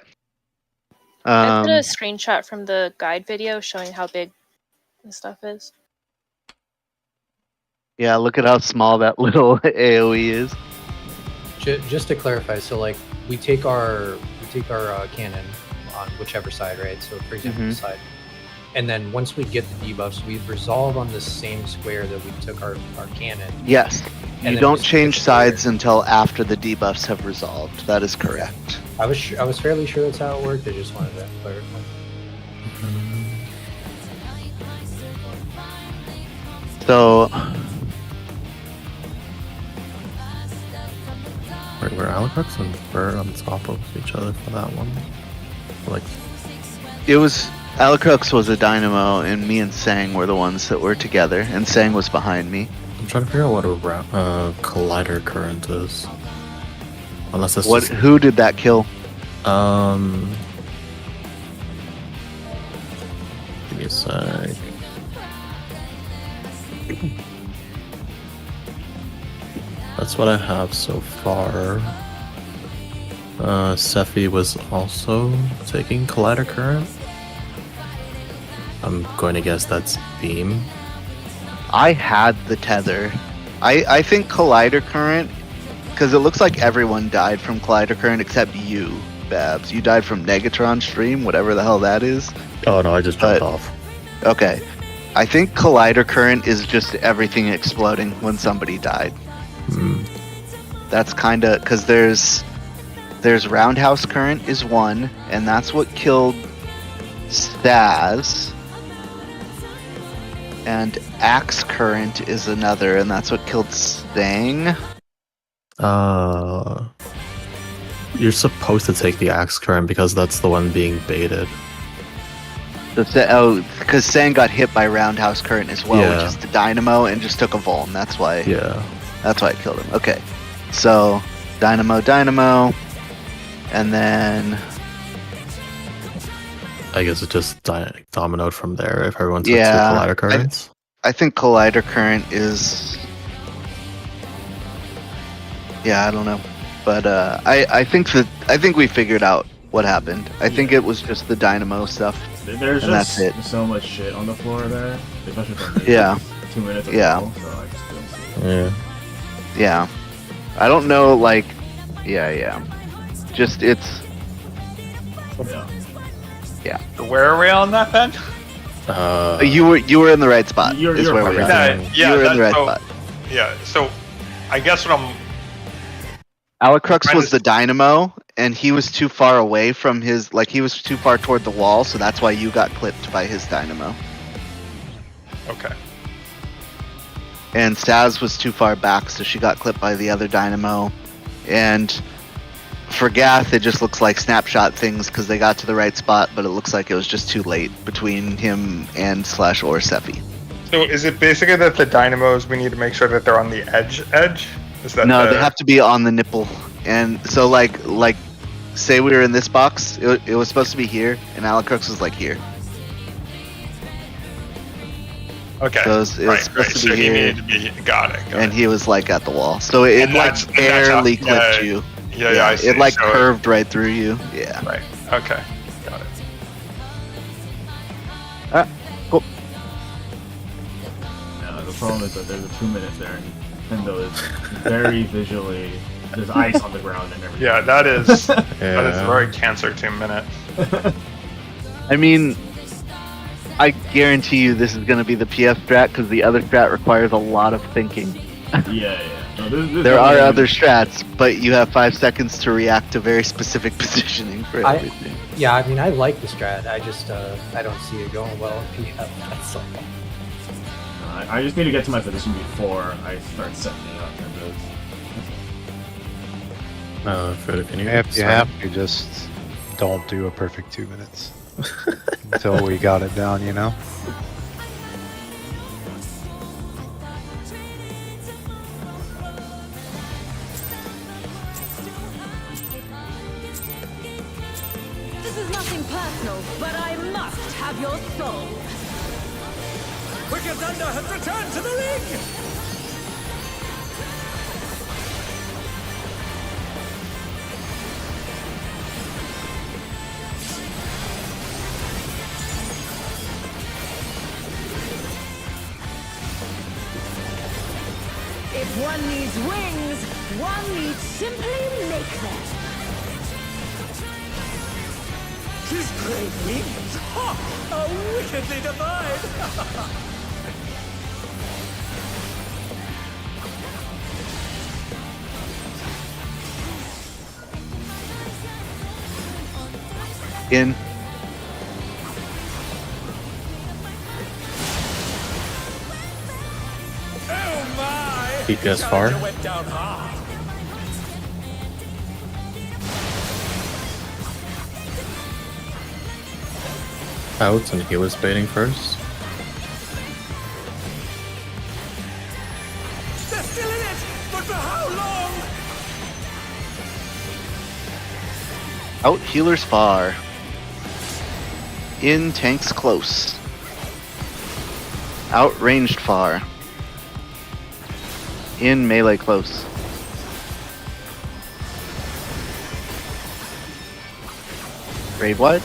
I put a screenshot from the guide video showing how big this stuff is. Yeah. Look at how small that little AOE is. Just to clarify, so like we take our cannon on whichever side, right? So for example, this side, and then once we get the debuffs, we resolve on the same square that we took our cannon. Yes. And You then don't just change pick a player. sides until after the debuffs have resolved. That is correct. I was fairly sure that's how it worked. I just wanted to clarify. So Wait, were Alucrux and Burr on top of each other for that one? Like, it was Alucrux was a dynamo, and me and Sang were the ones that were together, and Sang was behind me. I'm trying to figure out what a collider current is. Unless it's What? just, Who did that kill? give me a sec. That's what I have so far. Sephi was also taking collider current. I'm going to guess that's beam. I had the tether. I think Collider Current, because it looks like everyone died from Collider Current except you, Babs. You died from Negatron Stream, whatever the hell that is. Oh no, I just jumped But- off. Okay. I think Collider Current is just everything exploding when somebody died. Hmm. That's kind of because there's Roundhouse Current is one, and that's what killed Staz. And Axe Current is another, and that's what killed Stang. You're supposed to take the axe current because that's the one being baited. Because Sang got hit by Roundhouse Current as well, Yeah. which is the Dynamo, and just took a Vuln. That's why. Yeah. That's why it killed him. Okay, so Dynamo, and then I guess it just dominoed from there if everyone took Yeah, two collider currents. I think Collider Current is. Yeah, I don't know, but I think we figured out what happened. I think it was just the Dynamo stuff. There's and just that's it. so much shit on the floor there, especially for me. Yeah. 2 minutes of Yeah. battle, so I just don't see it. Yeah. Yeah, I don't know. Like, yeah. Just it's Yeah. Where are we on that then? you were in the right spot. You're is where we perfect. are. Yeah, you were in the right so, spot. Yeah, so I guess what I'm Alucrux Mine was is- the dynamo, and he was too far away from his, like he was too far toward the wall, so that's why you got clipped by his dynamo. okay. And Saz was too far back, so she got clipped by the other dynamo. And for Gath, it just looks like snapshot things because they got to the right spot, but it looks like it was just too late between him and / or Sephi. So is it basically that the dynamos we need to make sure that they're on the edge? Is that No, the, they have to be on the nipple. And so like say we were in this box, it was supposed to be here, and Alucrux was like here. Okay. So it was right, supposed right. to So be he here, needed to be got it. and he was like at the wall. So it And like that's- and that's how- barely yeah, clipped you. Yeah, I see. It like So curved right through you. Yeah. Right. Okay. Got it. No, the problem is that there's a 2 minutes there, and Nintendo is very visually. There's ice on the ground and everything. Yeah, that is that is Yeah. very cancer 2 minute. I mean, I guarantee you this is going to be the PS strat because the other strat requires a lot of thinking. Yeah. No, this There are definitely- other strats, but you have 5 seconds to react to very specific positioning for I- everything. Yeah, I mean, I like the strat. I just, I don't see it going well in PF. That's all. I just need to get to my position before I start setting it up. And Fred, can you If you start? have to, just don't do a perfect 2 minutes until we got it down, you know? This is nothing personal, but I must have your soul. Wicked Thunder has returned to the ring! If one needs wings, one needs simply make them. His great wings! Ha! How wickedly divine! In. Oh my! DPS far. Challenger went down hard. Out, and he was baiting first. They're still in it! But for how long? Out healers far. In tanks close. Out ranged far. In melee close. Raid wide.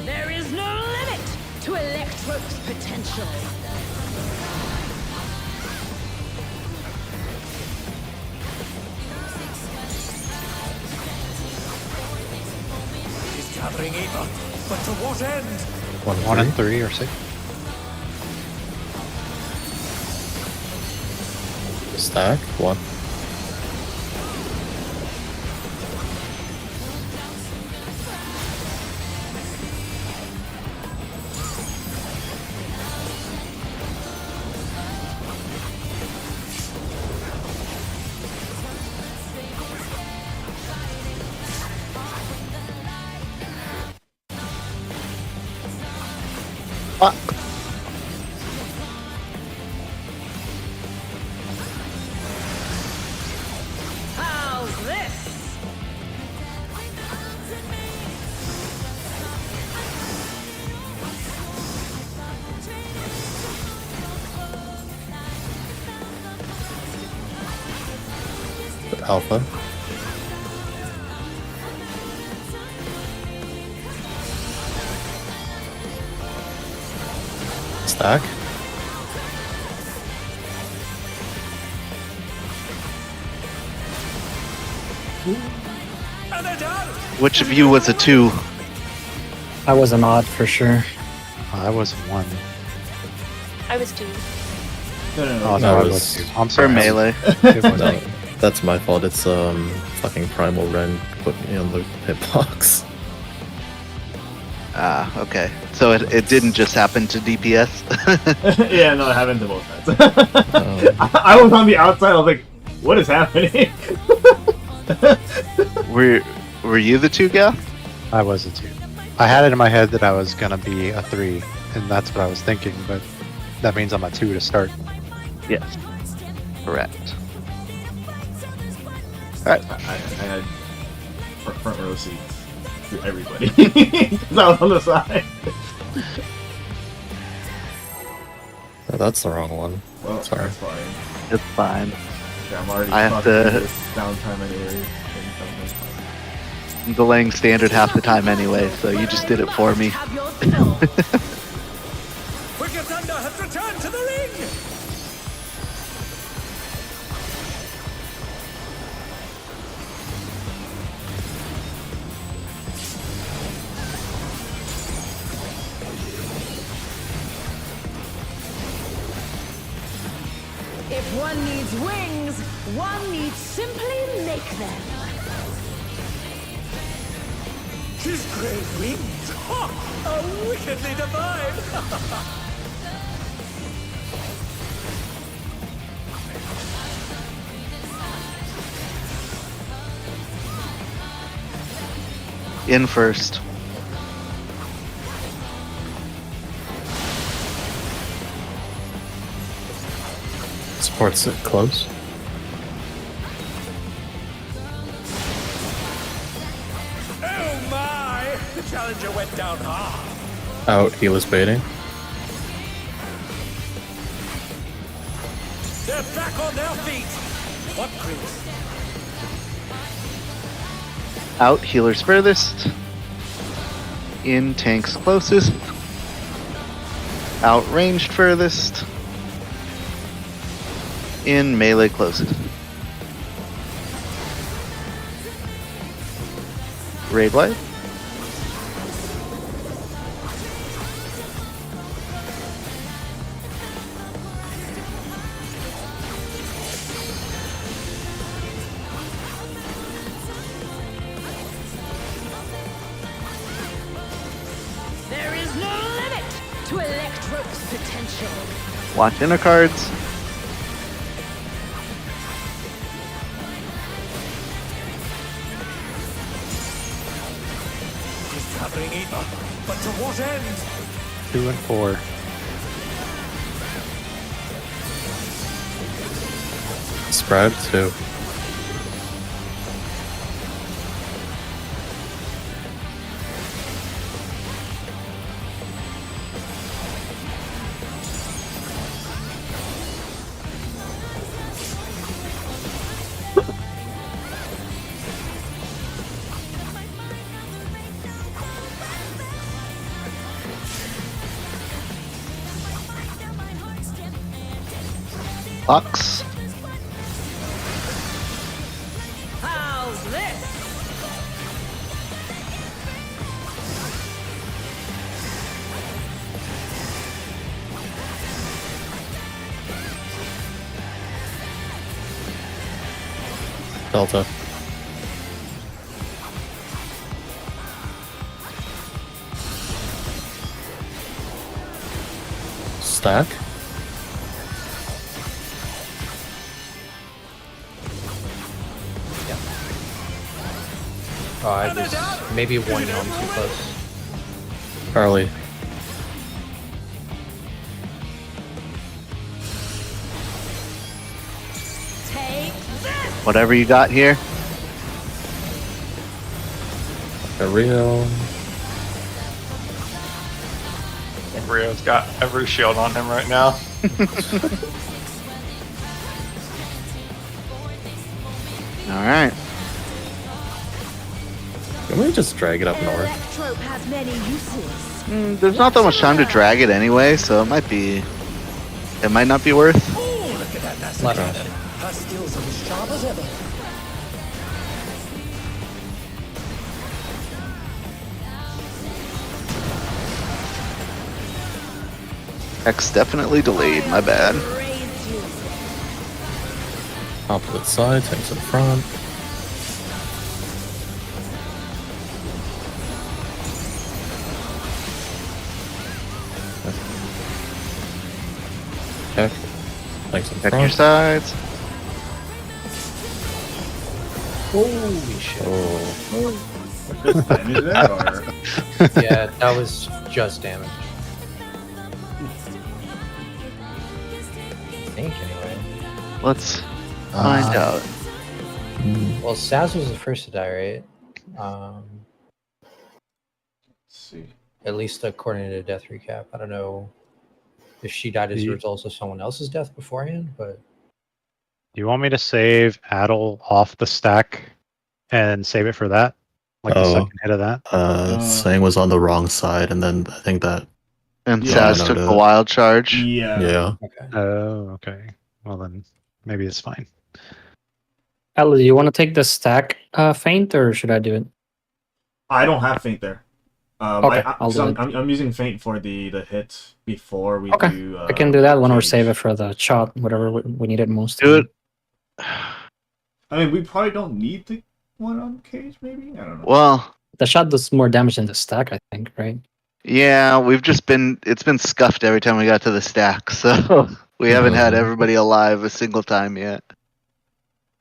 There is no limit to Electro's potential. He's gathering Aether, but to what end? 1 and 3 or 6. Stack. 1. How's this? Alpha. Stack. And they're done. Which of you was a 2? I was an odd for sure. I was 1. I was 2. No, no, no. Oh, no, No, I it was was 2. I'm For sorry. melee. It was No, me. that's my fault. It's fucking Primal Ren put me on the hitbox. Ah, okay. So it didn't just happen to DPS? Yeah, no, it happened to both sides. Um, I was on the outside. I was like, "What is happening?" Were you the 2 gal? I was a 2. I had it in my head that I was gonna be a 3, and that's what I was thinking, but that means I'm a 2 to start. Yes. Correct. Alright. I had front row seats to everybody. 'Cause I was on the side. oh, that's the wrong one. Well, Sorry. that's fine. It's fine. Yeah, I'm already I have talking to- this downtime anyway. I'm delaying standard half the time anyway, so you just did it for me. Have your fill. Wicked Thunder has returned to the ring. If one needs wings, one needs simply make them. His great wings. Ha! How wickedly divine. In first. Support's it close. Oh my! The challenger went down hard. Out, healer's baiting. They're back on their feet. What creeps? Out, healers furthest. In, tanks closest. Out, ranged furthest. In, melee closest. Raid wide. There is no limit to Electro's potential. Watch inner cards. He's traveling ether, but to what end? 2 and 4. Spread 2. Lux. How's this? Delta. Stack. I was maybe one helm too close. Carly. Take this! Whatever you got here. A Rio. Rio's got every shield on him right now. Alright. Can we just drag it up north? Electrope has many uses. There's not that much time to drag it anyway, so it might not be worth. Oh, look at that nasty Left. cannon. Her skills are as sharp as ever. X definitely delayed, my bad. Raised you. Opposite side, tanks in front. Check. Tanks in Check your front. sides. Holy shit. Oh, Just damage there, or Yeah, that was just damage. I think anyway. Let's find out. Well, Saz was the first to die, right? let's see. At least according to the death recap. I don't know if she died as a result of someone else's death beforehand, but Do you want me to save Addle off the stack and save it for that? Like the Oh. second hit of that? Sang was on the wrong side, and then I think that. And Yeah, Saz I took know the that. wild charge. Yeah. Yeah. okay. Oh, okay. Well then, maybe it's fine. Ellie, do you want to take the stack feint, or should I do it? I don't have feint there. Okay, I'll so do it. I'm using feint for the hit before we Okay, do. I can do that one or change. save it for the shot, whatever we need it most. Do it. I mean, we probably don't need the one on cage. Maybe I don't know. Well, The shot does more damage than the stack, I think, right? yeah, it's been scuffed every time we got to the stack, so we haven't had everybody alive a single time yet.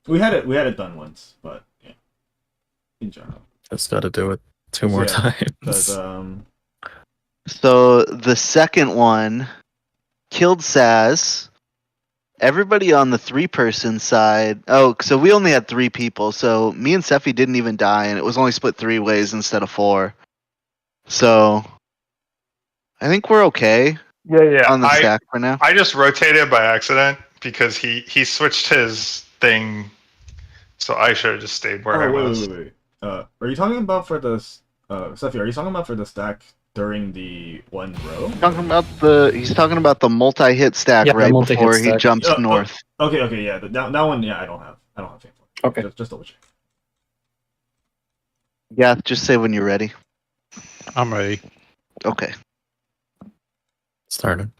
We had it done once, but yeah, in general. Just gotta do it 2 more Yeah, times. So the second one killed Saz. Everybody on the 3-person side. Oh, so we only had 3 people. So me and Sephi didn't even die, and it was only split 3 ways instead of 4. So I think we're okay Yeah. on the stack for now. I just rotated by accident because he switched his thing, so I should have just stayed where I was. wait. Are you talking about for the Sephi? Are you talking about for the stack during the one row? He's talking about the multi-hit stack Yeah, the right multi-hit before he stack. jumps north. Okay, yeah. That one, yeah, I don't have feint for. Okay. Just double check. Yeah, just say when you're ready. I'm ready. Okay. Started.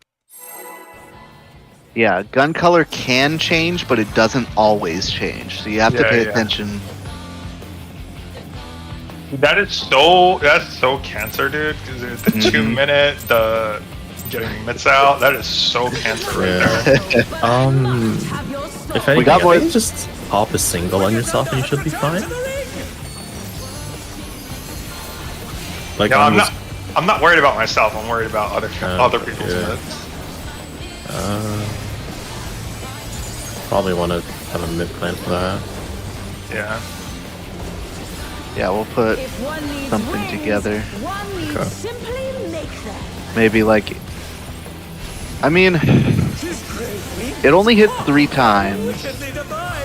Yeah, gun color can change, but it doesn't always change. So you have to Yeah, pay yeah. attention. That's so cancer, dude. 'Cause the Mhm. 2-minute, the getting mitts out, that is so cancer right there. If anything, got I boys. think just pop a single on yourself and you should be fine. Like Yeah, mine I'm not worried about myself. I'm worried about other people's yeah. mitts. Probably want to have a mid plan for that. Yeah. Yeah, we'll put If one needs something wings, together. one needs Okay. simply make them. Maybe like. I mean, She's crazy. it only hit 3 times. Wickedly divine.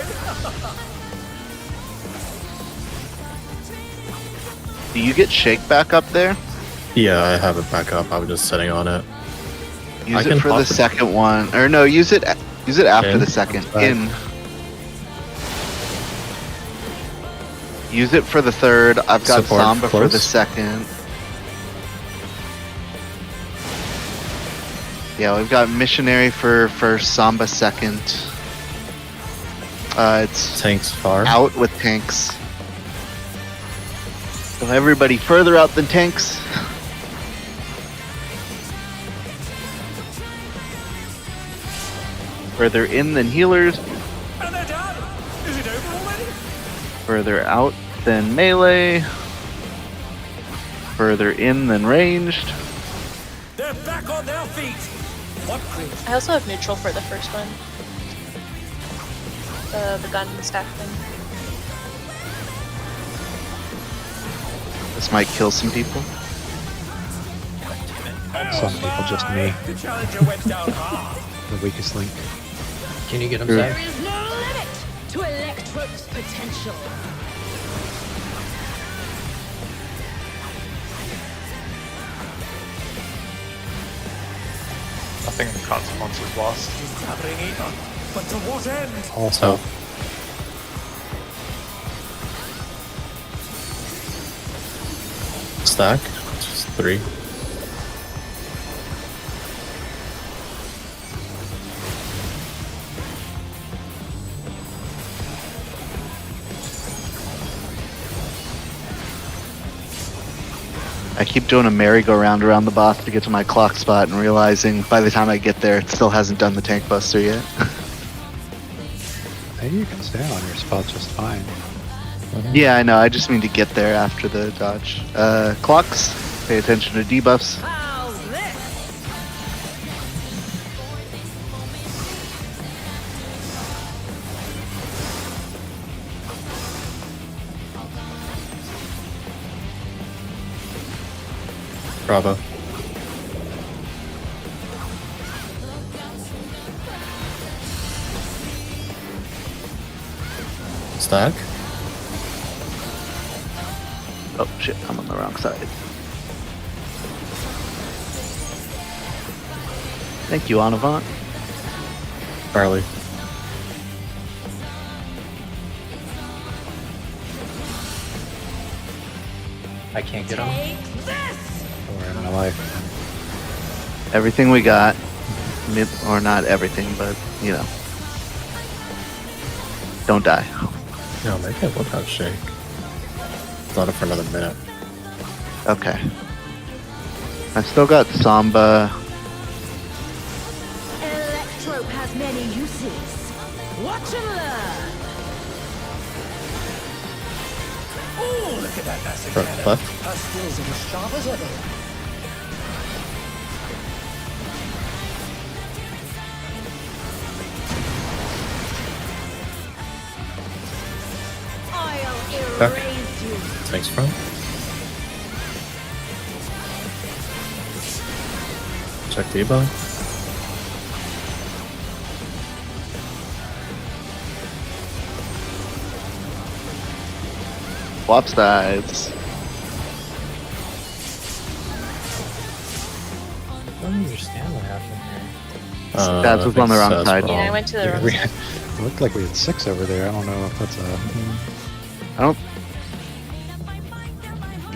Do you get shake back up there? Yeah, I have it back up. I was just sitting on it. Use I it can for pop the it. second one, or no, use it after In? the second. Right. In. Use it for the third. I've got Support Samba for the close. second. Yeah, we've got missionary for first, Samba second. It's Tanks far. out with tanks. So everybody further out than tanks. Further in than healers. And they're done. Is it over already? Further out than melee. Further in than ranged. They're back on their feet. What great I also have neutral for the first one. The gun stack thing. This might kill some people. Some people, just me, The challenger went down hard. the weakest link. Can you get him Sure. Zach? There is no limit to Electrope's potential. Nothing of consequence was lost. Gathering ether, but to what end? Also, Stack. Just 3. I keep doing a merry-go-round around the boss to get to my clock spot and realizing by the time I get there, it still hasn't done the tank buster yet. maybe you can stay on your spot just fine. Yeah, I know. I just mean to get there after the dodge. Clocks. Pay attention to debuffs. How's this? Bravo. Stack. Oh shit, I'm on the wrong side. Thank you, Anavant. Barley. I can't get him. Take this! Or in my life. Everything we got. Or not everything, but, you know. Don't die. No, make it look out shake. It's not up for another minute. Okay. I've still got Samba. Electrope has many uses. Watch and learn. Oh, look at that massive Right, cannon. left. Her skills are as sharp as ever. I'll Back. erase you. Thanks, front. Check debuff. Swap sides. I don't understand what happened here. Stabs I was think on the wrong Seth's side. Yeah, I went to the wrong We, side. it looked like we had 6 over there. I don't know if that's a. I don't.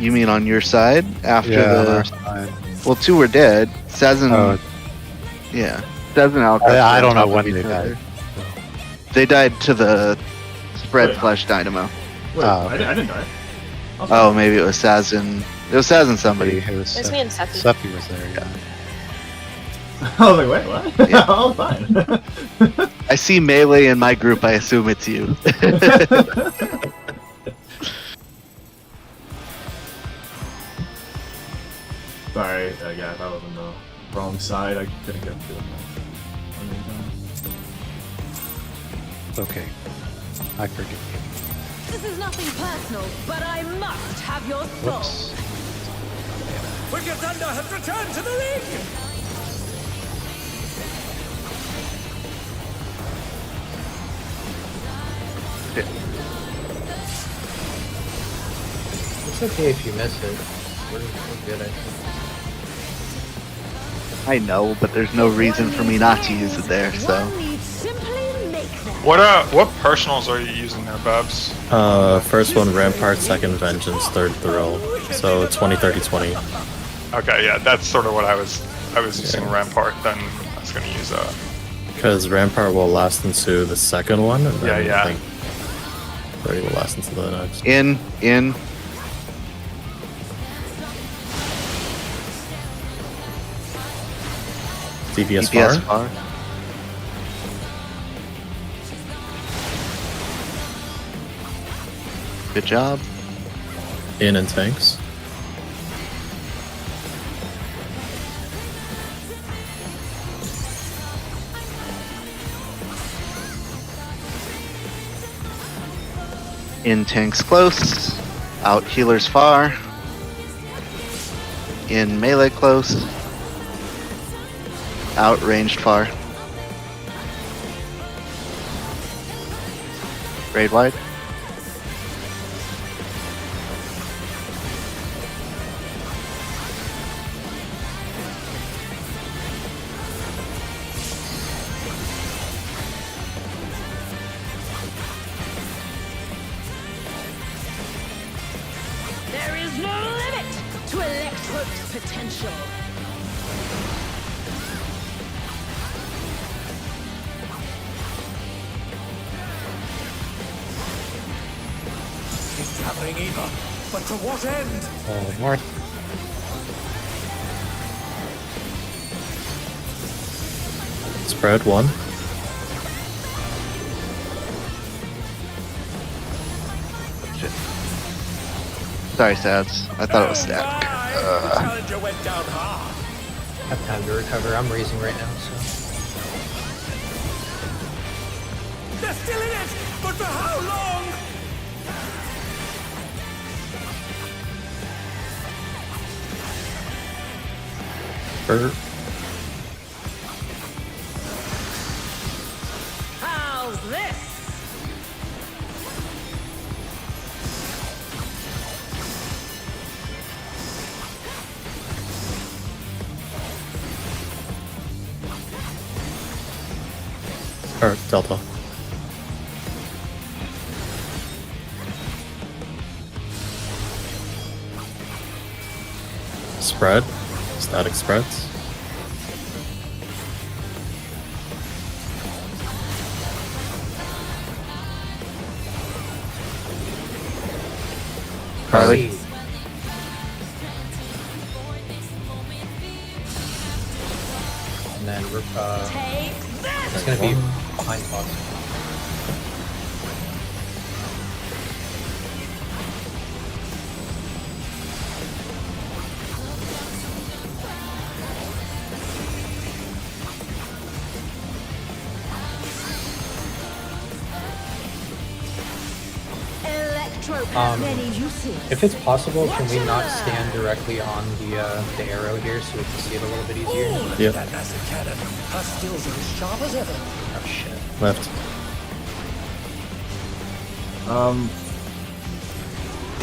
You mean on your side after Yeah, on the? our side. Well, 2 were dead. Sazin. Oh, Yeah. Sazin and Alcatraz I were don't on know top of when each they other. died. They died to the spread Wait. slash dynamo. Wait, Oh, I didn't die. I was Oh, fine. maybe it was Sazin. It was Sazin somebody. It was It's me and Seppi. Seppi was there, yeah. I was like, wait, what? Yeah. I was fine. I see melee in my group. I assume it's you. Sorry, yeah, if I was on the wrong side, I couldn't get to it. Okay. I forgive you. This is nothing personal, but I must have your soul. Whoops. Wicked Thunder has returned to the ring! It's okay if you miss it. We're good, I think. I know, but there's no reason for me not to use it there. So One needs simply make them. What personals are you using there, Babs? First one Rampart, second Vengeance, third Thrill. So 20, 30, 20. Okay, yeah, that's sort of what I was using Rampart, then I was gonna use Because Rampart will last into the second one, and then Yeah. I think 30 will last into the next. in. DPS DPS far. far. Good job. In and tanks. In tanks close. Out healers far. In melee close. Out ranged far. Grade wide. ultimate potential. She's gathering Eva, but to what end? North. Spread 1. Shit. Sorry, Sads. I thought it was static. The challenger went down hard. Have time to recover. I'm raising right now, so. They're still in it, but for how long? Bird. How's this? Or Delta. Spread. Static spreads. Harley. And then Take this! it's gonna be behind boss. Many uses. If it's possible, can we not stand directly on the arrow here so we can see it a little bit easier? Yep. That acid cannon. Her skills are as sharp as ever. Oh shit. Left.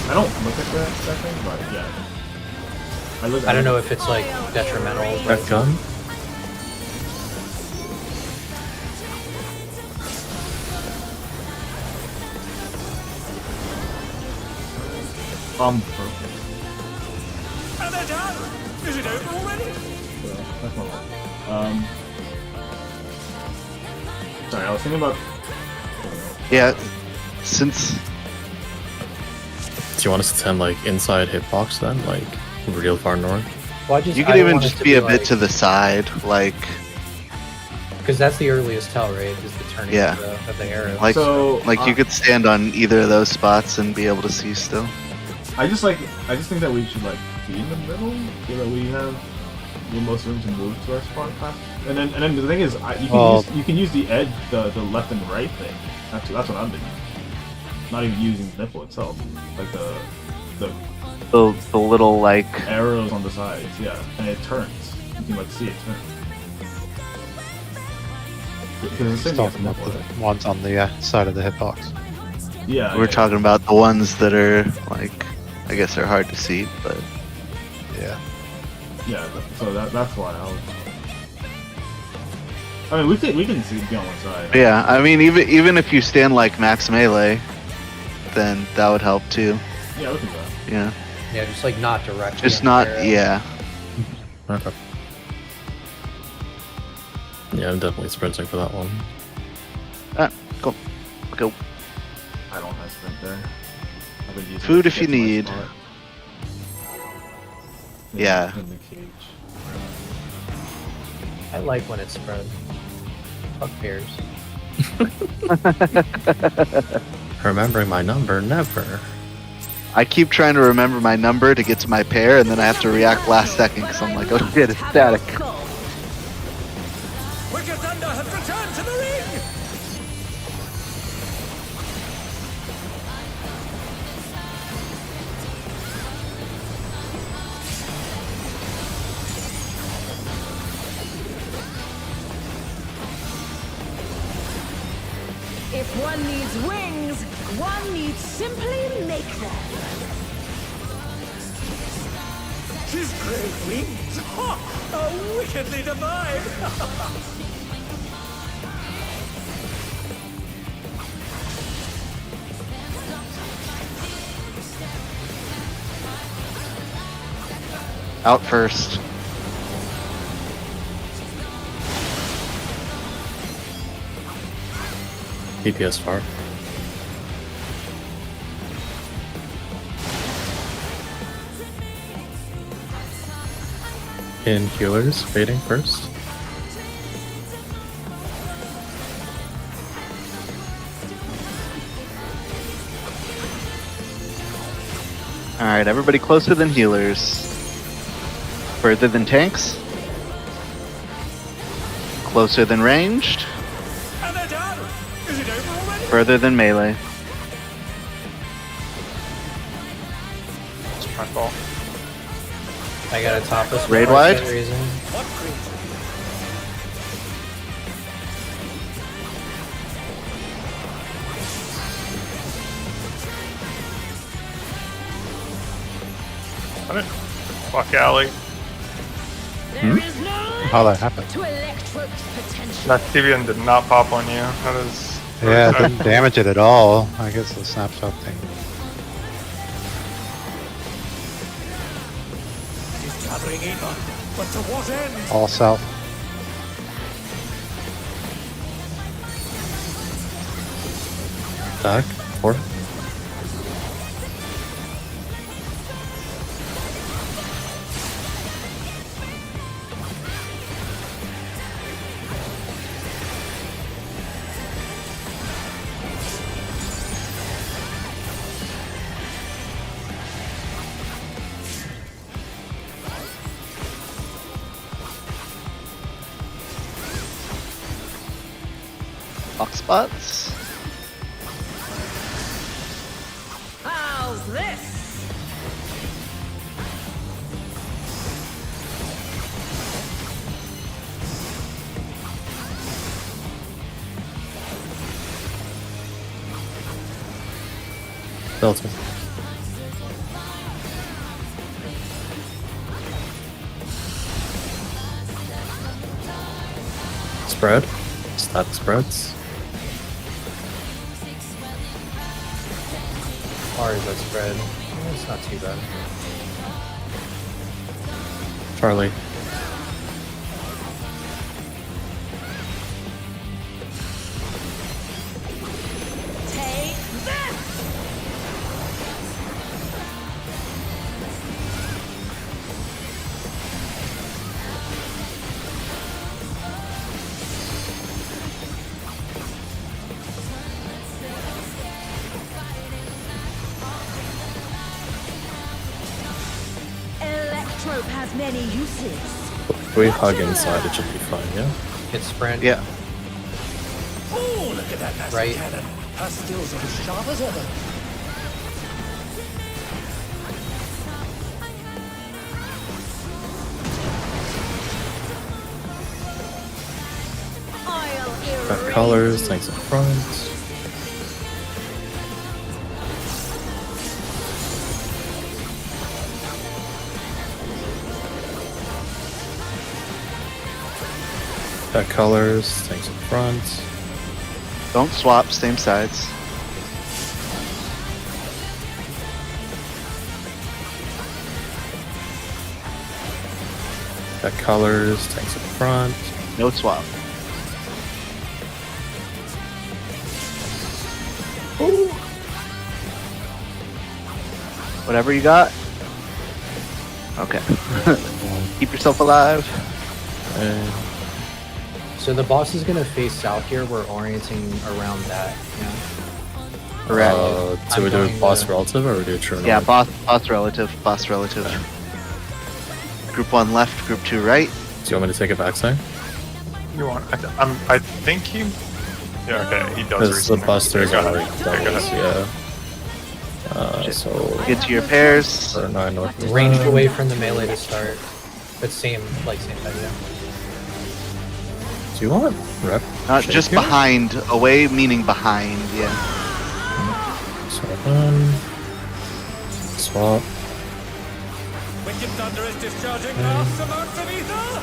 I don't look at that thing, but yeah. I don't know if it's like detrimental. Red gun. Perfect. And they're done! Is it over already? So, that's my one. Sorry, I was thinking about. Yeah, since Do you want us to send like inside hitbox then? Like real far north? Well, you I could don't even want it just to be a like, bit to the side, like because that's the earliest tell, right? Is the turning Yeah. of the arrow. like So, you could stand on either of those spots and be able to see still. I just think that we should like be in the middle, so that we have the most room to move to our spot path. And then the thing is, you can use the edge, the left and right thing. That's what I'm doing. Not even using the nipple itself, like the The little like arrows on the sides, yeah, and it turns. You can like see it turn. Because it's Just same talking as about the the nipple. ones on the side of the hitbox. Yeah, we're talking about the ones that are like, I guess they're hard to see, but Yeah. Yeah, so that's why I was. I mean, we can see be on one side. yeah, I mean even if you stand like max melee, then that would help too. Yeah, we can do that. Yeah, Yeah, just like not directly. just on the not. arrow. Yeah, Okay. Yeah, I'm definitely sprinting for that one. go. I don't have sprint there. I've been using Food it if to you get to my need. spot. Yeah. In the cage. I like when it's spread. Fuck pairs. Remembering my number, never. I keep trying to remember my number to get to my pair, and then I have to react last second because I'm like, oh shit, it's static. Wicked Thunder has returned to the ring! If one needs wings, one needs simply make them. She's great wings! Ha! How wickedly divine! Out first. DPS far. In healers, fading first. Alright, everybody closer than healers. Further than tanks. Closer than ranged. And they're done! Is it over already? Further than melee. It's my fault. I got to top us. Raid for wide? that reason. What creature? Got it. Fuck alley. There is no How that happened? to Electrope's potential. That Tibian did not pop on you. That is. Yeah, it didn't damage it at all. I guess the snapshot thing. It is gathering Aether, but to what end? All south. Back. 4. Box spots. How's this? Delta. Spread. Static spreads. Far as that spread, it's not too bad. Charlie. Take this! Electrope has many uses. If we hug inside, it should be fine, yeah? Hit sprint. Yeah. Oh, look at that nasty Right. cannon. Her skills are as sharp as ever. I'll Got erase colors, you. tanks in front. Got colors, tanks in front. Don't swap, same sides. Got colors, tanks in front. No swap. Ooh. Whatever you got. Okay. Keep yourself alive. And So the boss is gonna face south here. We're orienting around that. Yeah. Correct. so we I'm do going boss to- relative or we do true Yeah, north? boss relative. Group 1 left, group 2 right. Do you want me to take it back, Sam? You want? I think he. Yeah. Okay. He does. Because the reason. busters Yeah, are go like ahead. Yeah, go doubles, ahead. yeah. So Get to your pairs. 9 north. Ranged away from the melee to start. But same idea. Do you want rep? Not shake just here? behind. Away meaning behind. Yeah. Swap in. Swap. Wicked Thunder is discharging vast amounts of ether!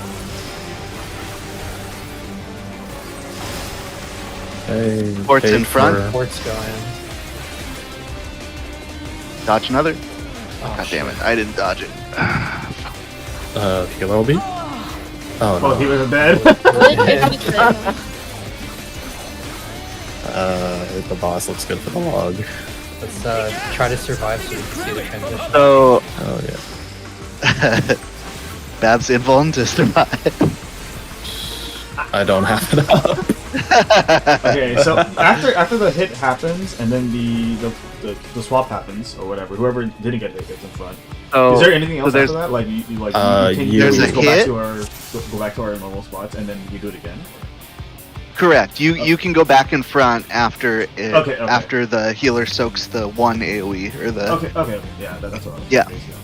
Hey, Port's in paid front. for- Port's going. Dodge another. Oh, God damn it! I didn't dodge it. Healer will be? Oh no. Oh, he was dead. The boss looks good for the log. Let's try to survive so we can see the transition. So, Oh yeah. Bab's invuln to survive. I don't have it up. Okay, so after the hit happens and then the swap happens or whatever, whoever didn't get hit gets in front. So, Is there anything else there's- after that? Like you There's a go hit. go back to our normal spots and then we do it again. Correct. You can go back in front after it, Okay. after the healer soaks the one AOE or the Okay. Yeah, that's what I was Yeah. basically.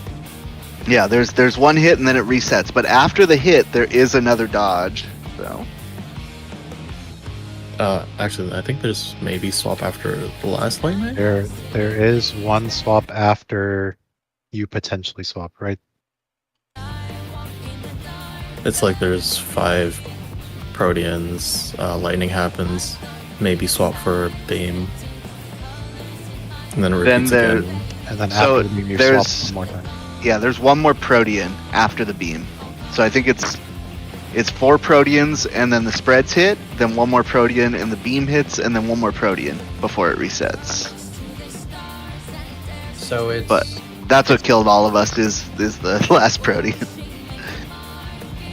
yeah. There's one hit and then it resets. But after the hit, there is another dodge. So Actually, I think there's maybe swap after the last lightning. There is one swap after you potentially swap, right? It's like there's 5 Proteans, lightning happens, maybe swap for beam, and then it Then repeats there- again. And then So after the beam, you there's- swap one more time. yeah, there's one more Protean after the beam. So I think it's 4 Proteans and then the spreads hit, then one more Protean and the beam hits, and then one more Protean before it resets. So it's But that's what killed all of us is the last Protean.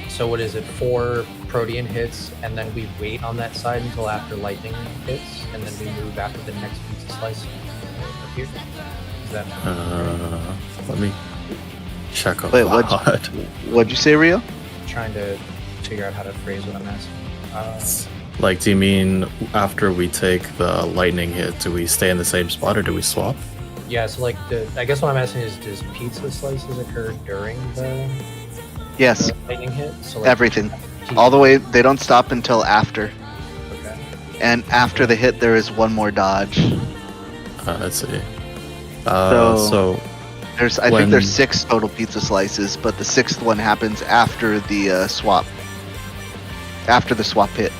so what is it? 4 Protean hits, and then we wait on that side until after lightning hits, and then we move after the next pizza slice appears. Is that Let me check a Wait, lot. What'd you say, Rio? trying to figure out how to phrase what I'm asking? Like, do you mean after we take the lightning hit, do we stay in the same spot or do we swap? Yeah, so like I guess what I'm asking is, does pizza slices occur during the Yes, lightning hit? So like, everything. All the way, they don't stop until after. Okay. And after the hit, there is one more dodge. Let's see. So- So I When- think there's 6 total pizza slices, but the 6th one happens after the swap. After the swap hit.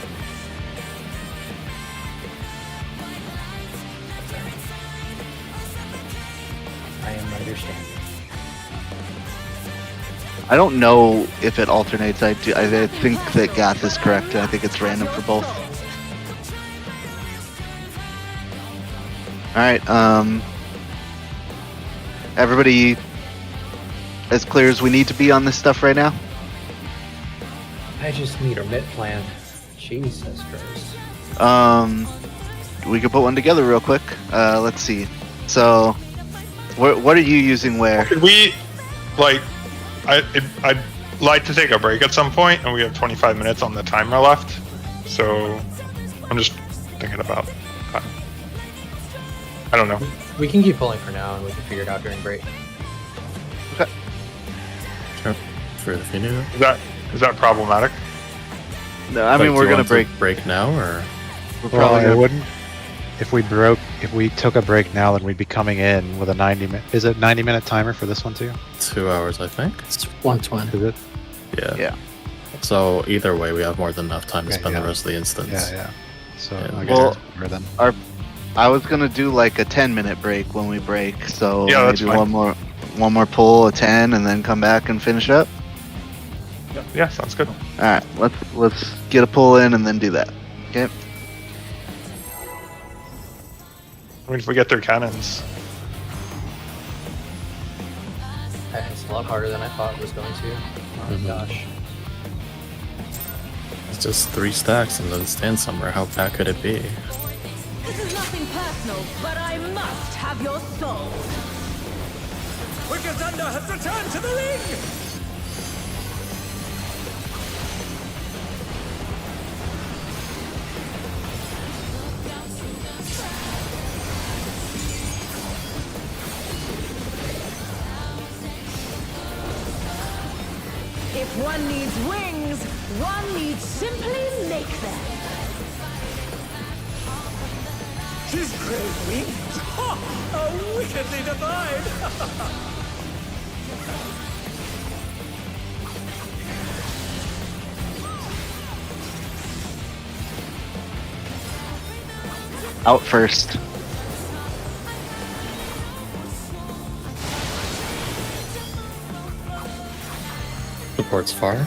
I am understanding. I don't know if it alternates. I think that Gath is correct. I think it's random for both. All right. Everybody, as clear as we need to be on this stuff right now. I just need a mid plan. Jesus Christ. We could put one together real quick. Let's see. So, what are you using where? Could we, like, I'd like to take a break at some point, and we have 25 minutes on the timer left. So, I'm just thinking about that. I don't know. We can keep pulling for now, and we can figure it out during break. for the video, Is that problematic? No, I mean we're gonna break now, or We're Well, probably it gonna, wouldn't. If we took a break now, then we'd be coming in with a 90-minute. Is it 90-minute timer for this one too? 2 hours, I think. It's 120. Is it? Yeah. Yeah. So either way, we have more than enough time to Okay, spend yeah. the rest of the instance. Yeah. So Yeah. I guess Well, we're then. I was gonna do like a 10-minute break when we break. So Yeah, that's maybe fine. one more pull, a 10, and then come back and finish up. Yeah, sounds good. All right, let's get a pull in and then do that. Okay. I mean, if we get their cannons. It's a lot harder than I thought it was going to. Oh my Mhm. gosh. It's just 3 stacks and then stand somewhere. How bad could it be? This is nothing personal, but I must have your soul. Wicked Thunder has returned to the ring! If one needs wings, one needs simply make them. She's great wings! Ha! How wickedly divine! Out first. Support's far.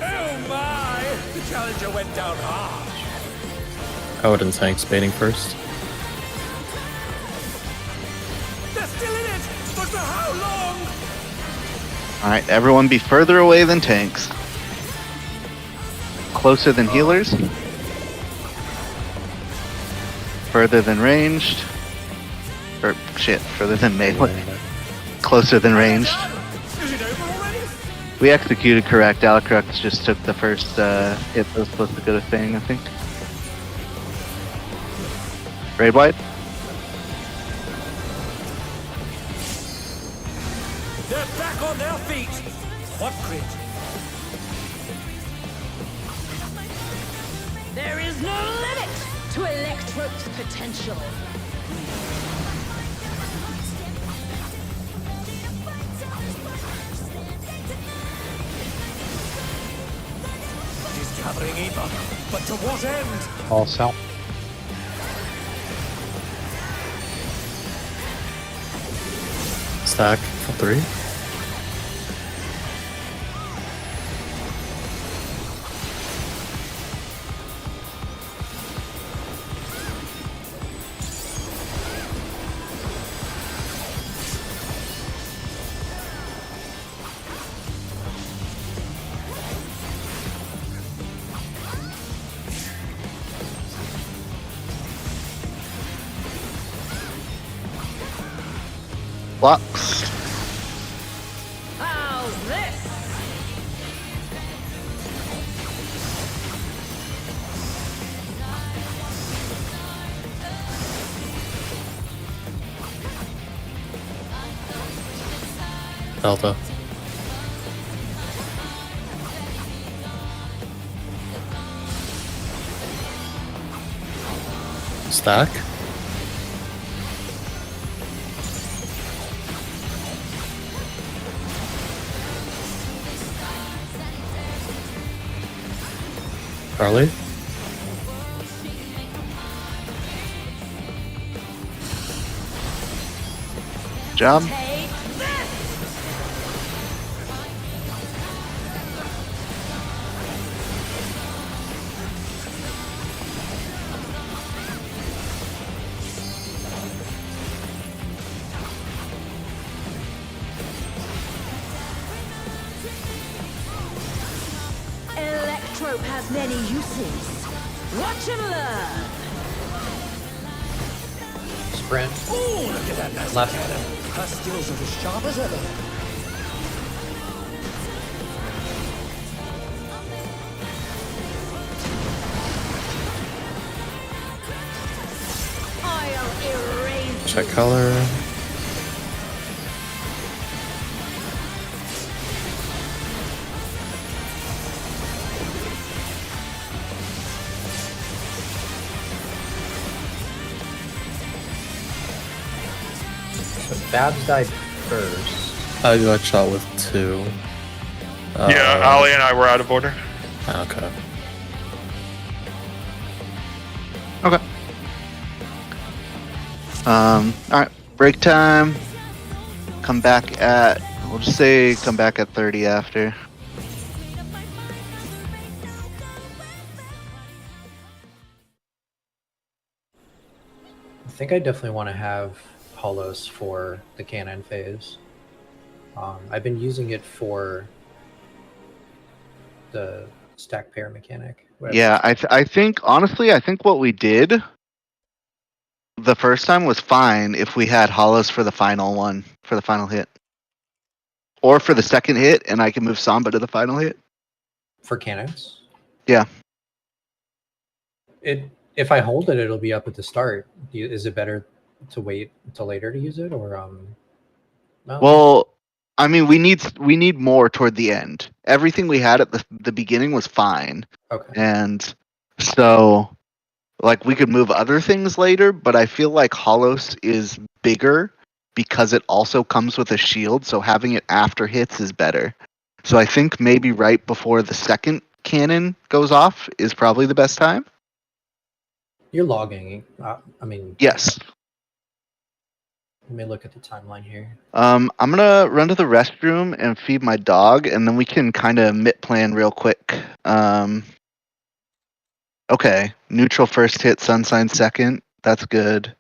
Oh my! The challenger went down hard. Paladin tanks baiting first. They're still in it, but for how long? Alright, everyone be further away than tanks. Closer than healers. Further than ranged. Or, shit, further than melee. Closer than ranged. Is it over already? We executed correct. Alacrux just took the first hit that was supposed to go to Fang, I think. Raid wide? They're back on their feet. What grit? There is no limit to Electro's potential. It is gathering ether, but to what end? All south. Stack for 3. Blocks. How's this? Delta. Stack. Charlie. Job. Take this! Electro has many uses. Watch and learn. Sprint. Oh, look at that nice Left. cannon. Her skills are as sharp as ever. I'll erase Check color. Babs died first. I got shot with 2. Yeah, Ali and I were out of order. Okay. Okay. Alright, break time. Come back at, we'll just say come back at 30 after. I think I definitely want to have Holos for the cannon phase. I've been using it for the stack pair mechanic. whatever. Yeah, I think, honestly, I think what we did the first time was fine if we had hollows for the final one, for the final hit. Or for the second hit, and I can move Samba to the final hit. For cannons? Yeah. If I hold it, it'll be up at the start. Is it better to wait until later to use it, or no? Well, I mean, we need more toward the end. Everything we had at the beginning was fine. Okay. And so, like, we could move other things later, but I feel like Holos is bigger because it also comes with a shield, so having it after hits is better. So I think maybe right before the second cannon goes off is probably the best time. You're logging. I mean, Yes. Let me look at the timeline here. I'm gonna run to the restroom and feed my dog, and then we can kind of mit plan real quick. Okay, neutral first hit, Sunsign second. That's good.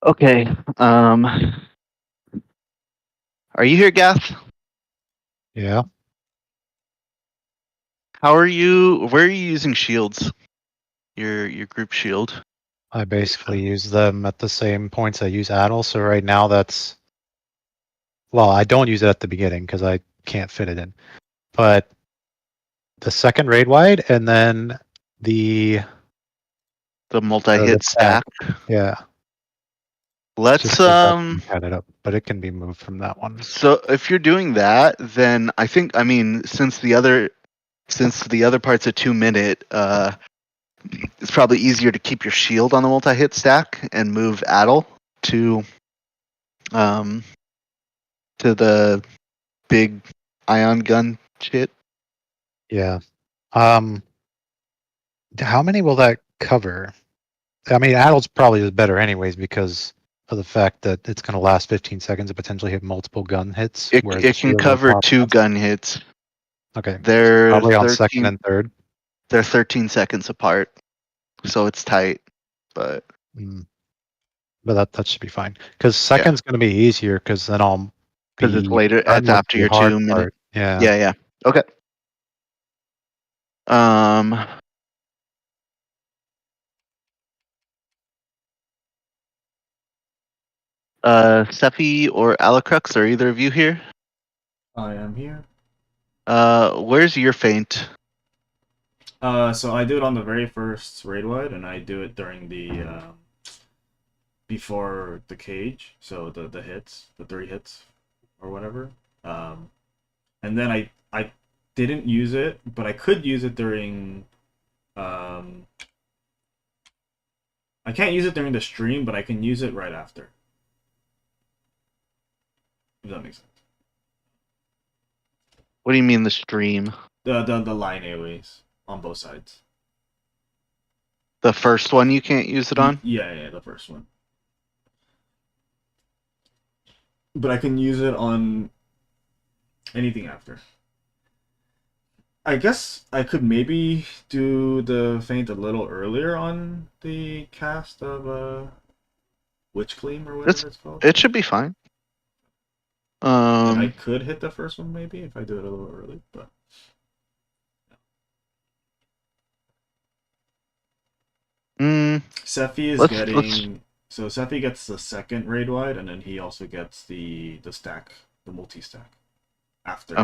Okay. Are you here, Gath? Yeah, How are you? Where are you using shields? Your group shield. I basically use them at the same points I use Addle. So right now that's, well, I don't use it at the beginning because I can't fit it in. But the second raid wide and then the multi-hit stack. stack. Yeah. Let's Just 'cause that can add it up, but it can be moved from that one. So if you're doing that, then I mean since the other part's a 2-minute, it's probably easier to keep your shield on the multi-hit stack and move Addle to the big ion gun shit. Yeah. How many will that cover? I mean, Addle's probably is better anyways because of the fact that it's going to last 15 seconds and potentially hit multiple gun hits. It whereas can Shield will cover pop 2 once. gun hits. Okay. They're Probably on 13 second and third. They're 13 seconds apart, so it's tight. But But that should be fine because second's going to be easier because then I'll because it's be later, done it's with after the your hard 2 minute. part. Yeah. Yeah. Okay. Sephi or Alucrux, are either of you here? I am here. Where's your feint? So I do it on the very first raid wide, and I do it during the before the cage. So the hits, the 3 hits, or whatever. And then I didn't use it, but I could use it during. I can't use it during the stream, but I can use it right after. If that makes sense. What do you mean the stream? The line AoEs on both sides. The first one you can't use it on? Yeah, the first one. But I can use it on anything after. I guess I could maybe do the feint a little earlier on the cast of Witch Gleam or whatever it's called. It should be fine. And I could hit the first one maybe if I do it a little early, but Sephi is getting so Sephi gets the second raid wide, and then he also gets the stack, the multi stack after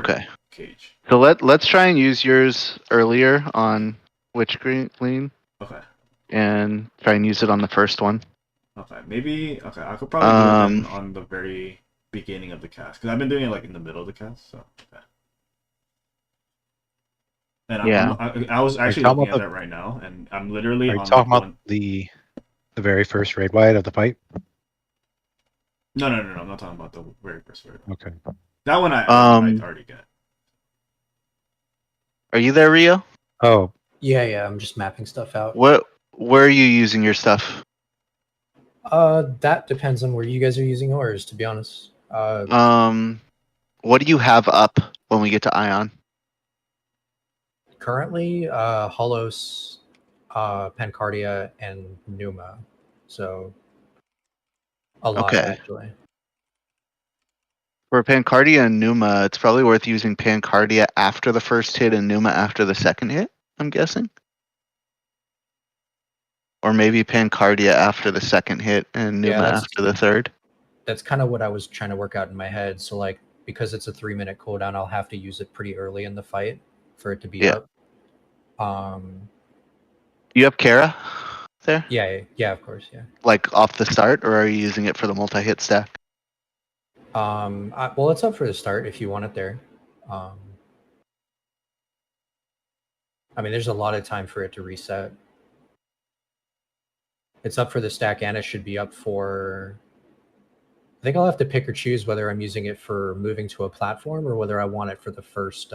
Cage. So let's try and use yours earlier on Witch Gleam. Okay. And try and use it on the first one. Okay, maybe. Okay, I could probably do it then on the very beginning of the cast because I've been doing it like in the middle of the cast. So. Okay. And I was actually looking at that right now, and I'm literally. Are you talking about the very first raid wide of the fight? No. I'm not talking about the very first raid. Okay. That one I already get. Are you there, Rio? Oh. Yeah. I'm just mapping stuff out. Where are you using your stuff? That depends on where you guys are using yours, to be honest. What do you have up when we get to Ion? Currently, Holos, Pancardia, and Numa. So, a lot, actually. For Pancardia and Numa, it's probably worth using Pancardia after the first hit and Numa after the second hit, I'm guessing. Or maybe Pancardia after the second hit and Numa after the third. That's kind of what I was trying to work out in my head. So, like, because it's a 3-minute cooldown, I'll have to use it pretty early in the fight for it to be up. You have Kara there? Yeah, of course, yeah. Like off the start, or are you using it for the multi-hit stack? Well, it's up for the start if you want it there. I mean, there's a lot of time for it to reset. It's up for the stack, and it should be up for... I think I'll have to pick or choose whether I'm using it for moving to a platform or whether I want it for the first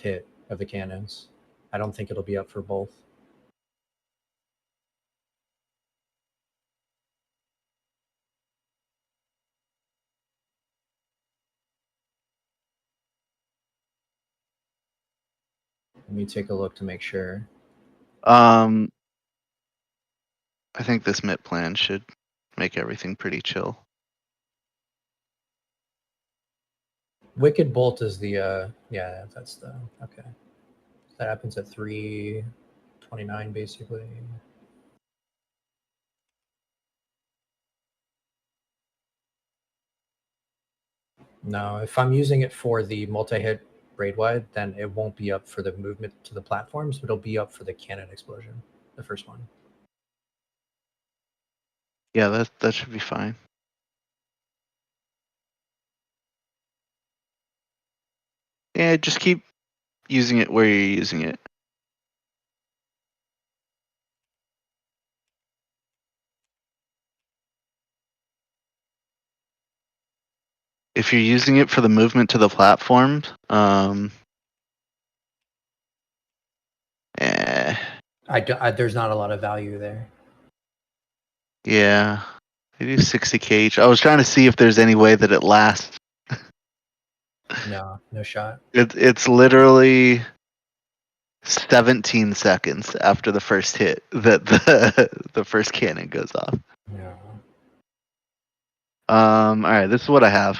hit of the cannons. I don't think it'll be up for both. Let me take a look to make sure. I think this MIT plan should make everything pretty chill. Wicked Bolt is the yeah, that's the okay. That happens at 3:29 basically. No, if I'm using it for the multi-hit raid wide, then it won't be up for the movement to the platforms, but it'll be up for the cannon explosion, the first one. Yeah, that should be fine. Yeah, just keep using it where you're using it. If you're using it for the movement to the platform, there's not a lot of value there. Yeah, I do 60 kh. I was trying to see if there's any way that it lasts. No shot. It's literally 17 seconds after the first hit that the first cannon goes off. Yeah. All right, this is what I have.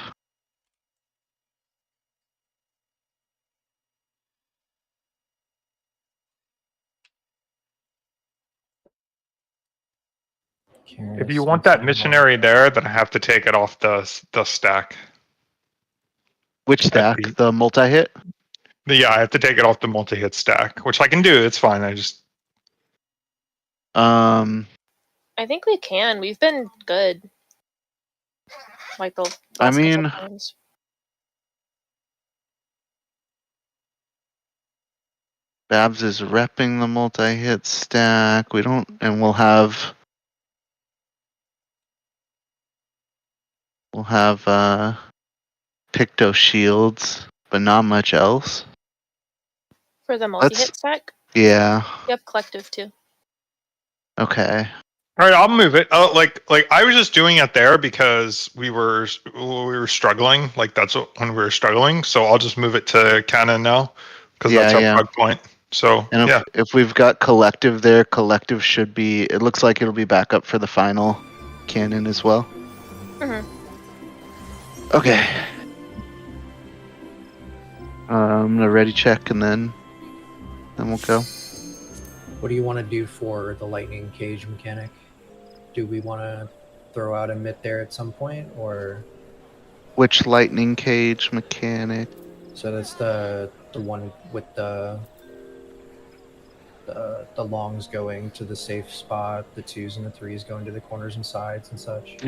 If you want that missionary there, then I have to take it off the stack. Which stack? The multi-hit? Yeah, I have to take it off the multi-hit stack, which I can do. It's fine. I just... I think we can. We've been good. Like the last couple times. Babs is repping the multi-hit stack. We don't, and we'll have Picto shields, but not much else. For the multi-hit stack? Yeah. You have collective too. Okay. All right, I'll move it. Like I was just doing it there because we were struggling. Like that's when we were struggling. So I'll just move it to cannon now because Yeah, that's our yeah. bug point. So And yeah, if we've got collective there, collective should be. It looks like it'll be back up for the final cannon as well. Mhm. Okay. I'm gonna ready check and then we'll go. What do you want to do for the lightning cage mechanic? Do we want to throw out a mitt there at some point, or Which lightning cage mechanic? so that's the one with the longs going to the safe spot, the 2s and the 3s going to the corners and sides and such.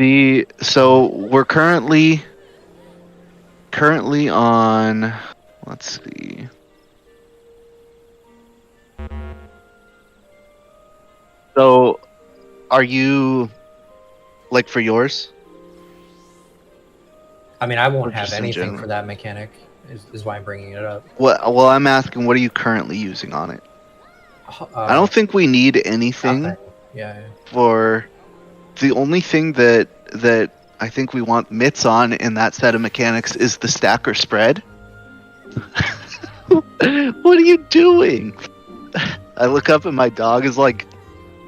So we're currently on. Let's see. So, are you like for yours? I mean, I won't Or have just in anything general? for that mechanic. Is why I'm bringing it up. Well, I'm asking, what are you currently using on it? I don't think we need anything nothing. Yeah. for. The only thing that I think we want mitts on in that set of mechanics is the stack or spread. What are you doing? I look up and my dog is like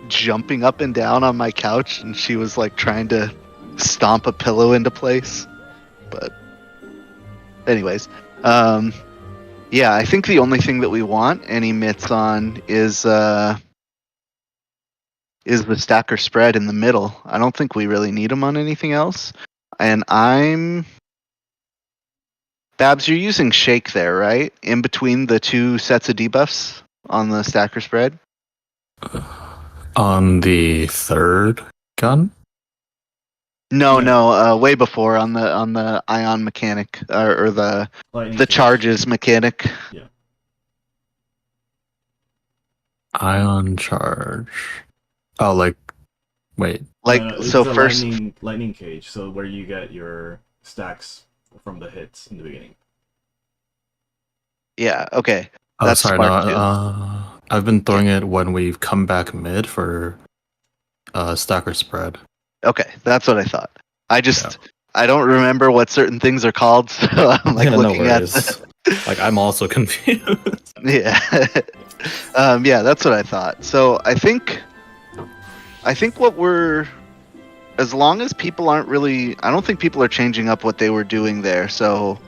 jumping up and down on my couch, and she was like trying to stomp a pillow into place. But anyways, yeah, I think the only thing that we want any mitts on is the stack or spread in the middle. I don't think we really need them on anything else. And Babs, you're using shake there, right? In between the two sets of debuffs on the stack or spread? On the third gun? No, way before on the ion mechanic or the Lightning cage. charges mechanic. Ion charge. Oh, like, wait. Like It's so the first. lightning cage. So where you get your stacks from the hits in the beginning. Yeah. Okay. Oh, That's sorry, smart, no. too. I've been throwing it when we've come back mid for stack or spread. Okay, that's what I thought. I don't remember what certain things are called, so I'm like looking at. Like, I'm also confused. Yeah. Yeah, that's what I thought. So I think what we're, as long as people aren't really, I don't think people are changing up what they were doing there. So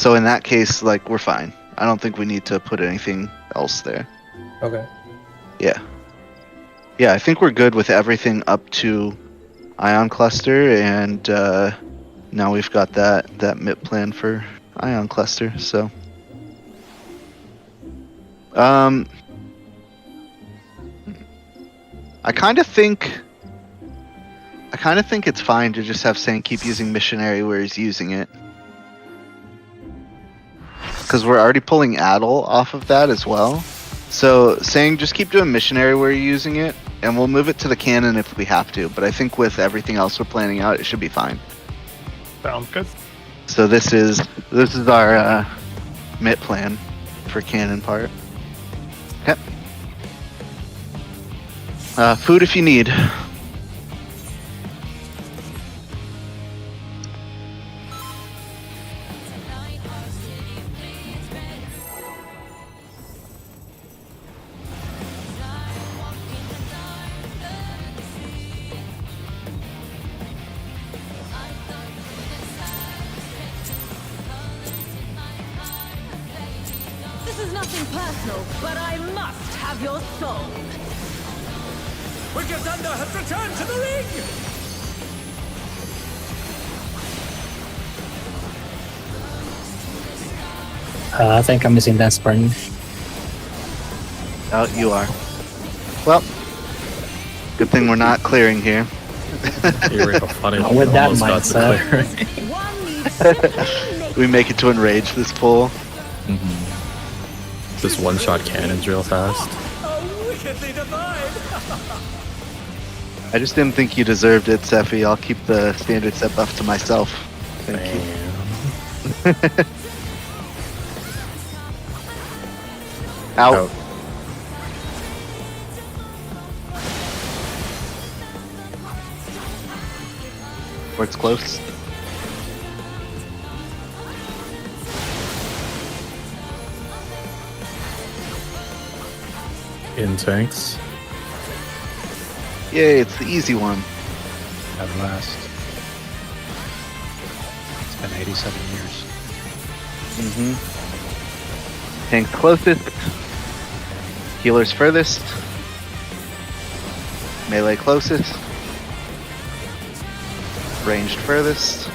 in that case, like, we're fine. I don't think we need to put anything else there. Okay. Yeah. Yeah, I think we're good with everything up to Ion Cluster, and now we've got that MIP plan for Ion Cluster. So, I kind of think it's fine to just have Sang keep using Missionary where he's using it, because we're already pulling Addle off of that as well. So Sang, just keep doing Missionary where you're using it, and we'll move it to the cannon if we have to. But I think with everything else we're planning out, it should be fine. sounds good. So this is our MIT plan for cannon part. Okay. Food if you need. This is nothing personal, but I must have your soul. Wicked Thunder has returned to the ring! I think I'm missing that spring. Oh, you are. Well, good thing we're not clearing here. You're real funny. Not with that Almost got to mindset. clear. One needs simply We make it to enrage this pool. Just one-shot cannons real fast. Oh, wickedly divine! I just didn't think you deserved it, Sephi. I'll keep the standard set buff to myself. Thank you. Out. Sport's close. In tanks. Yay, it's the easy one. At last. It's been 87 years. Tank's closest. Healer's furthest. Melee closest. Ranged furthest.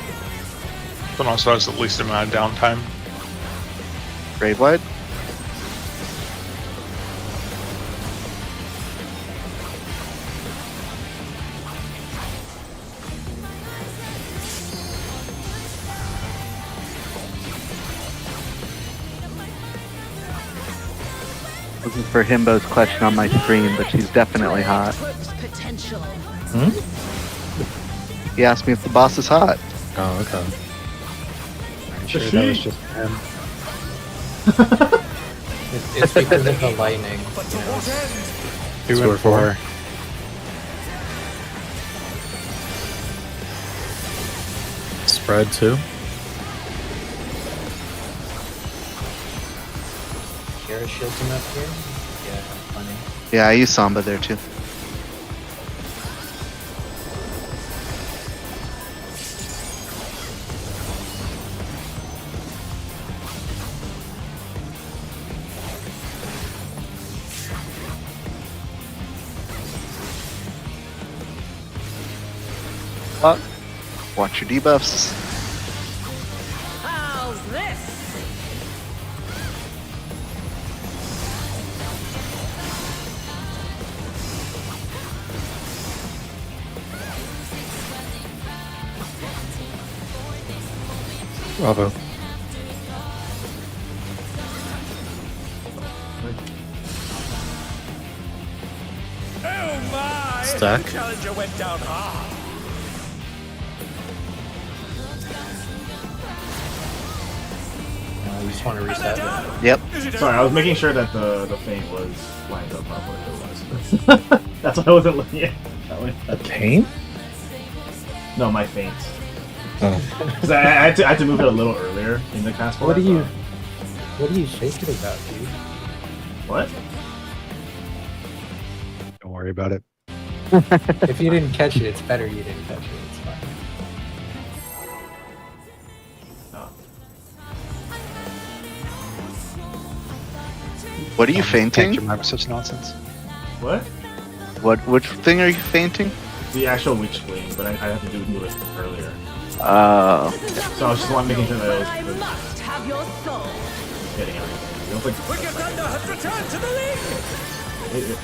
But also has the least amount of downtime. Grade wide. Looking for Himbo's question on my screen, but she's definitely hot. Electrode's potential. He asked me if the boss is hot. Oh, okay. Are you sure that was just him? It's because of the lightning. But to what end? 2 Score and 4. Spread 2. Kara shields him up here. Yeah, funny. Yeah, I use Samba there too. Watch your debuffs. How's this? Bravo. Oh my! Stack. The challenger went down hard. You just want to reset it. Yep. Sorry, I was making sure that the feint was lined up properly. Otherwise, that's why I wasn't looking at it that way. A pain? No, my feint. Oh. Because I had to move it a little earlier in the cast. What are you? so- What are you shaking about, dude? What? Don't worry about it. If you didn't catch it, it's better you didn't catch it. It's fine. No. What are you Can't fainting? remember such nonsense. What? Which thing are you fainting? The actual witch fling, but I had to move it earlier. Oh. So I was just making sure that But it I was must have your soul. getting everything. It was like Wicked Thunder has returned to the league! it-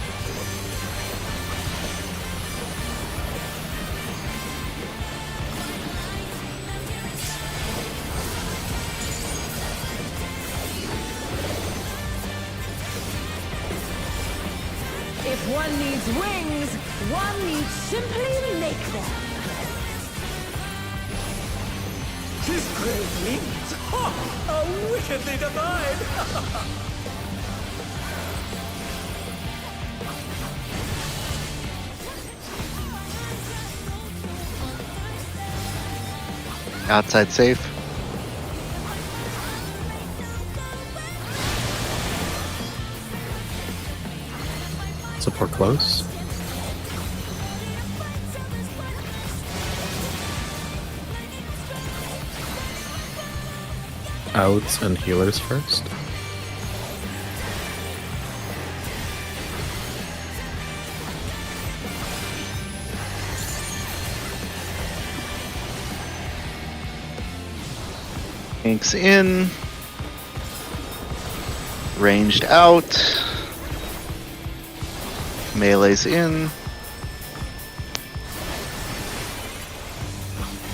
If one needs wings, one needs simply make them. His great wings! Ha! How wickedly divine! Outside safe. Support close. Outs and healers first. Tanks in. Ranged out. Melee's in.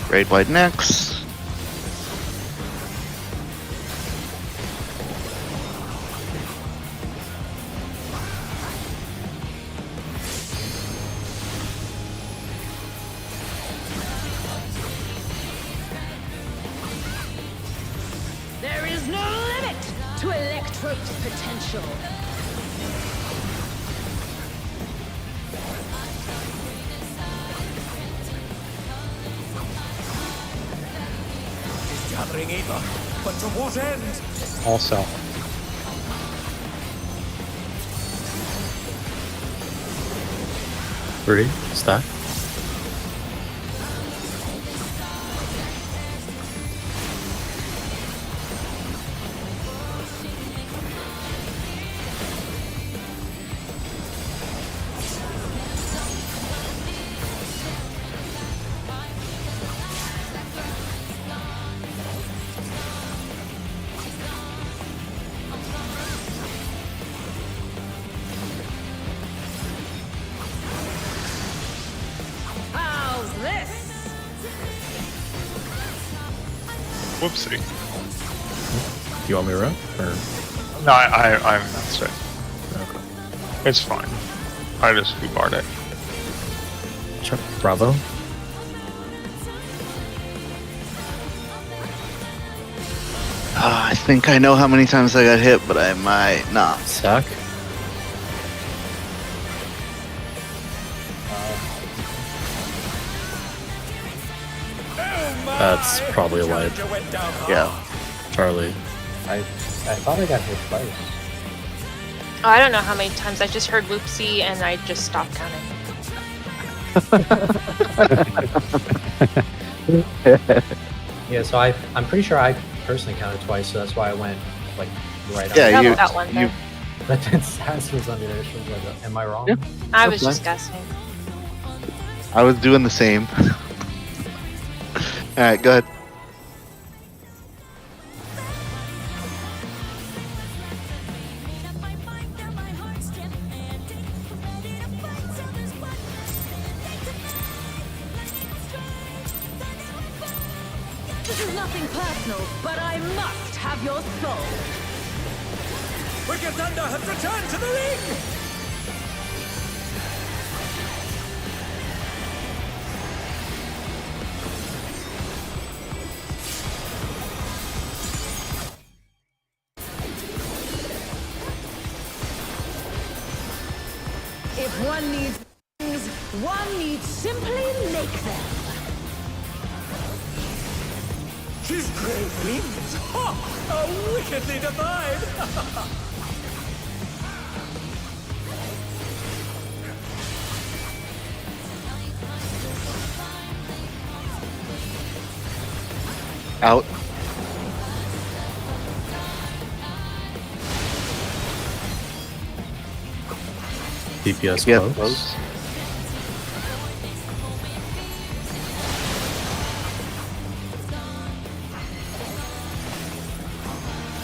Raid wide next. There is no limit to Electrode's potential. gathering ether, but to what end? All self. Three, stack. How's this? Whoopsie. Do you want me to run? Or No, I'm straight. okay. It's fine. I just rebarred it. Check Bravo. I think I know how many times I got hit, but I might not. Stack. That's probably a light. Challenger went down hard. Yeah. Charlie. I thought I got hit twice. Oh, I don't know how many times. I just heard whoopsie and I just stopped counting. Yeah, so I'm pretty sure I personally counted twice, so that's why I went like right on. Yeah, That you- was that one. you- Then. But then Sass was under there. She was like, "Am I wrong?" Yeah. I That's was just guessing. I was doing the same. Alright, go ahead. This is nothing personal, but I must have your soul. Wicked Thunder has returned to the ring! If one needs wings, one needs simply make them. His great wings! Ha! Are wickedly divine! Out. DPS Yeah, close. close.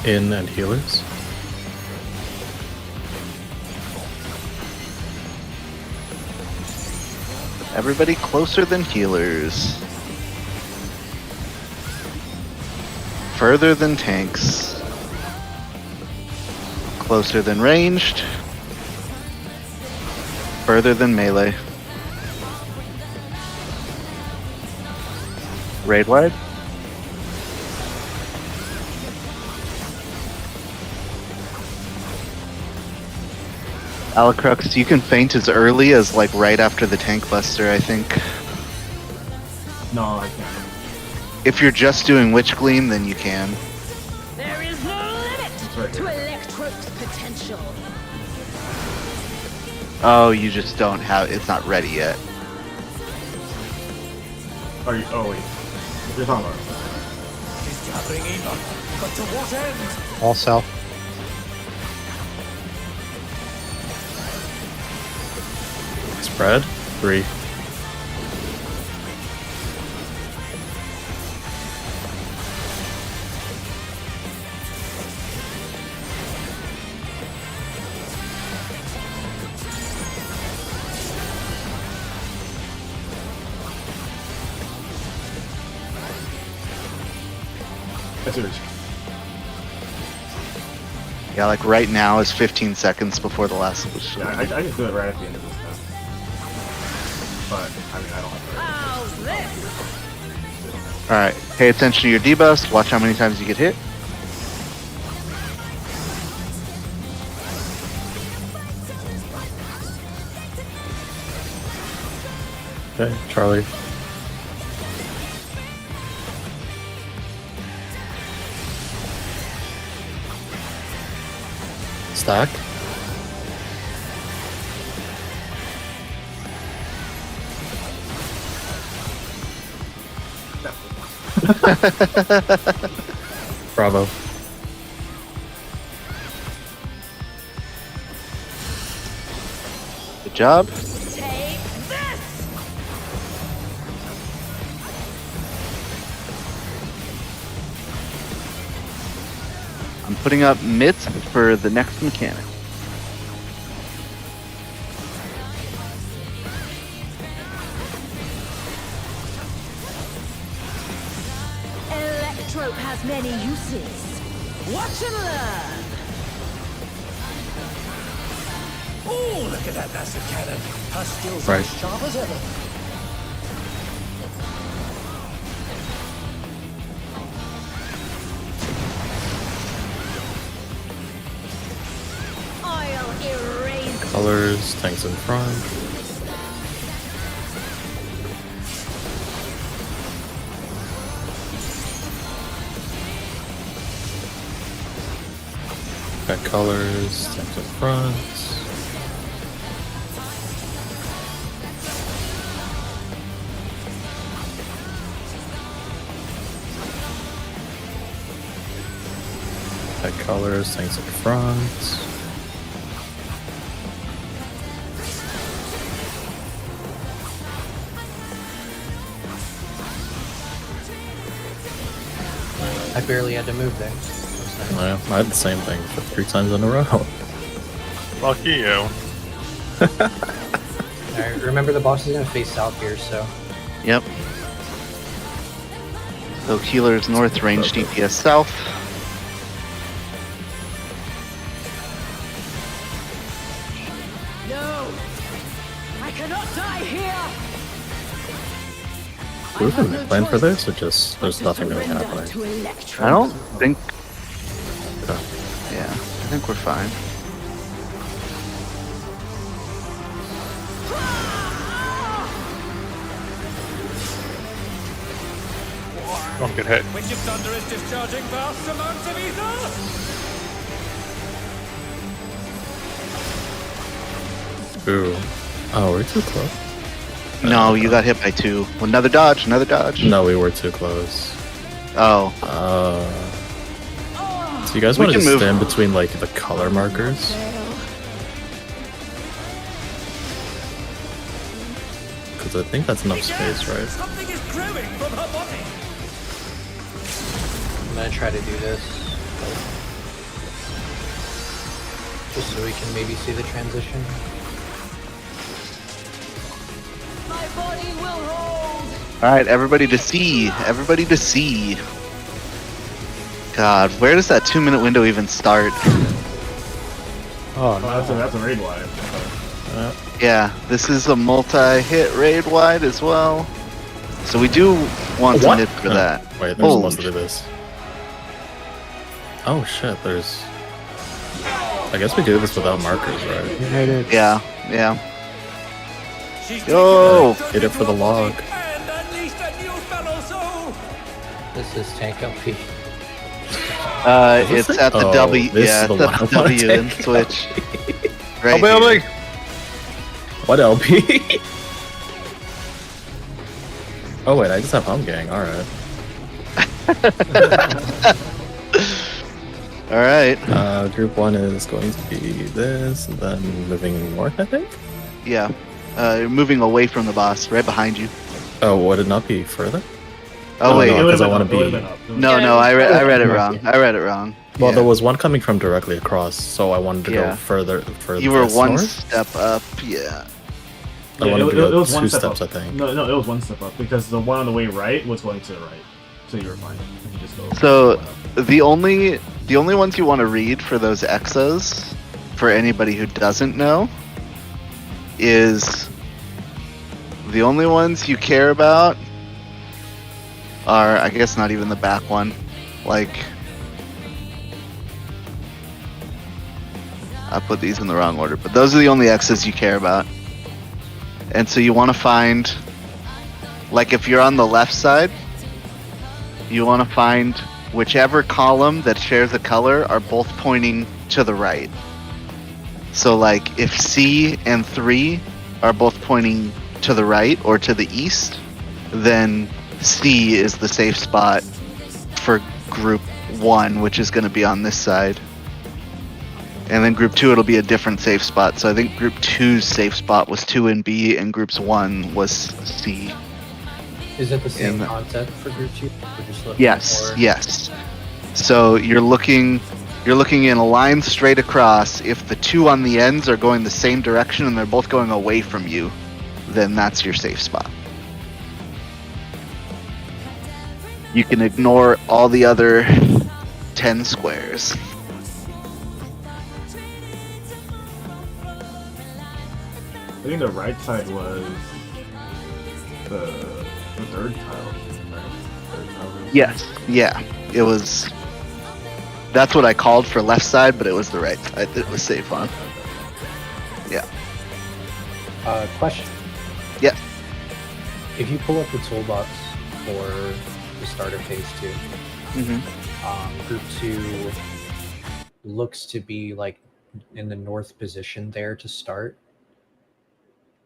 In and healers. Everybody closer than healers. Further than tanks. Closer than ranged. Further than melee. Raid wide. Alicrux, you can feint as early as like right after the tank buster, I think. No, I can't. If you're just doing Witch Gleam, then you can. There is no limit right to here. Electro's potential. Oh, you just don't have, it's not ready yet. Are you? Oh wait. You're talking about. He's gathering ether, but to what end? All self. Spread. 3. That's yours. Yeah, like right now is 15 seconds before the last was. Yeah, I just do it right at the end of this stuff. But I mean, I don't have How's this? Alright, pay attention to your debuffs, watch how many times you get hit. Okay, Charlie. stack. Bravo. Good job. Take this! I'm putting up mitts for the next mechanic. Electrope has many uses. Watch and learn! Oh, look at that massive cannon. Her skills Right. are as sharp as ever. I'll erase Colors, tanks in front. Got colors, tanks in front. Got colors, tanks in front. I barely had to move there. That's nice. Yeah, I had the same thing for 3 times in a row. Lucky you. Alright, remember the boss is gonna face south here, so Yep. So healers north, range DPS south. No! I cannot die here! Do we have a plan for this, or just there's nothing really happening? I don't think. Okay. Yeah, I think we're fine. Don't get hit. Witch of Thunder is discharging vast amounts of ether! Ooh. Oh, we're too close. No, you got hit by 2. Another dodge, another dodge. No, we were too close. Oh, So you guys We want to can move- stand between like the color markers? Because I think that's enough space, right? Something is growing from her body! I'm gonna try to do this. Just so we can maybe see the transition. My body will hold! alright, everybody to C. Everybody to C. God, where does that 2-minute window even start? Oh, Oh, that's a raid wide. Yeah, this is a multi-hit raid wide as well. So we do want some What? hit for that. Wait, there's Holy supposed to do this. Oh shit, there's... I guess we do this without markers, right? Yeah, yeah. She's Yo! taken Hit it for the log. and unleashed a new fellow soul! This is tank LP. It's at the Oh, W. this Yeah, is the it's at one the I wanna W and take. switch. Right here. What LP? Oh wait, I just have home gang, alright. Alright. Group 1 is going to be this, and then moving north, I think? Yeah. You're moving away from the boss, right behind you. Oh, would it not be further? Oh, wait. no, because I want It to would've be... been up. It would've No, been no, up. I read it wrong. I read it wrong. Well, Yeah. there was one coming from directly across, so I wanted to Yeah. go further You were this one north. step up, yeah. I Yeah, wanted to it go was 2 one step steps, up. I think. No, it was one step up because the one on the way right was going to the right, so you were fine. You just go. So the only ones you want to read for those exos, for anybody who doesn't know, is the only ones you care about are, I guess, not even the back one. Like, I put these in the wrong order, but those are the only X's you care about. And so you want to find, like, if you're on the left side, you want to find whichever column that shares a color are both pointing to the right. So like if C and 3 are both pointing to the right or to the east, then C is the safe spot for group 1, which is going to be on this side. And then group 2, it'll be a different safe spot. So I think group 2's safe spot was 2 and B, and group's 1 was C. Is it the same In- concept for group 2? We're just looking Yes, for- yes. So you're looking in a line straight across. If the 2 on the ends are going the same direction and they're both going away from you, then that's your safe spot. You can ignore all the other 10 squares. I think the right side was the third tile, right? Third tile was- Yes, yeah. It was. That's what I called for left side, but it was the right side that it was safe on. Yeah. Question. Yeah. If you pull up the toolbox for the start of phase 2, group 2 looks to be like in the north position there to start.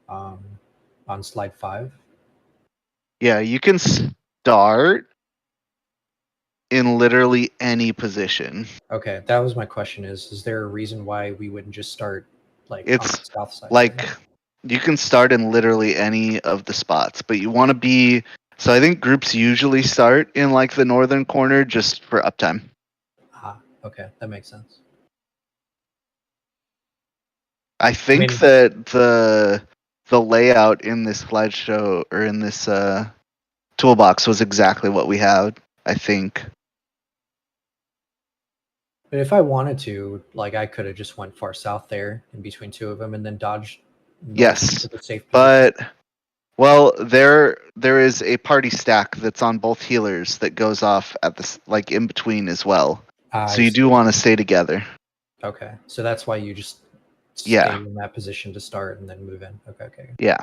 On slide 5. Yeah, you can start in literally any position. Okay, that was my question. Is there a reason why we wouldn't just start like on It's the south side? Like, you can start in literally any of the spots, but you want to be. So I think groups usually start in like the northern corner just for uptime. Okay, that makes sense. I think mean- that the layout in this slideshow or in this toolbox was exactly what we had. I think. But if I wanted to, like, I could have just went far south there in between 2 of them and then dodged. north Yes, to the safe position. But well, there is a party stack that's on both healers that goes off at this like in between as well. So you do want to stay together. Okay, so that's why you just stay Yeah. in that position to start and then move in. Okay. Yeah.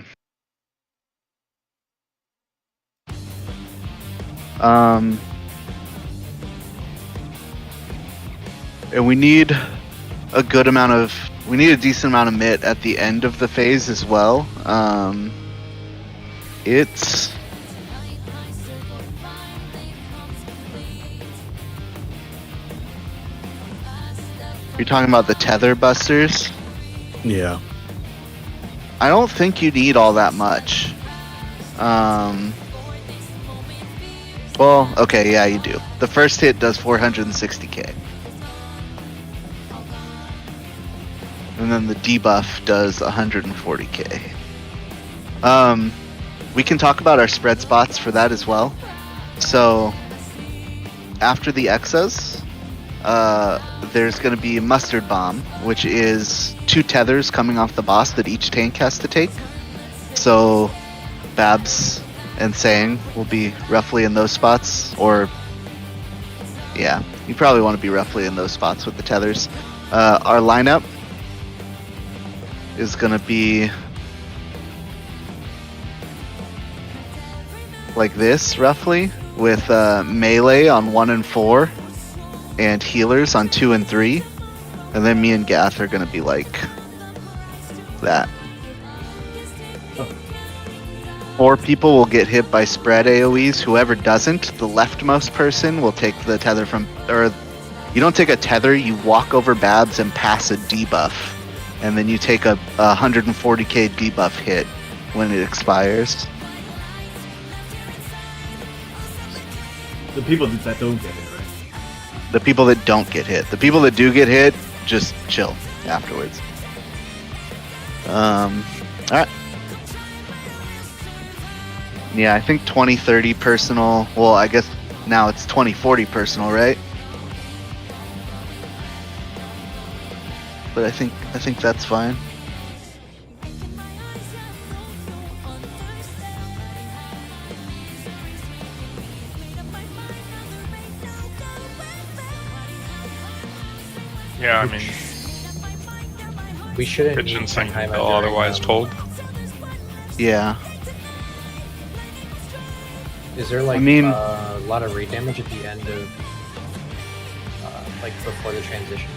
And we need a decent amount of mitt at the end of the phase as well. It's You're talking about the tether busters? Yeah. I don't think you need all that much. Well, okay, yeah, you do. The first hit does 460k. And then the debuff does 140k. We can talk about our spread spots for that as well. So, after the Exas, there's going to be Mustard Bomb, which is 2 tethers coming off the boss that each tank has to take. So, Babs and Sang will be roughly in those spots, or yeah, you probably want to be roughly in those spots with the tethers. Our lineup is going to be like this, roughly, with melee on 1 and 4, and healers on 2 and 3, and then me and Gath are going to be like that. 4 people will get hit by spread AoEs. Whoever doesn't, the leftmost person will take the tether from, or you don't take a tether, you walk over Babs and pass a debuff, and then you take a 140k debuff hit when it expires. The people that don't get it, right? The people that don't get hit. The people that do get hit, just chill afterwards. Alright. Yeah, I think 20-30 personal. Well, I guess now it's 20-40 personal, right? But I think that's fine. Yeah, I mean, We shouldn't pigeon need sang time until otherwise told. Yeah. Is there like I mean- a lot of rate damage at the end of like before the transition?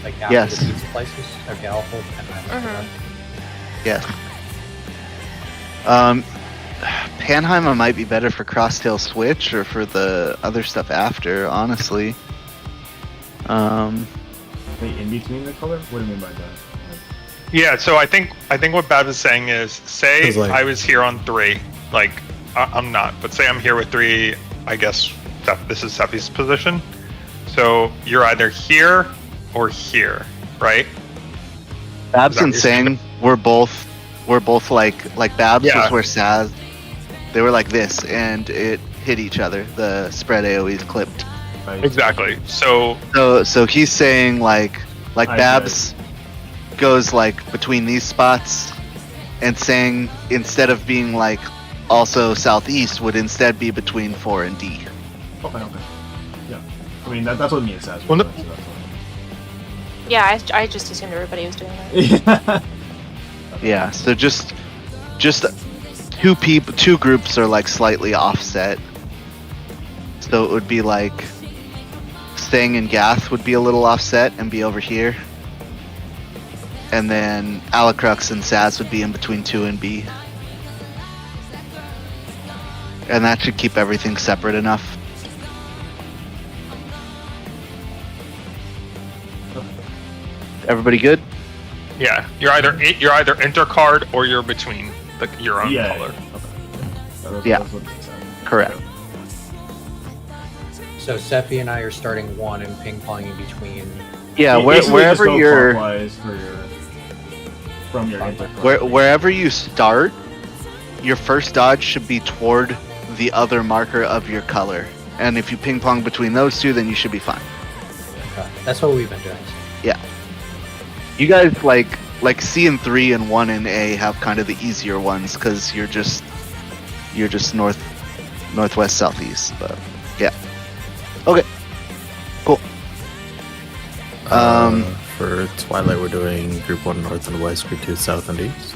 Like after Yes. the pizza slices? Okay, I'll hold Penheim for that. Yes. Panheim might be better for Crosstail Switch or for the other stuff after, honestly. Wait, in between the color? What do you mean by that? Yeah, so I think what Babs is saying is, say 'Cause, like- I was here on 3, like I'm not, but say I'm here with 3. I guess this is Seppi's position. So you're either here or here, right? Babs Is that and what you're saying? Sang we're both like Babs Yeah. was where Saz, they were like this and it hit each other. The spread AoE's clipped. Exactly. So So he's saying like I Babs goes like between these spots, and Sang instead of being like also southeast would instead be between 4 and D. Okay. Yeah. I mean, that's what me and Saz Well, were no- doing, so that's Yeah, I just assumed everybody was doing that. fine. Yeah. So just two groups are like slightly offset. So it would be like Sang and Gath would be a little offset and be over here. And then Alacrux and Saz would be in between 2 and B. And that should keep everything separate enough. Everybody good? yeah, you're either intercard or you're between your own Yeah. color. Okay. Yeah. That's what it is. Correct. So Seppi and I are starting 1 and ping-ponging between... Yeah, Basically, just wherever go you're, clockwise from your wherever you start, your first dodge should be toward the other marker of your color. And if you ping pong between those two, then you should be fine. Okay. That's what we've been doing. Yeah. You guys like C and 3 and 1 and A have kind of the easier ones because you're just northwest southeast. But yeah. Okay. Cool. For Twilight, we're doing Group 1 North and West, Group 2 South and East.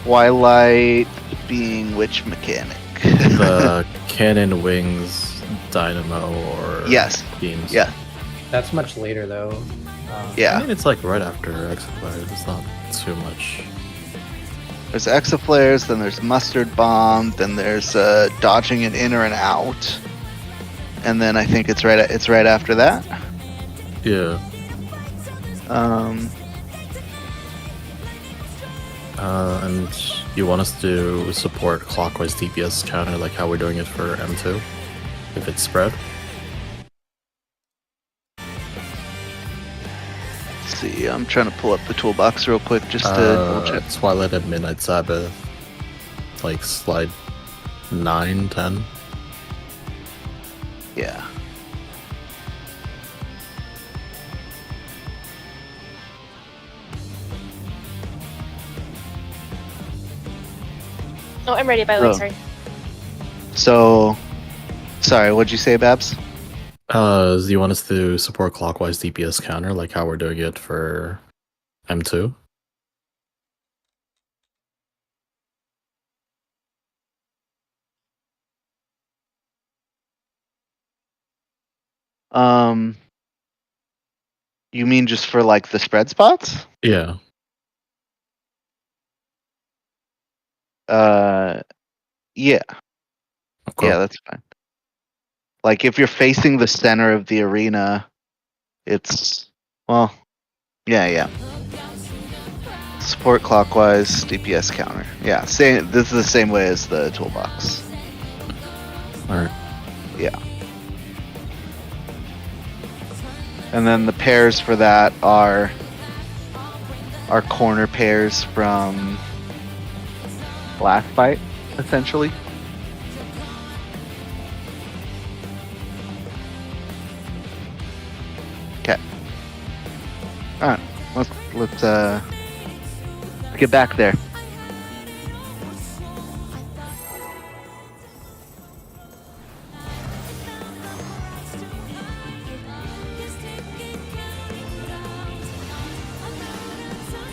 Twilight being which mechanic? The cannon, wings, dynamo, or Yes. beams. Yeah. That's much later, though. I Yeah. mean, it's like right after Exaflare. It's not too much. There's exaflares, then there's mustard bomb, then there's dodging an in or an out, and then I think it's right after that. Yeah. And you want us to support clockwise DPS counter like how we're doing it for M2? If it's spread? Let's see, I'm trying to pull up the toolbox real quick just to double check. Twilight and Midnight Sabbath. Like slide 9, 10. Yeah. Oh, I'm ready, by the way, Oh. sorry. So, sorry, what'd you say, Babs? Do you want us to support clockwise DPS counter like how we're doing it for M2? You mean just for like the spread spots? Yeah. Yeah. Cool. Yeah, that's fine. Like if you're facing the center of the arena, it's yeah. Support clockwise DPS counter. Yeah, same. This is the same way as the toolbox. Alright. Yeah. And then the pairs for that are corner pairs from last fight, essentially. Okay. Alright, let's get back there.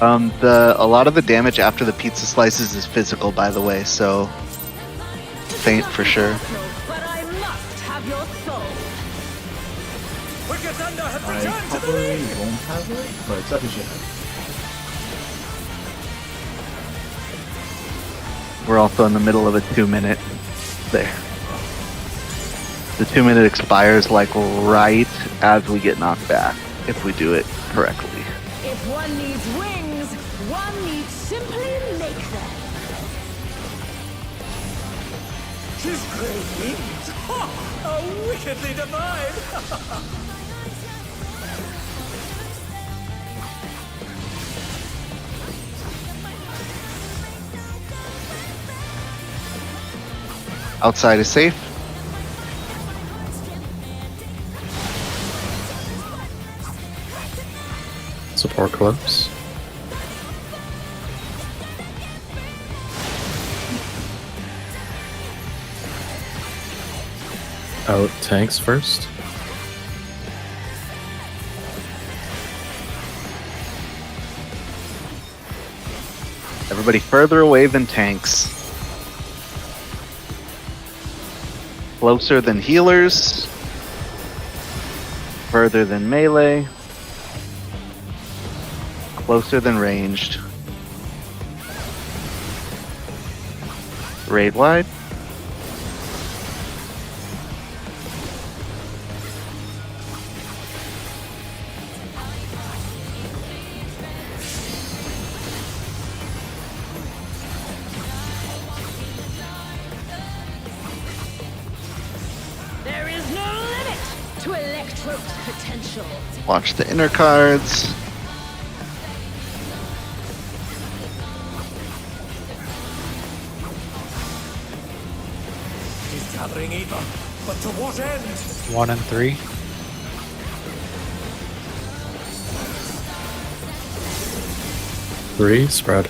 A lot of the damage after the pizza slices is physical, by the way, so faint for sure. But I must have your soul. Wicked Thunder has I returned to the probably ring! won't have it, but Sephi should have it. We're also in the middle of a 2-minute there. The 2-minute expires like right as we get knocked back, if we do it correctly. If one needs wings, one needs simply make them. His great wings! Ha! Are wickedly divine! Outside is safe. Support clips. Out tanks first. Everybody further away than tanks. Closer than healers. Further than melee. Closer than ranged. Raid wide. There is no limit to Electro's potential. Watch the inner cards. He's gathering Aether, but to what end? 1 and 3. Three, spread.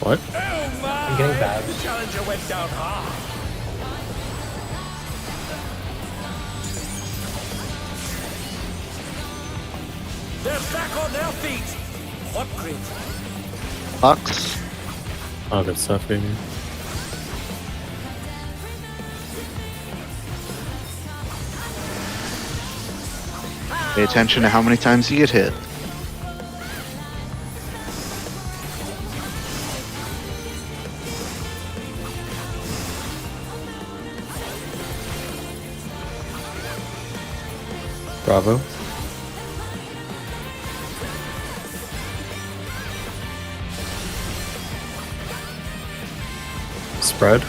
What? Oh my! I'm getting bad. The challenger went down hard. They're back on their feet. What grid? Box. Oh, good stuff, baby. Pay attention to how many times you get hit. Bravo. Spread.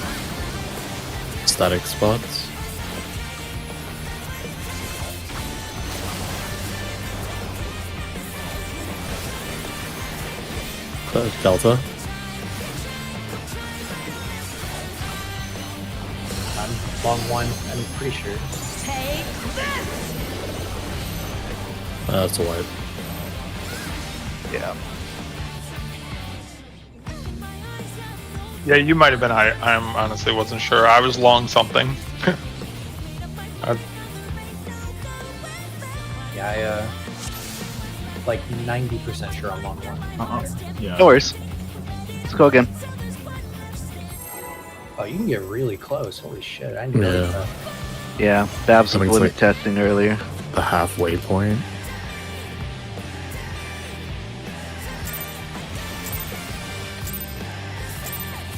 Static spots. Delta. I'm long one, I'm pretty sure. Take this! That's a wipe. Yeah. Yeah, you might have been. I'm honestly wasn't sure. I was long something. Yeah, like 90% sure I'm on one. Yeah. No worries. Let's go again. Oh, you can get really close. Holy shit, I knew Yeah. that. Yeah, Babs I was mean, it's limit like- testing earlier. The halfway point.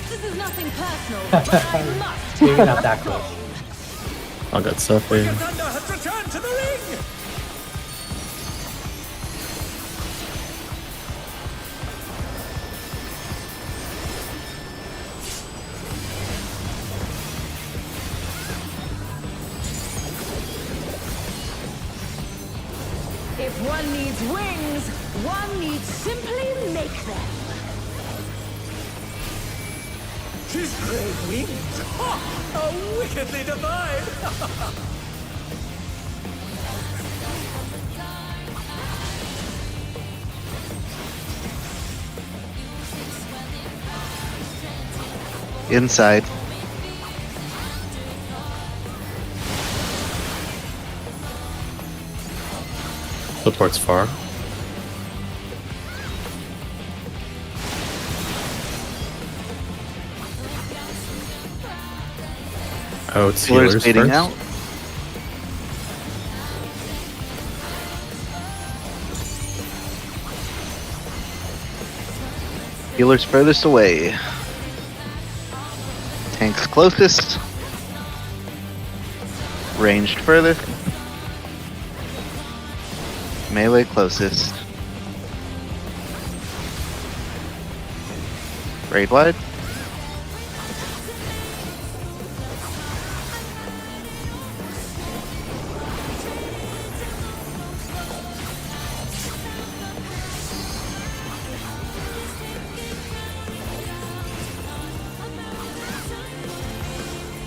This is nothing personal, but I must Maybe have not the that gold. close. Oh, good stuff, baby. Wicked Thunder has returned to the ring. If one needs wings, one needs simply make them. His great wings! Ha! Are wickedly divine! Inside. Support's far. Oh, it's Healers healers fading first? out. Healers furthest away. Tanks closest. Ranged furthest. Melee closest. Raid wide.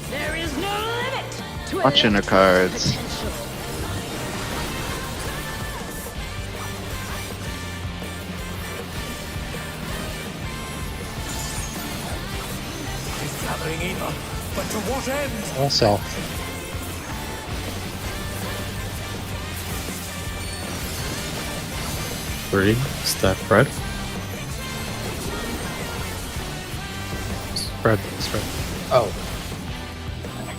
There is no limit to Watch inner electric cards. potential. She's gathering Eva, but to what end? All self. Three, stack bread. Spread. Spread. Oh,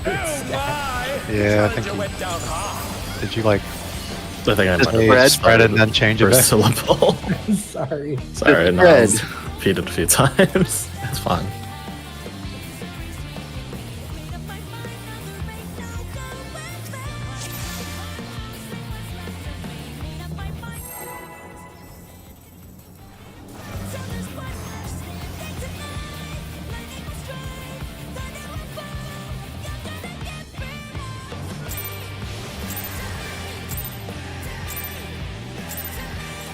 Oh my! Yeah, I think Challenger you, went down hard. did you like I think I Just might have bread. spread and then change it first back? syllable. sorry. Sorry, no, bread. I was repeated a few times. It's fine.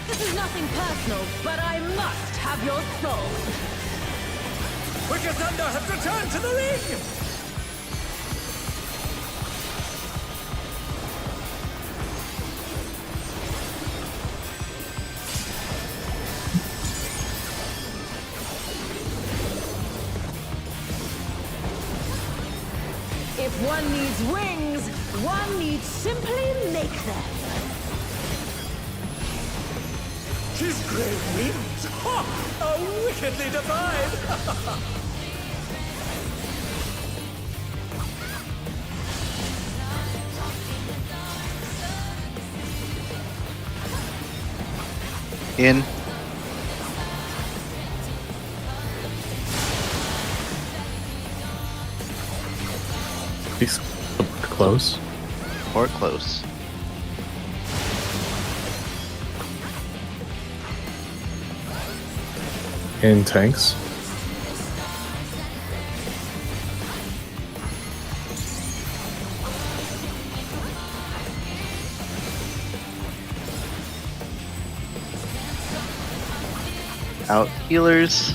This is nothing personal, but I must have your soul. Wicked Thunder has returned to the ring! If one needs wings, one needs simply make them. She's great wings! Ha! How wickedly divine! In. He's close. Or close. In tanks. Out healers.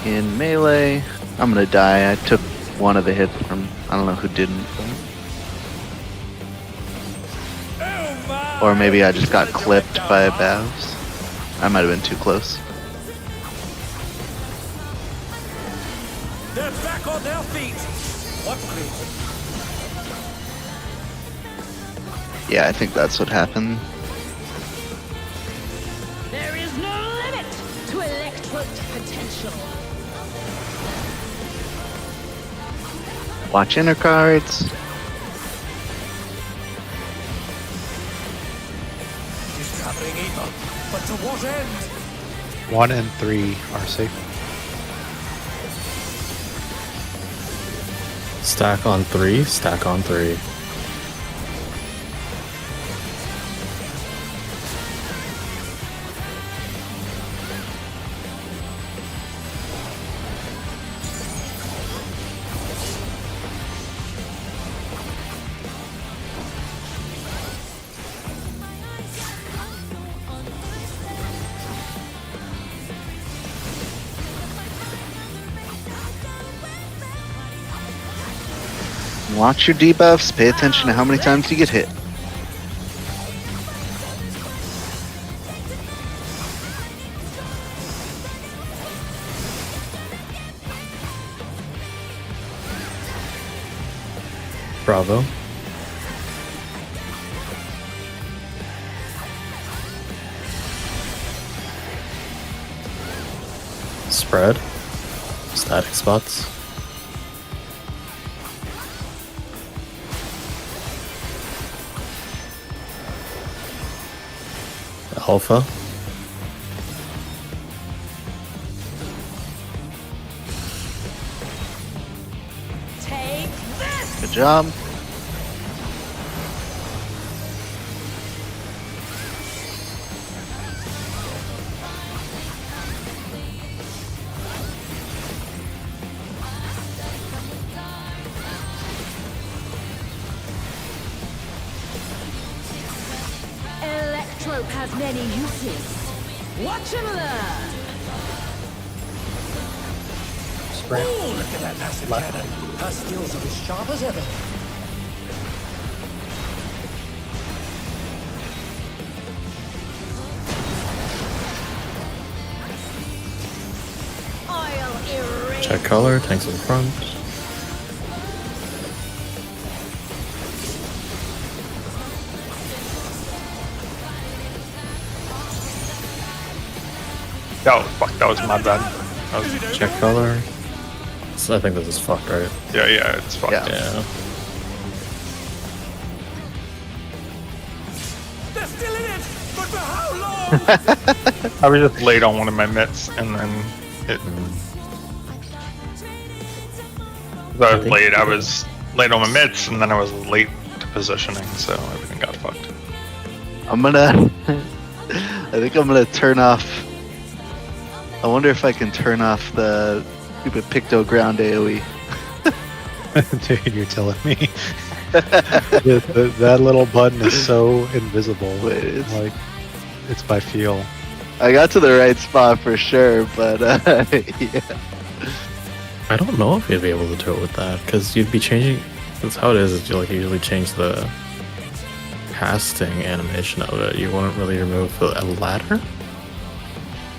In melee. I'm gonna die. I took one of the hits from, I don't know who didn't. Oh my! Or maybe I just got clipped by Bavs. I might have been too close. They're back on their feet! What creature? Yeah, I think that's what happened. There is no limit to electric potential. Watch inner cards. She's gathering Eva, but to what end? 1 and 3 are safe. Stack on 3, stack on 3. Watch your debuffs. Pay attention to how many times you get hit. Bravo. Spread. Static spots. Alpha. Take this! Good job. Electrope has many uses. Watch and learn. Sprint. Oh, look at that massive cannon. Her skills are as sharp as ever. I'll erase. Check color, tanks in front. That was my bad. That was, Check color. So I think this is fucked, right? yeah, it's fucked. Yeah. Yeah. They're still in it, but for how long? I was just late on one of my mitts, and then it. I was late. I was late on my mitts, and then I was late to positioning, so everything got fucked. I'm gonna. I think I'm gonna turn off. I wonder if I can turn off the stupid Pictoground AoE. Dude, you're telling me. That little button is so invisible. Wait, it's- Like, it's by feel. I got to the right spot for sure, but yeah. I don't know if you'd be able to do it with that, because you'd be changing. That's how it is you like usually change the casting animation of it. You wouldn't really remove a ladder?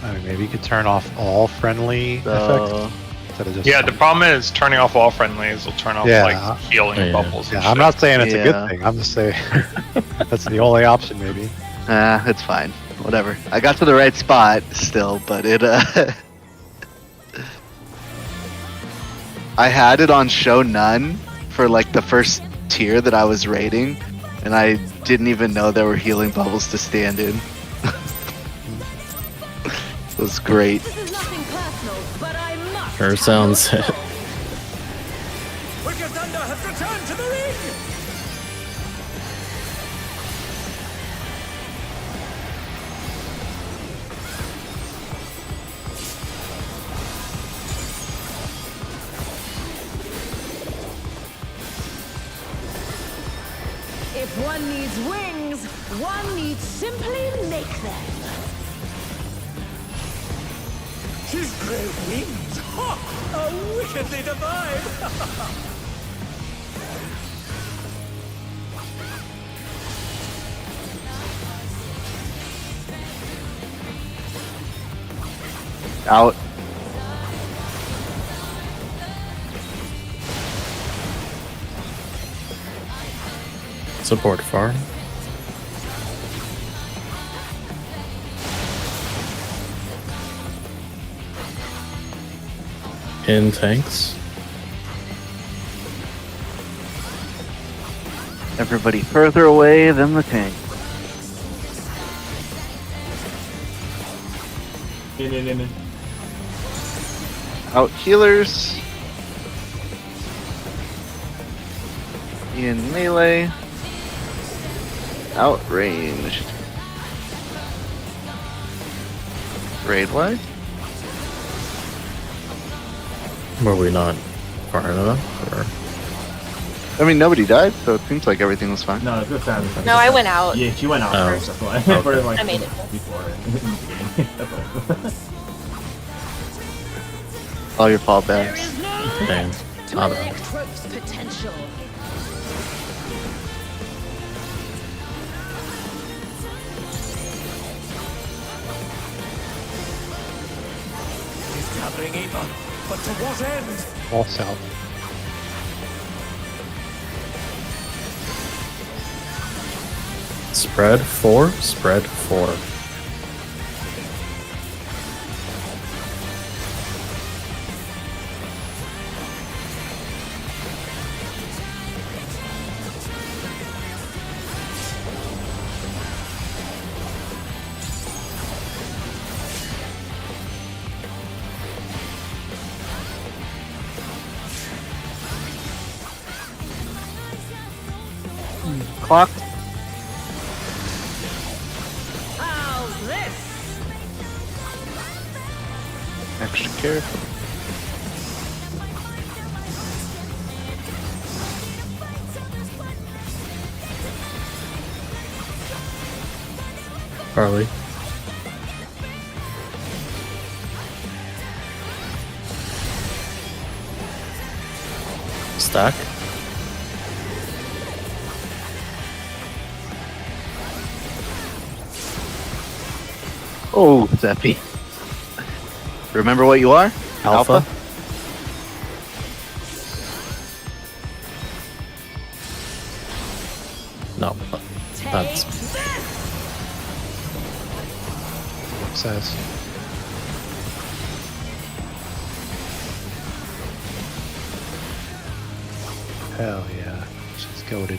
I mean, maybe you could turn off all friendly So, effects. Instead of just Yeah, the problem is turning off all friendlies will turn off Yeah. like healing Yeah. bubbles. Yeah, And I'm shit. not saying it's a Yeah. good thing. I'm just saying that's the only option, maybe. it's fine. Whatever. I got to the right spot still, but it I had it on show none for like the first tier that I was rating, and I didn't even know there were healing bubbles to stand in. It was great. This is nothing personal, but I must. Sure sounds it. Wicked Thunder has returned to the ring! If one needs wings, one needs simply make them. His great wings! Ha! How wickedly divine! Out. Support farm. In tanks. Everybody further away than the tank. In. Out healers. In melee. Out ranged. Raid wide? Were we not far enough? Or? I mean, nobody died, so it seems like everything was fine. No, it's good time. No, I went out. Yeah, she went out Oh. first. That's why. Okay. For, like, I made it. before that's all. All your There fallbacks. is no Damn. limit to Not bad. Electrope's potential. He's gathering Aether, but to what end? All south. Spread 4, spread 4. clock. How's this? Extra careful. Harley. Stack. Oh, Zeppi. Remember what you are? Alpha. No, that's Says. Hell yeah, she's goated.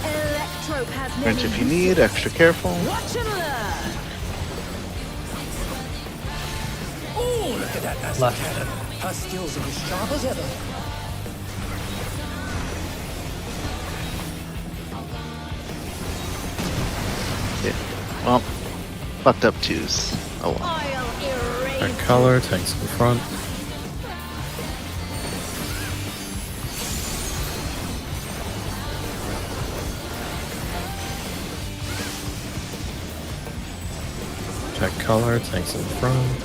Electrope has Wrench if you need. Extra careful. Watch and learn. Oh, look at that nasty Left. cannon. Her skills are as sharp as ever. Well, fucked up twos. Oh well. I'll erase. that color, tanks in front. Check color, tanks in front.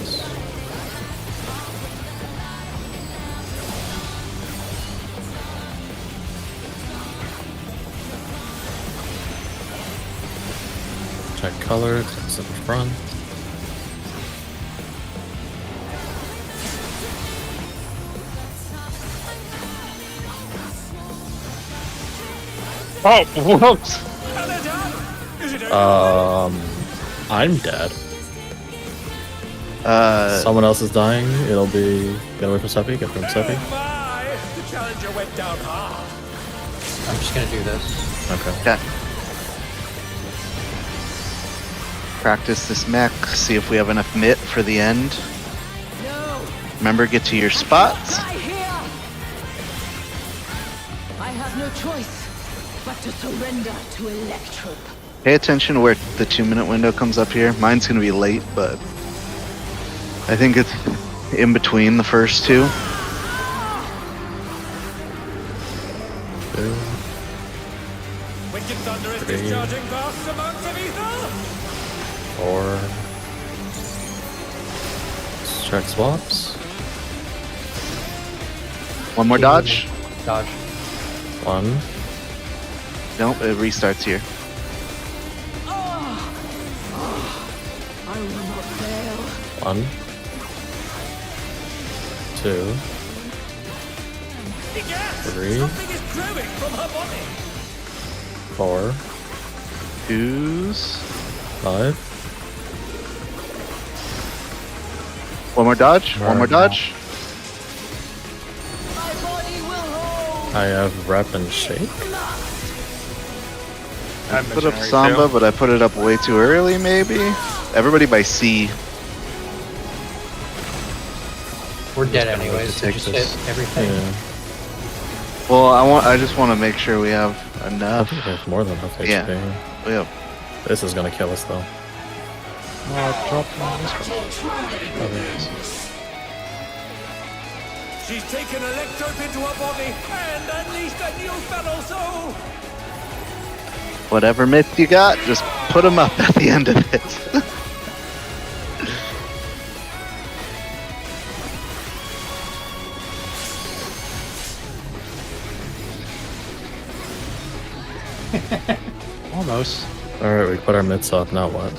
Check color, tanks in front. Oh, whoops. Are they done? Is it over? I'm dead. Uh, Someone else is dying. It'll be get away from Seppi. Get from Seppi. Oh my! The challenger went down hard. I'm just gonna do this. Okay. okay. Practice this mech. See if we have enough mitt for the end. No. Remember, get to your spots. Die here. I have no choice but to surrender to Electrope. Pay attention to where the 2-minute window comes up here. Mine's gonna be late, but I think it's in between the first two. 2, Wicked Thunder is 3, discharging vast amounts of ether. 4. Let's check swaps. One more dodge. Dodge. 1, Nope, it restarts here. I will not fail. 1, 2, Egad! 3, Something is growing from her body. 4, Twos. 5. One more dodge. One more Alright, dodge. My body will hold. I have rep and shake. I'm Put up missionary Samba, too. but I put it up way too early, maybe. Everybody by C. We're dead gonna wait anyways, to so take just this. hit everything. Yeah. Well, I just want to make sure we have I enough. think we have more than enough HP. Yeah. We have This is gonna kill us though. Oh, drop on this one. Oh, there it is. She's taken Electrope into her body and unleashed a new fellow soul. whatever myth you got. Just put them up at the end of it. Almost. Alright, we put our mitts up, now what?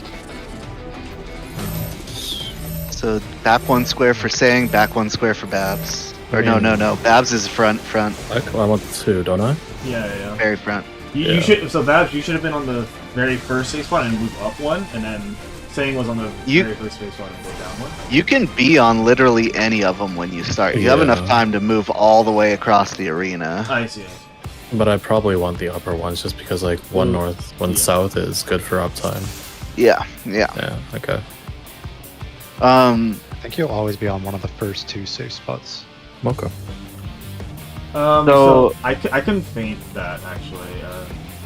So back 1 square for Sang, back 1 square for Babs. Or no. Babs is front. I want 2, don't I? Yeah. Very front. You Yeah. should. So Babs, you should have been on the very first safe spot and move up 1, and then Sang was on the very first safe spot and go down 1. You can be on literally any of them when you start. You have Yeah. enough time to move all the way across the arena. I see. But I probably want the upper ones just because like one north, one south is good for uptime. Yeah. Yeah, okay. think you'll always be on one of the first 2 safe spots. Okay. So I can feint that actually.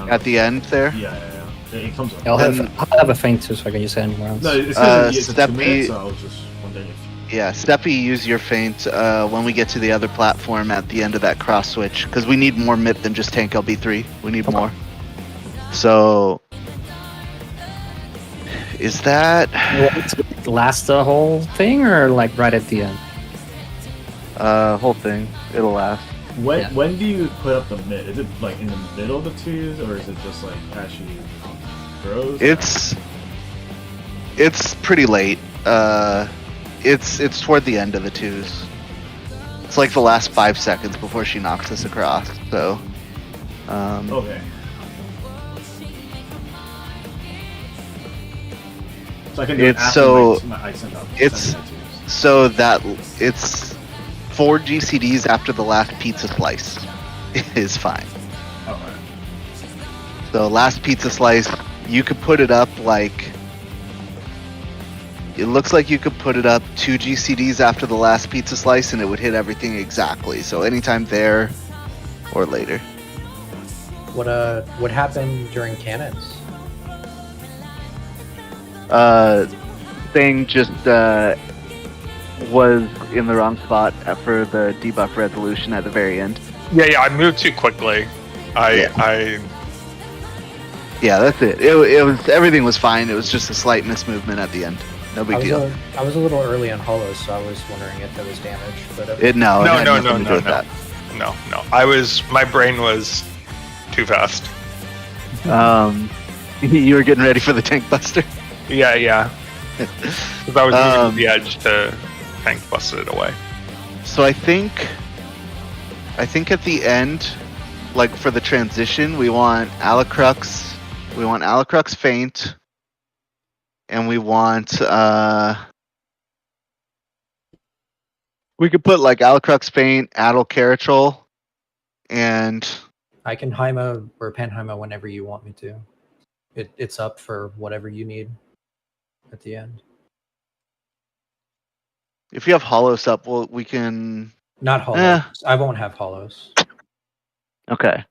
At the end there. Yeah. It comes up. I'll have a feint too, so I can use it anywhere else. No, it's gonna be it's a 2 Steppy- minutes, so I was just wondering if. Yeah, Steppy, use your feint when we get to the other platform at the end of that cross switch, because we need more MIP than just tank LB3. We need more. So, is that Last the whole thing, or like right at the end? whole thing? It'll last. When do you put up the mid? Is it like in the middle of the 2s, or is it just like as she grows? It's pretty late. It's toward the end of the 2s. It's like the last 5 seconds before she knocks us across. So, Okay. So I can do it It's after so- I send out. it's- send my 2s. so that it's 4 GCDs after the last pizza slice is fine. Okay. So last pizza slice, you could put it up like. It looks like you could put it up 2 GCDs after the last pizza slice, and it would hit everything exactly. So anytime there, or later. What happened during cannons? Thing just was in the wrong spot for the debuff resolution at the very end. Yeah, I moved too quickly. Yeah, that's it. It was everything was fine. It was just a slight mismovement at the end. No big deal. I was a little early on Hollows, so I was wondering if there was damage. But It had nothing to do no. with that. No. My brain was too fast. You were getting ready for the tank buster. Yeah. Because I was moving to the edge to tank bust it away. So I think at the end, like for the transition, we want Alucrux feint, and we want we could put like Alucrux feint, Adel Caratrol, and I can Haima or Panhaima whenever you want me to. It's up for whatever you need at the end. if you have Hollows up, well, we can. Not Hollows. I won't have Hollows. Okay.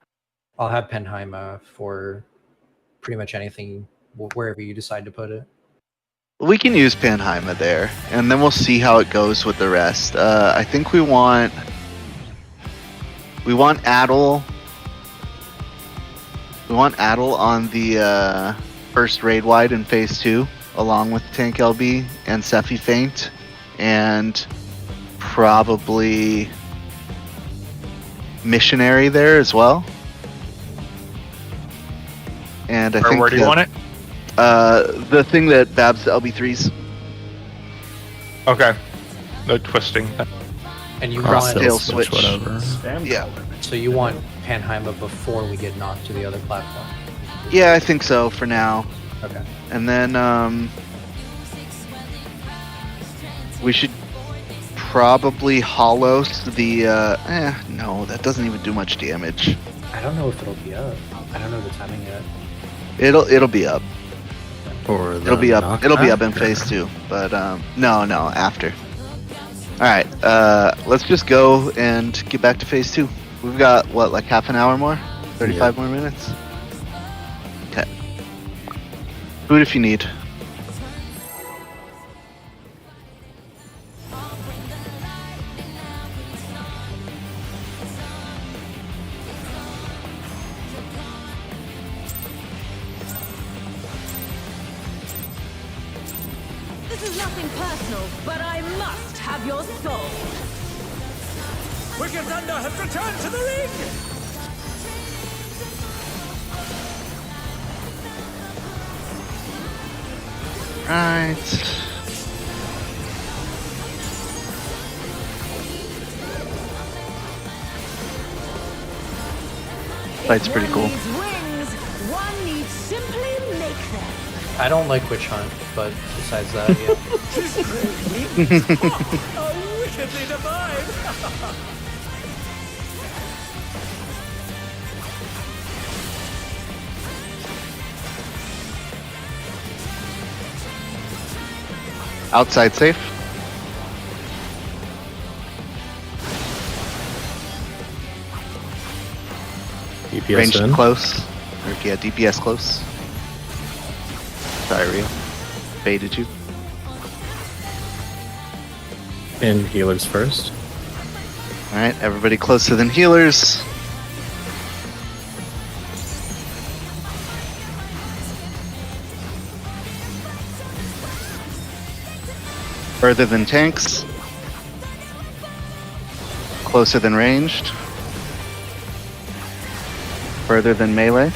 I'll have Panhaima for pretty much anything, wherever you decide to put it. We can use Panhaima there, and then we'll see how it goes with the rest. I think we want Adel. We want Adel on the first raid wide in phase 2, along with Tank LB and Sephi Feint, and probably Missionary there as well. And I think Where do you want it? the thing that Babs the LB3s. Okay. No twisting. And you Cross want tail tail switch, switch. whatever. Spam Yeah. color. so you want Panhaima before we get knocked to the other platform. Yeah, I think so for now. Okay. And then we should probably Hollows the no, that doesn't even do much damage. I don't know if it'll be up. I don't know the timing yet. It'll be up. Or It'll be up. It'll be up in after. phase 2. But no, after. Alright, let's just go and get back to phase 2. We've got what, like half an hour more? 35 more minutes? Okay. Food if you need. This is nothing personal, but I must have your soul. Wicked Thunder has returned to the ring! Right. Fight's pretty cool. One needs wings, one needs simply make them. I don't like Witch Hunt, but besides that, yeah. Oh, wickedly divine! Outside safe. DPS Ranged in. close. Or, yeah, DPS close. Sorry, Rio. Baited you. And healers first. Alright, everybody closer than healers. Further than tanks. Closer than ranged. Further than melee.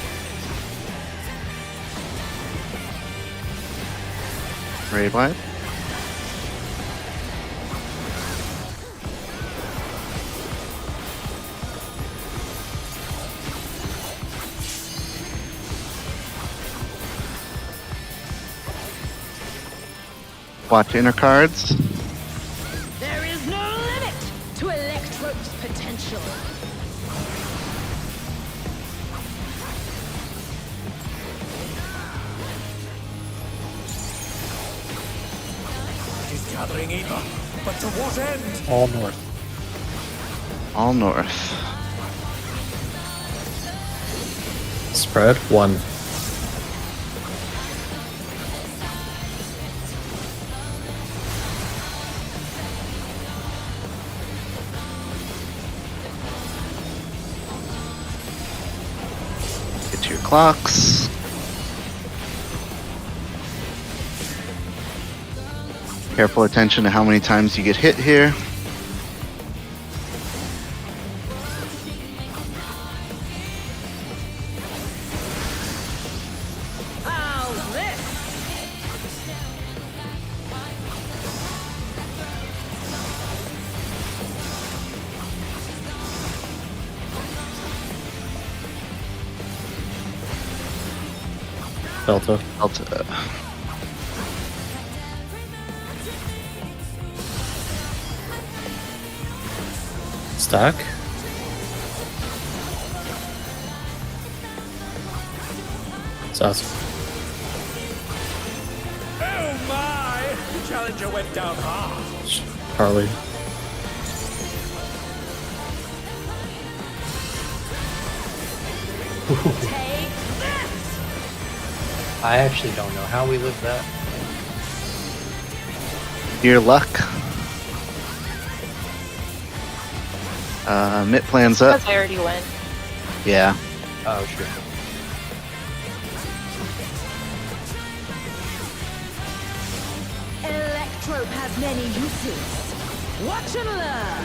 Raid wide. Watch inner cards. There is no limit to Electrope's potential. It is gathering ether, but to what end? All north. All north. Spread 1. Get to your clocks. Careful attention to how many times you get hit here. How's this? Delta. Delta. Stack. South. Oh my! The challenger went down hard. Harley. Take this! I actually don't know how we lived that. Your luck. Mitt plans up. Because I already went. Yeah. Oh, sure. Electrope has many uses. Watch and learn.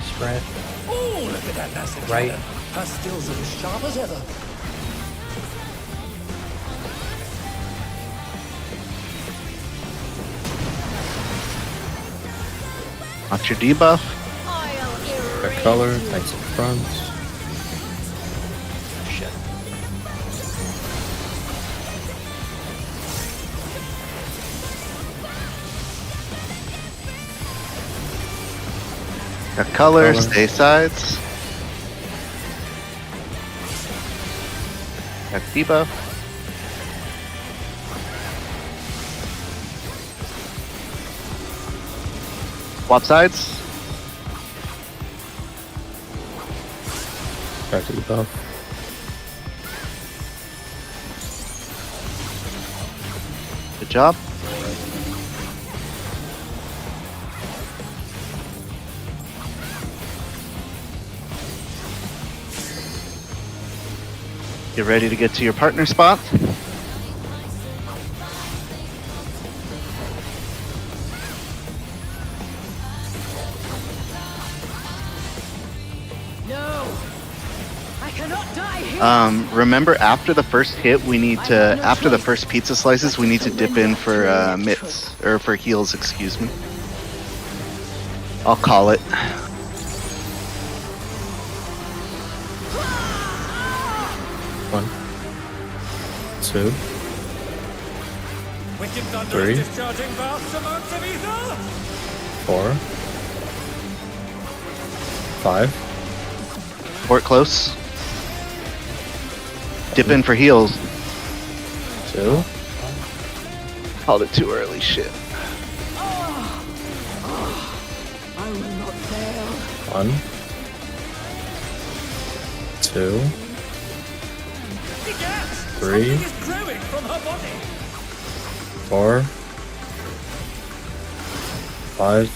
Spread. Oh, look at that massive Right. cannon. Her skills are as sharp as ever. Watch your debuff. I'll Red erase color. you. Tanks in front. Shit. Got color. Color. Stay sides. Got debuff. Swap sides. Back to the buff. Good job. Get ready to get to your partner spot. No! I cannot die here! Remember after the first hit, we need to, after the first pizza slices, we need to dip in for mitts, or for heals, excuse me. I'll call it. One. Two. Wicked thunder Three. is discharging vast amounts of ether. 4. 5. Port close. Dip in for heals. 2. Called it too early, shit. I will not fail. 1. 2, Egad! 3, Something is glowing from her body. 4, 5.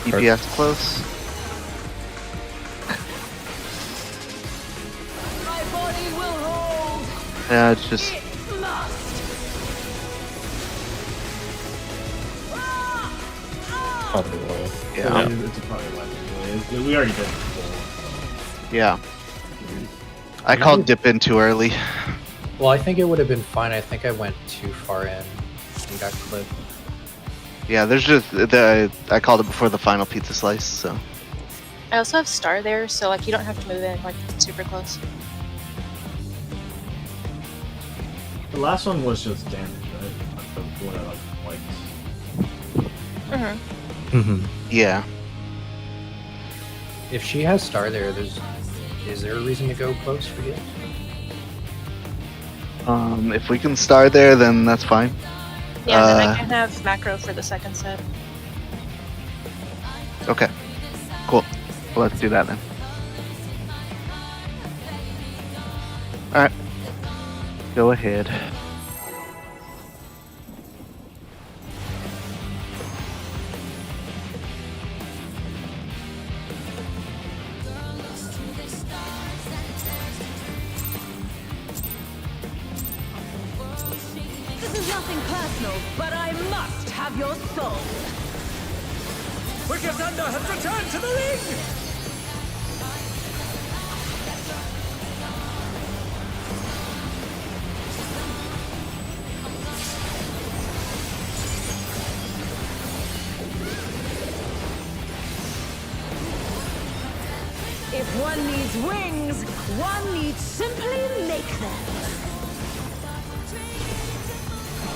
DPS close. My body will hold. Yeah, it's just It must. Probably low. yeah. It's probably left. We already did it before. Yeah. I called dip in too early. Well, I think it would have been fine. I think I went too far in and got clipped. Yeah, there's just I called it before the final pizza slice, so I also have Star there, so like you don't have to move in like super close. The last one was just damage, right? Like the one that like likes. Mm-hmm. yeah. If she has Star there, is there a reason to go close for you? If we can star there, then that's fine. Yeah, then I can have macro for the second set. Okay. Cool. Well, let's do that then. Alright. Go ahead. This is nothing personal, but I must have your soul. Wicked Thunder has returned to the ring! If one needs wings, one needs simply make them.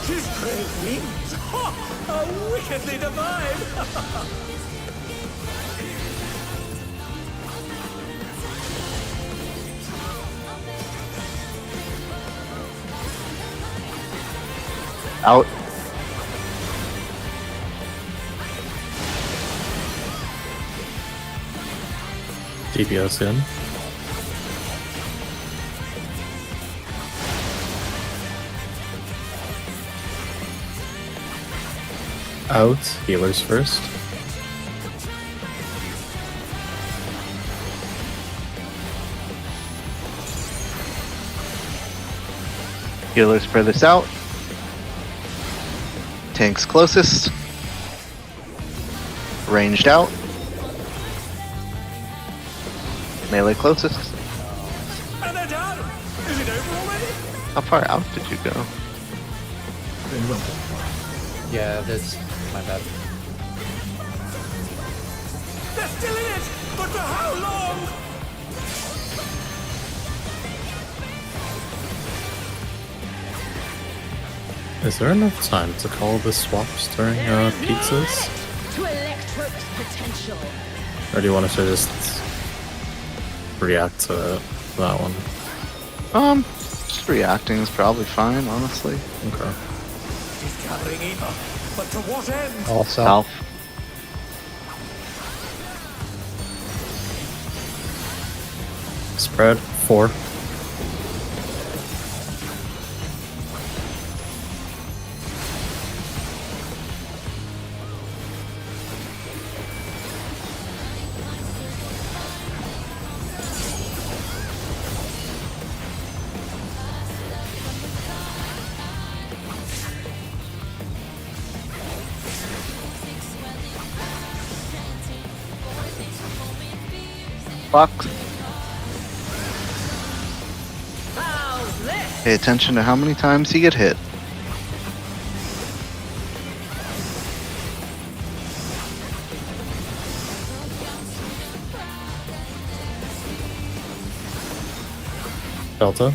His great wings! Ha! How wickedly divine! Out. DPS in. Out. Healers first. Healers furthest out. Tanks closest. Ranged out. Melee closest. And they're done! Is it over already? How far out did you go? Yeah, that's my bad. They're still in it! But for how long? Is there enough time to call the swaps during pizzas? To Electro's potential. Or do you want to just react to that one? Just reacting is probably fine, honestly. Okay. He's gathering Eva, but to what end? All South. Spread 4. Fuck. How's this? Pay attention to how many times you get hit. Delta.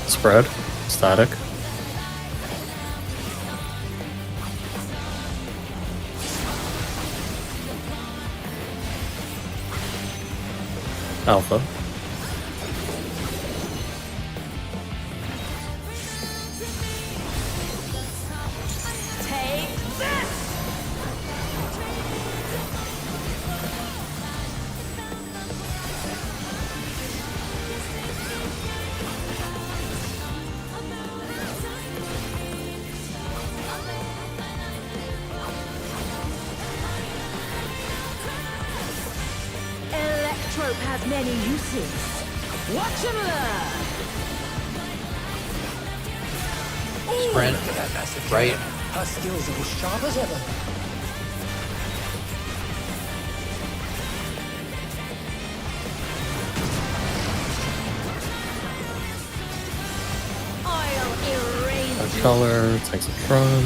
Spread. Static. Alpha. Take has many uses. Watch him learn. Sprint. Look at that massive Right. cannon. Her skills are as sharp as ever. I'll erase Red you. color, takes the front.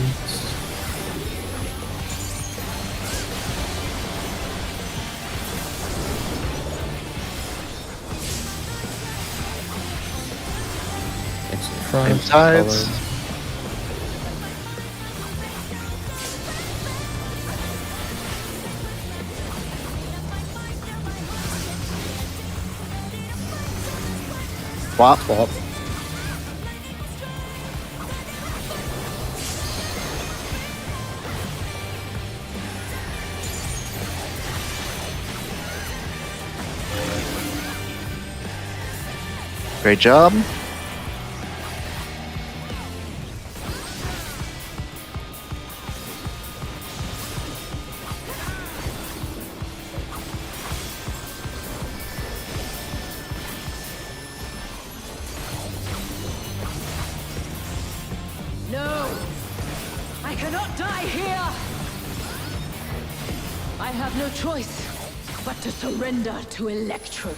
Takes the front. Same sides. color. Swap. Swap. Great job. No! I cannot die here! I have no choice but to surrender to Electro.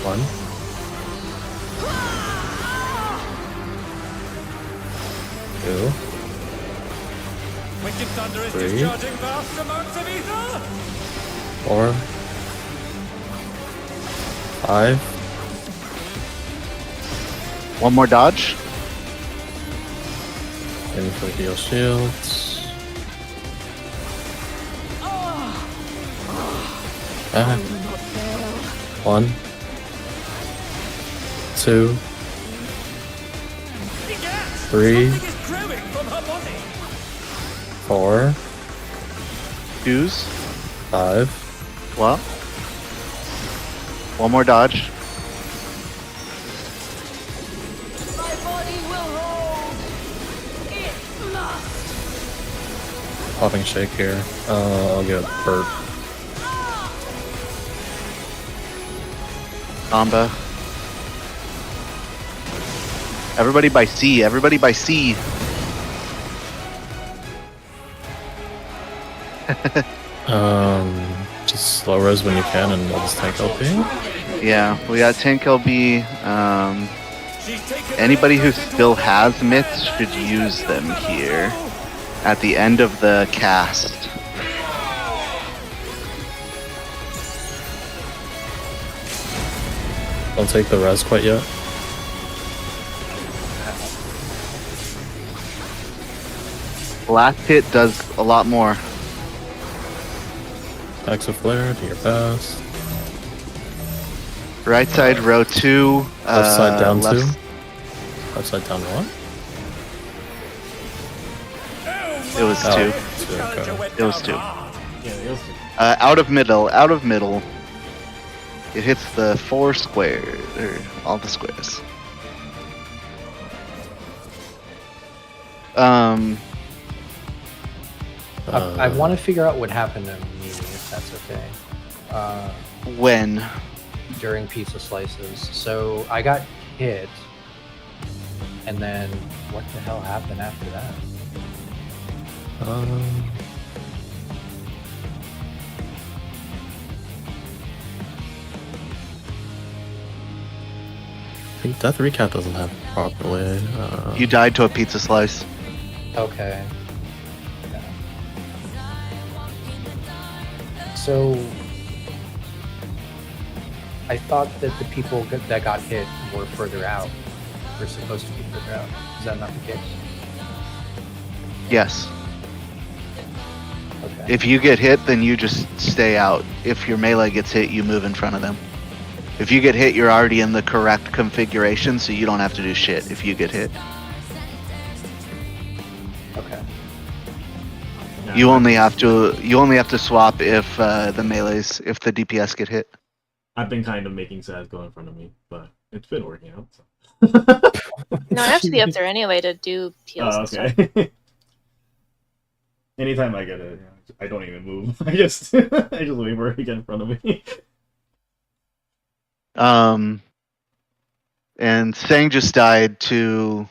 One. Two. Wicked Thunder is Three. discharging vast amounts of ether! 4, 5, One more dodge. aiming for heal shields. Back. 1, 2, 3, Something is growing from her body! 4, Twos. 5, Swap. One more dodge. My body will hold. It must. popping shake here. I'll get burp. Samba. Everybody by C. Everybody by C. Just slow res when you can and we'll just tank LP. Yeah, we got tank LB. She's taken Anybody who Electro into still her has myths should use them here at the end of the cast. Don't take the res quite yet. Last hit does a lot more. Axe of Flare, do your best. Right side row 2. Left side down left 2. Left side down 1. It was Oh, 2. 2, okay. It was 2. Yeah, it was Out of middle. Out of middle. It hits the 4 squares. Or all the squares. I want to figure out what happened to me, if that's okay. When? During pizza slices. So I got hit, and then what the hell happened after that? I think Death Recap doesn't have it properly. You died to a pizza slice. Okay. So I thought that the people that got hit were further out. Were supposed to be further out. Is that not the case? Yes. Okay. If you get hit, then you just stay out. If your melee gets hit, you move in front of them. If you get hit, you're already in the correct configuration, so you don't have to do shit if you get hit. Okay. You only have to swap if the melees, if the DPS get hit. I've been kind of making Saz go in front of me, but it's been working out. So. No, I have to be up there anyway to do PLs Oh, and stuff. okay. Anytime I get it, I don't even move. I just wait for it to get in front of me. And Sang just died to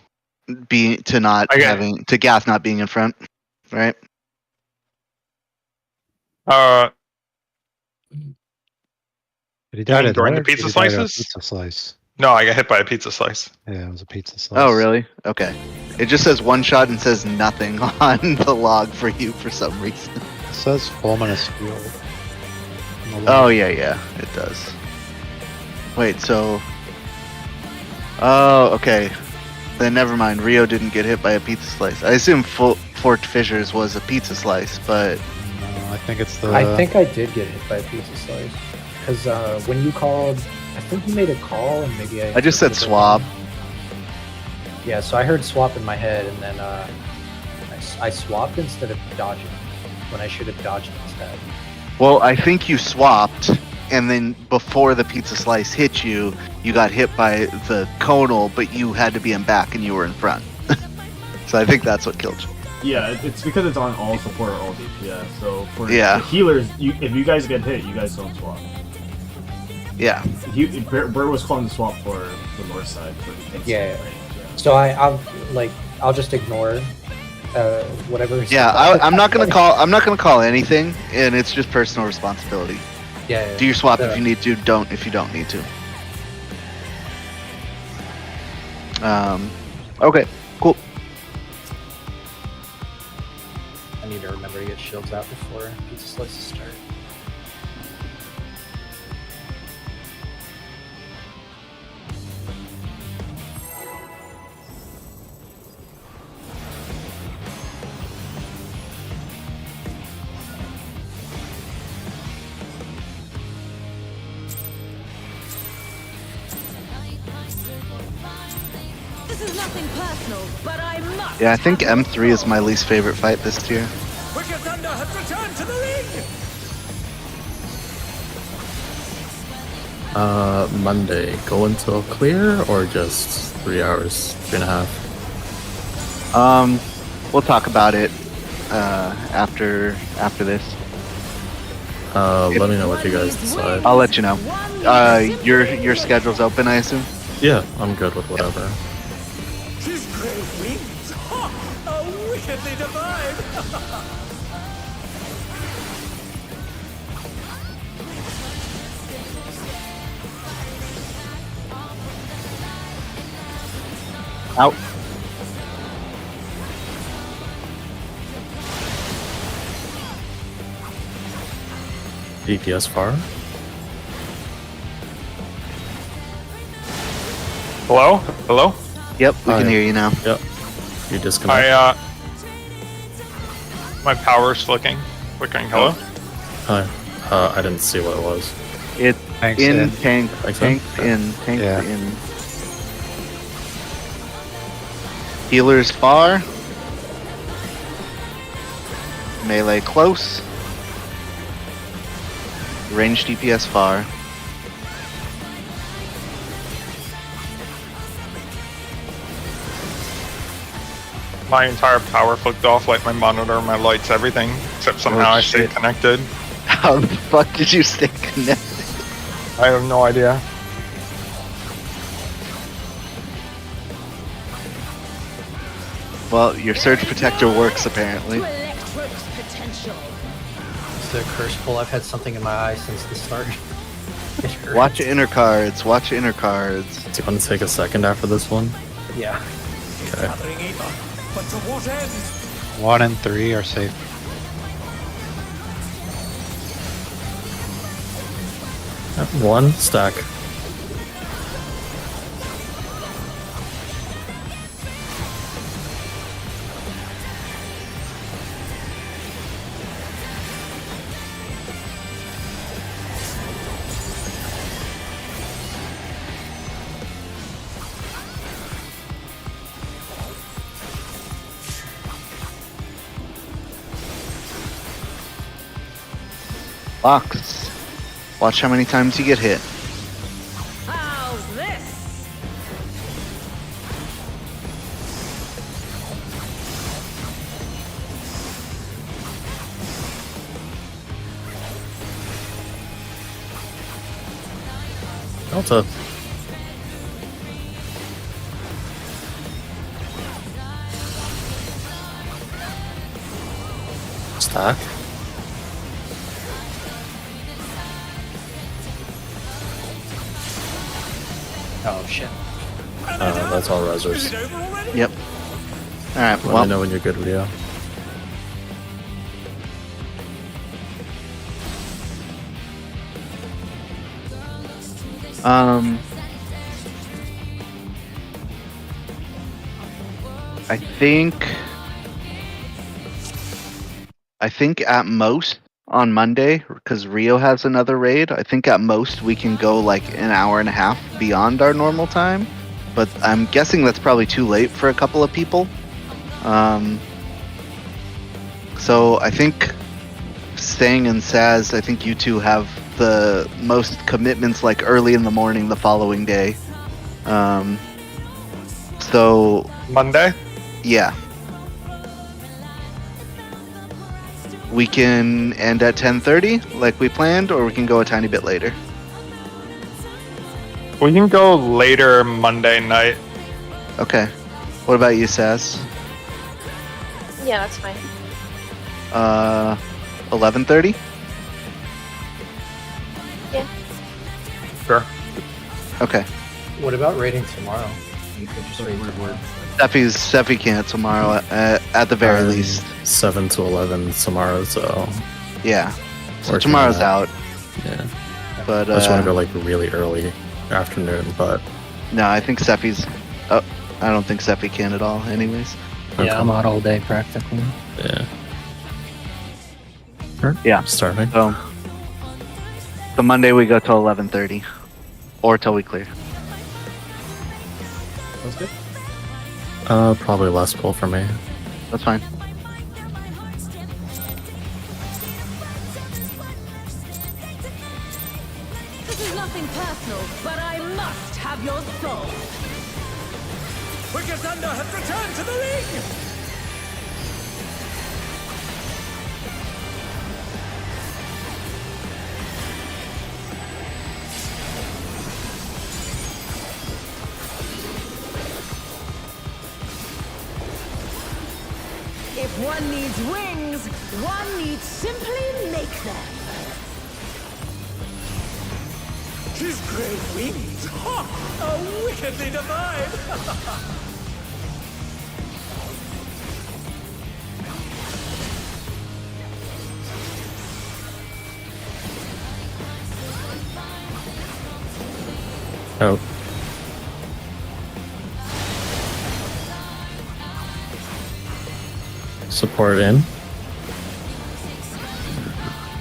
Gath not being in front, right? Uh, But he died at during the what? pizza He died at a slices? Pizza slice. no, I got hit by a pizza slice. Yeah, it was a pizza slice. Oh, really? Okay. It just says one shot and says nothing on the log for you for some reason. It says Fulminous Field. Oh, yeah, it does. Wait, so... Oh, okay. Then never mind. Rio didn't get hit by a pizza slice. I assume Forked Fissures was a pizza slice, but... No, I think it's the... I think I did get hit by a pizza slice. Because when you called, I think you made a call and maybe I just said swap. Yeah, so I heard swap in my head and then I swapped instead of dodging when I should have dodged instead. Well, I think you swapped, and then before the pizza slice hit you, you got hit by the conal, but you had to be in back and you were in front. So I think that's what killed you. Yeah, it's because it's on all support or all DPS. So for Yeah. the healers, if you guys get hit, you guys don't swap. Yeah. Bert was calling the swap for the north side for the tanks Yeah. range, yeah. So I'll just ignore whatever. Yeah, I'm not gonna call anything, and it's just personal responsibility. Yeah. Do your swap if you need to. Don't if you don't need to. Okay, cool. I need to remember to get shields out before pizza slices start. This is nothing personal, but I must. Yeah, I think M3 is my least favorite fight this tier. Wicked Thunder has returned to the ring! Monday, go until clear or just 3 hours, 3.5? We'll talk about it after this. Let me know what you guys decide. I'll let you know. Your schedule's open, I assume. Yeah, I'm good with whatever. She's great wings! Ha! A wickedly divine! Out. DPS far? Hello? Hello? Yep, we can Hi. hear you now. Yep. You disconnect. My power's flickering. Hello? Hi. I didn't see what it was. It's Thanks, in Ed. tank, Thanks, tank Ed. in, tank Yeah. in. Healers far. Melee close. Range DPS far. My entire power flicked off, like my monitor, my lights, everything, except somehow I stayed shit. connected. How the fuck did you stay connected? I have no idea. Well, your surge protector works apparently. To Electro's potential. It's the curse pull. I've had something in my eye since the start. It hurts. Watch inner cards. Watch inner cards. Do you want to take a second after this one? Yeah. Okay. Gathering Aether, but to what end? 1 and 3 are safe. One stack. Box. Watch how many times you get hit. How's this? Delta. Stack. Oh shit. That's all resers. Yep. All right. Let me Well, know when you're good, Rio. I think at most on Monday, because Rio has another raid, I think at most we can go like an hour and a half beyond our normal time. But I'm guessing that's probably too late for a couple of people. So I think Stang and Saz, I think you two have the most commitments like early in the morning the following day. So Monday? yeah. We can end at 10:30 like we planned, or we can go a tiny bit later. We can go later Monday night. Okay. What about you, Saz? Yeah, that's fine. 11:30? Yeah. Sure. Okay. What about raiding tomorrow? You could just raid tomorrow. Steffi can't tomorrow at the very least. 7 to 11 tomorrow, so Yeah. So Working tomorrow's on that. out. yeah. But I just want to go like really early afternoon, but no, I think Steffi's. Oh, I don't think Steffi can at all. Anyways. Yeah, I'm out all day practically. yeah. Yeah. Starting. So. The Monday we go till 11:30, or till we clear. Sounds good. Probably less pull for me. That's fine. This is nothing personal, but I must have your soul. Wicked Thunder has returned to the ring! If one needs wings, one needs simply make them. His great wings! Ha! Are wickedly divine! Oh. Support in.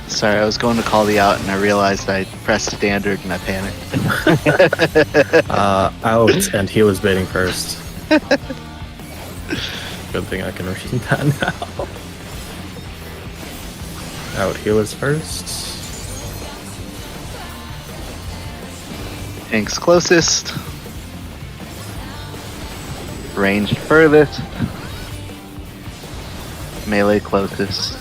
Sorry, I was going to call the out and I realized I pressed standard and I panicked. Out, and he was baiting first. Good thing I can read that now. Out, he was first. Tank's closest. Ranged furthest. Melee closest.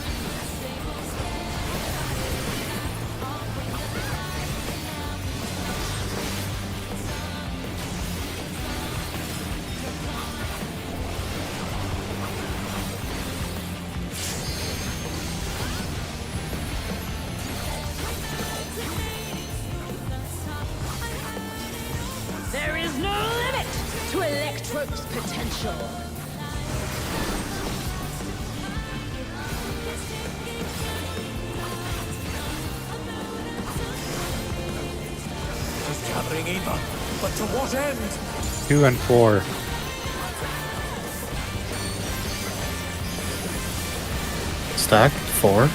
There is no limit to Electro's potential. Just gathering Eva, but to what end? 2 and 4. Stack 4.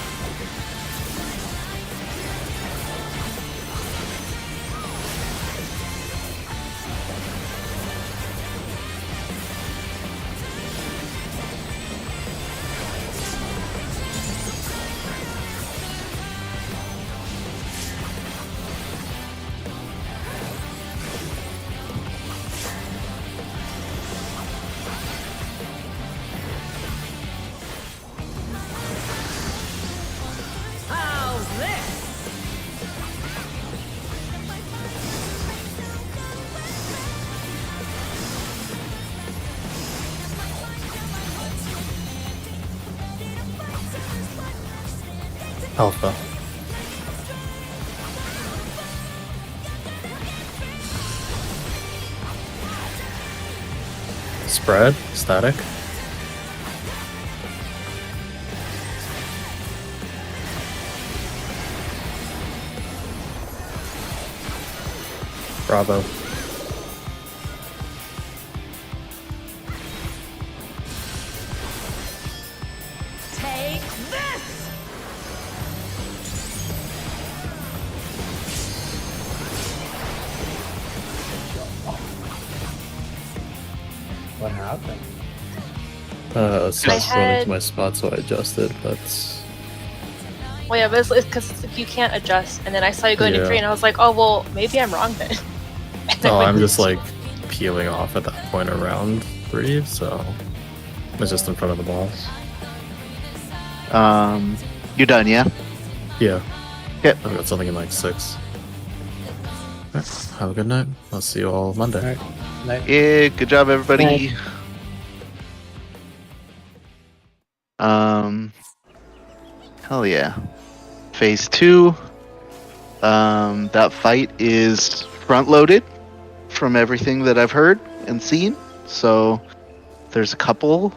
Alpha. Spread, static. Bravo. Take this! What happened? Slots went into my spot, so I adjusted, but Well, yeah, but it's because you can't adjust. And then I saw you go into Yeah. 3, and I was like, oh, well, maybe I'm wrong then. And then oh, went I'm just to- like peeling off at that point around 3, so it's just in front of the boss. You done? Yeah. Yeah. Yep. I've got something in like 6. Alright, have a good night. I'll see you all Monday. Alright. Night. Yeah. Good job, everybody. Hell yeah. Phase 2. That fight is front loaded from everything that I've heard and seen. So there's a couple